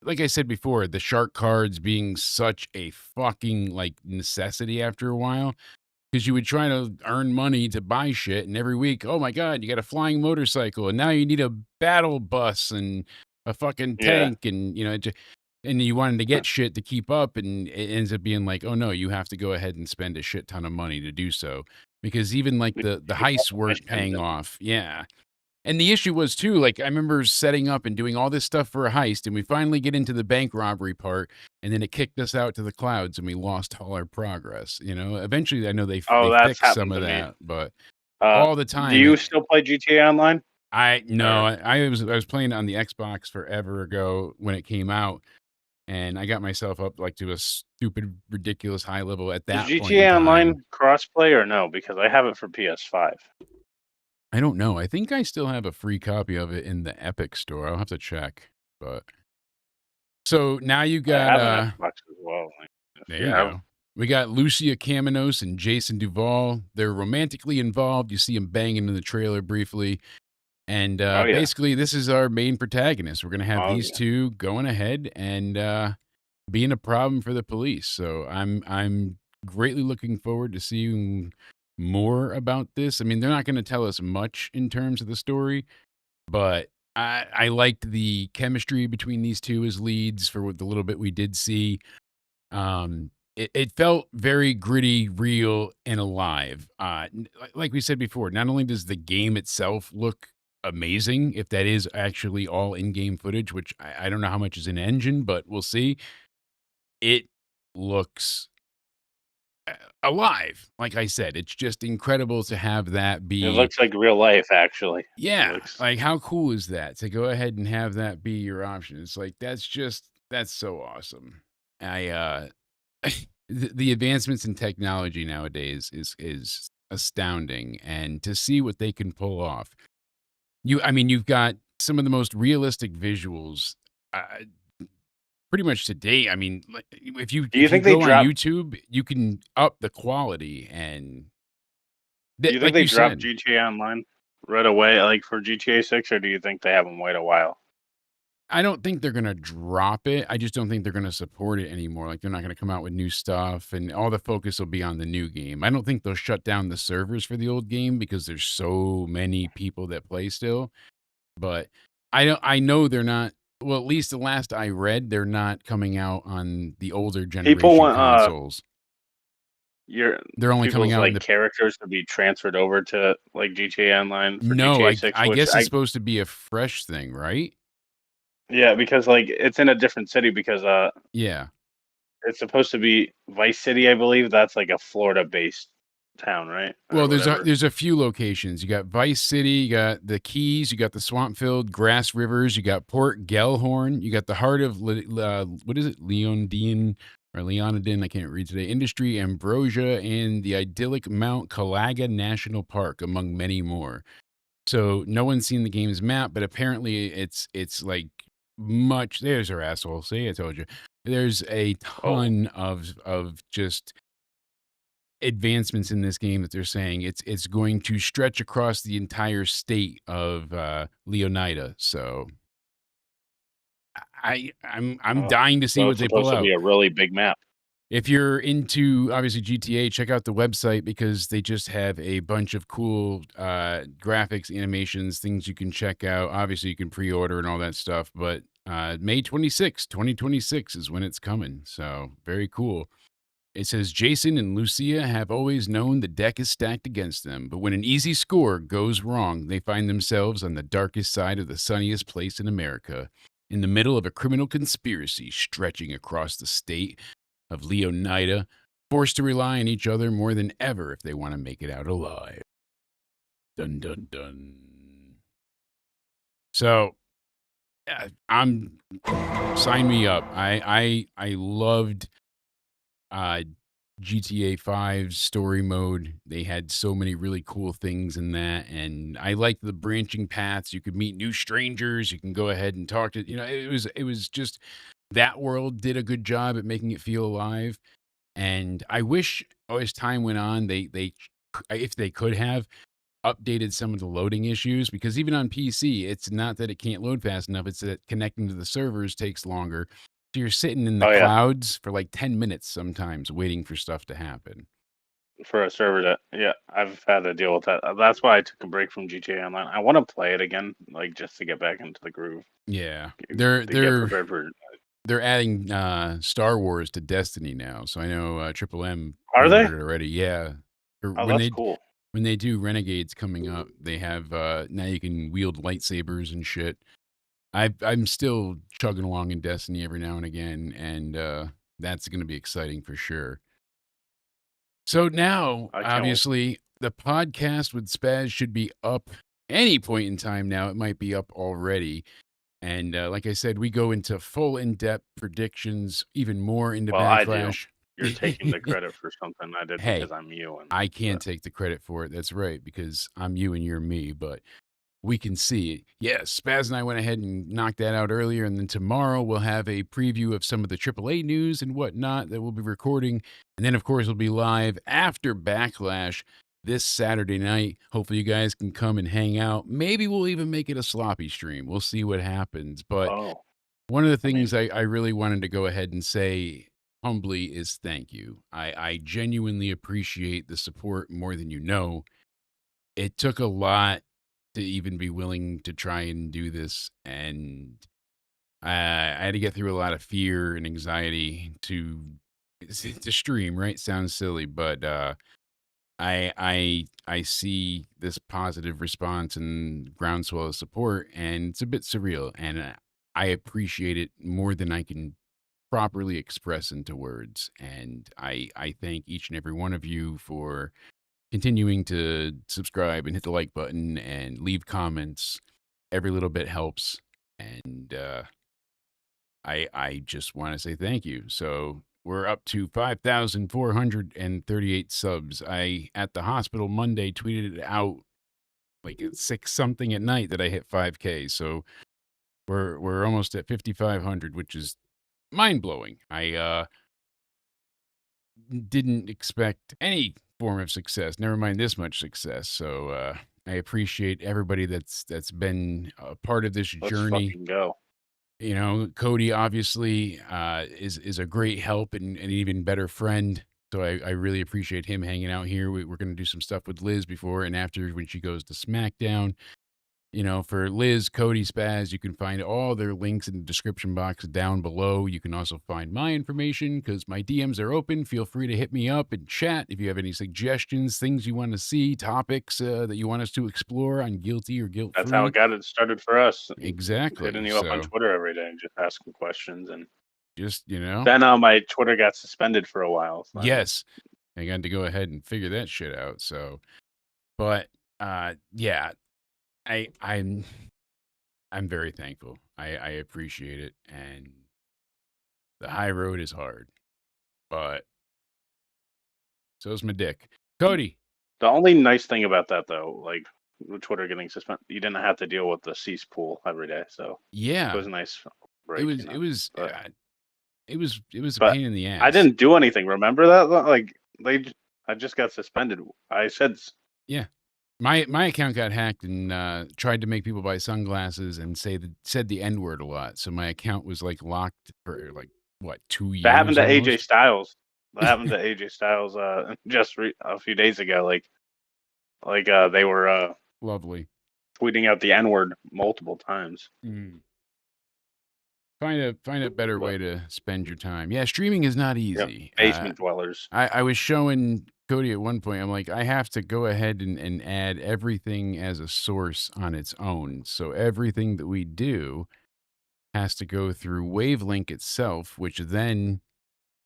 like I said before, the shark cards being such a fucking like necessity after a while. Because you would try to earn money to buy shit, and every week, oh my god, you got a flying motorcycle, and now you need a battle bus and a fucking Yeah. tank, and and you wanted to get shit to keep up, and it ends up being like, oh no, you have to go ahead and spend a shit ton of money to do so, because even like the heists weren't paying off. Yeah. And the issue was too, like I remember setting up and doing all this stuff for a heist, and we finally get into the bank robbery part, and then it kicked us out to the clouds, and we lost all our progress. Eventually, I know they That's fixed some happened of to me. that, but all the Do time, you still play GTA Online? no, Or I was playing it on the Xbox forever ago when it came out, and I got myself up like to a stupid, ridiculous high level at is that point in GTA time. Online crossplay or no? Because I have it for PS5. I don't know. I think I still have a free copy of it in the Epic store. I'll have to check, but. So now you I got have an Xbox as well. Like, if there you have, go. We got Lucia Caminos and Jason Duval. They're romantically involved. You see them banging in the trailer briefly. And oh yeah, basically this is our main protagonist. We're gonna have oh these yeah. two going ahead and being a problem for the police. So I'm greatly looking forward to seeing more about this. I mean, they're not gonna tell us much in terms of the story, but I liked the chemistry between these two as leads for what the little bit we did see. It felt very gritty, real, and alive. Like we said before, not only does the game itself look amazing, if that is actually all in-game footage, which I don't know how much is in engine, but we'll see. It looks alive. Like I said, it's just incredible to have that It be. looks like real life, actually. It Yeah, looks. like how cool is that to go ahead and have that be your option? It's like that's so awesome. I the advancements in technology nowadays is astounding, and to see what they can pull off. I mean, you've got some of the most realistic visuals, pretty much to date. I mean, like, Do you if you think they go on dropped? YouTube, you can up the quality and Do you think like they you dropped said. GTA Online right away, like for GTA 6, or do you think they have them wait a while? I don't think they're gonna drop it. I just don't think they're gonna support it anymore. Like, they're not gonna come out with new stuff, and all the focus will be on the new game. I don't think they'll shut down the servers for the old game because there's so many people that play still. But I know they're not. Well, at least the last I read, they're not coming out on the older People generation want consoles. your They're only coming people's out in like the. characters to be transferred over to like GTA Online for No, GTA 6, I which guess it's supposed to be a fresh thing, right? yeah, because like it's in a different city because Yeah. it's supposed to be Vice City, I believe. That's like a Florida-based town, right? Well, Or whatever. there's a few locations. You got Vice City, you got the Keys, you got the Swamp-filled Grass Rivers, you got Port Gellhorn, you got the heart of what is it, Leondian or Leonidin? I can't read today. Industry, Ambrosia, and the idyllic Mount Calaga National Park, among many more. So no one's seen the game's map, but apparently it's like much. There's our asshole. See, I told you. There's a Oh, ton of just advancements in this game that they're saying it's going to stretch across the entire state of Leonida. So I'm oh. dying to see So what it's they pull supposed to be out. a really big map. If you're into obviously GTA, check out the website because they just have a bunch of cool graphics, animations, things you can check out. Obviously, you can pre-order and all that stuff, but May 26th, 2026 is when it's coming. So very cool. It says Jason and Lucia have always known the deck is stacked against them, but when an easy score goes wrong, they find themselves on the darkest side of the sunniest place in America, in the middle of a criminal conspiracy stretching across the state of Leonida, forced to rely on each other more than ever if they want to make it out alive. Dun dun dun. So, I'm sign me up. I loved GTA 5 story mode. They had so many really cool things in that, and I liked the branching paths. You could meet new strangers. You can go ahead and talk to, it was just that world did a good job at making it feel alive. And I wish as time went on, they if they could have updated some of the loading issues, because even on PC, it's not that it can't load fast enough, it's that connecting to the servers takes longer. So you're sitting in the Oh yeah, clouds for like 10 minutes sometimes waiting for stuff to happen. for a server that I've had to deal with that. That's why I took a break from GTA Online. I want to play it again, like just to get back into the groove, Yeah. to get prepared for. They're adding Star Wars to Destiny now. So I know Triple M Are they? pre-ordered it already. Yeah. Oh, that's cool. When they do Renegades coming up, they have now you can wield lightsabers and shit. I'm still chugging along in Destiny every now and again, and that's going to be exciting for sure. So now, I can't wait. obviously, the podcast with Spaz should be up any point in time now. It might be up already. And like I said, we go into full in-depth predictions, even more into Well, I do. Backlash. You're taking the credit for something I did Hey, because I'm you. And I can't take the credit for it. That's right, because I'm you and you're me, but we can see it. Yes, Spaz and I went ahead and knocked that out earlier, and then tomorrow we'll have a preview of some of the AAA news and whatnot that we'll be recording. And then, of course, we'll be live after Backlash this Saturday night. Hopefully you guys can come and hang out. Maybe we'll even make it a sloppy stream. We'll see what happens. But one of the things I really wanted to go ahead and say humbly is thank you. I genuinely appreciate the support more than you know. It took a lot to even be willing to try and do this, and I had to get through a lot of fear and anxiety to stream. Right? Sounds silly, but I see this positive response and groundswell of support, and it's a bit surreal, and I appreciate it more than I can properly express into words. And I thank each and every one of you for continuing to subscribe and hit the like button and leave comments. Every little bit helps, and I just want to say thank you. So we're up to 5,438 subs. I at the hospital Monday tweeted it out like at 6 something at night that I hit 5K. So we're almost at 5,500, which is mind blowing. I didn't expect any form of success, never mind this much success. So I appreciate everybody that's been a part of this let's journey. fucking go. You know, Cody obviously is a great help and an even better friend. So I really appreciate him hanging out here. We're going to do some stuff with Liz before and after when she goes to SmackDown. You know, for Liz, Cody, Spaz, you can find all their links in the description box down below. You can also find my information because my DMs are open. Feel free to hit me up and chat if you have any suggestions, things you want to see, topics that you want us to explore on Guilty or Guilt-Free. That's how it got it started for us. Exactly. Hitting you up on Twitter every day and just asking questions. And just, you know. then my Twitter got suspended for a while. So. Yes. I got to go ahead and figure that shit out. So, but yeah. I'm very thankful. I appreciate it, and the high road is hard, but so's my dick. Cody. The only nice thing about that, though, like with Twitter getting suspended, you didn't have to deal with the cesspool every day. So yeah, it was nice. Break, it was a pain in the ass. I didn't do anything. Remember that? Like I just got suspended. I said yeah. My account got hacked and tried to make people buy sunglasses and said the N-word a lot. So my account was like locked for like what 2 years. That happened to almost? AJ Styles. That happened to AJ Styles just a few days ago. Like they were lovely tweeting out the N-word multiple times. Find a better way to spend your time. Yeah, streaming is not easy. Yep. Basement dwellers. I was showing Cody at one point, I'm like, I have to go ahead and add everything as a source on its own. So everything that we do has to go through Wavelink itself, which then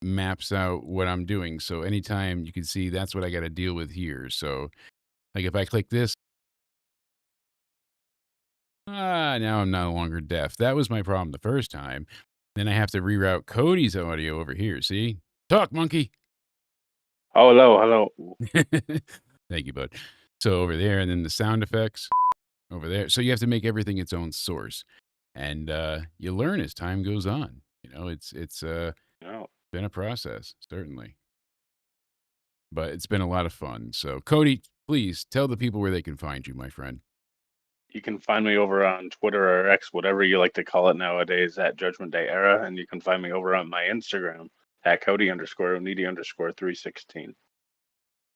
maps out what I'm doing. So anytime you can see that's what I got to deal with here. So like if I click this, now I'm no longer deaf. That was my problem the first time. Then I have to reroute Cody's audio over here. See? Talk, monkey. Oh, hello. Thank you, bud. So over there, and then the sound effects over there. So you have to make everything its own source, and you learn as time goes on. You know, it's No. been a process, certainly, but it's been a lot of fun. So Cody, please tell the people where they can find you, my friend. You can find me over on Twitter or X, whatever you like to call it nowadays, at Judgment Day Era, and you can find me over on my Instagram at Cody_Onedy_316.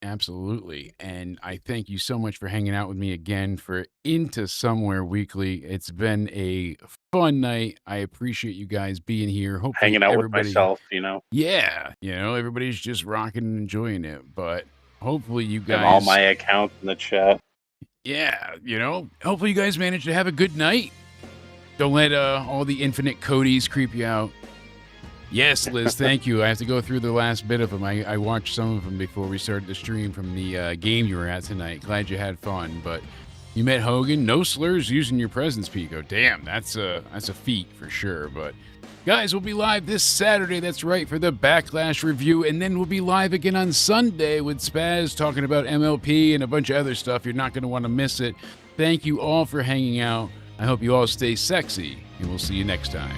Absolutely. And I thank you so much for hanging out with me again for Into Somewhere Weekly. It's been a fun night. I appreciate you guys being here. Hopefully Hanging out with everybody, myself, yeah, everybody's just rocking and enjoying it. But hopefully you and all guys, my accounts in the chat. yeah, hopefully you guys manage to have a good night. Don't let all the infinite Codys creep you out. Yes, Liz, thank you. I have to go through the last bit of them. I watched some of them before we started the stream from the game you were at tonight. Glad you had fun. But you met Hogan. No slurs using your presence, Pico. Damn, that's a feat for sure. But guys, we'll be live this Saturday. That's right, for the Backlash review. And then we'll be live again on Sunday with Spaz talking about MLP and a bunch of other stuff. You're not going to want to miss it. Thank you all for hanging out. I hope you all stay sexy, and we'll see you next time.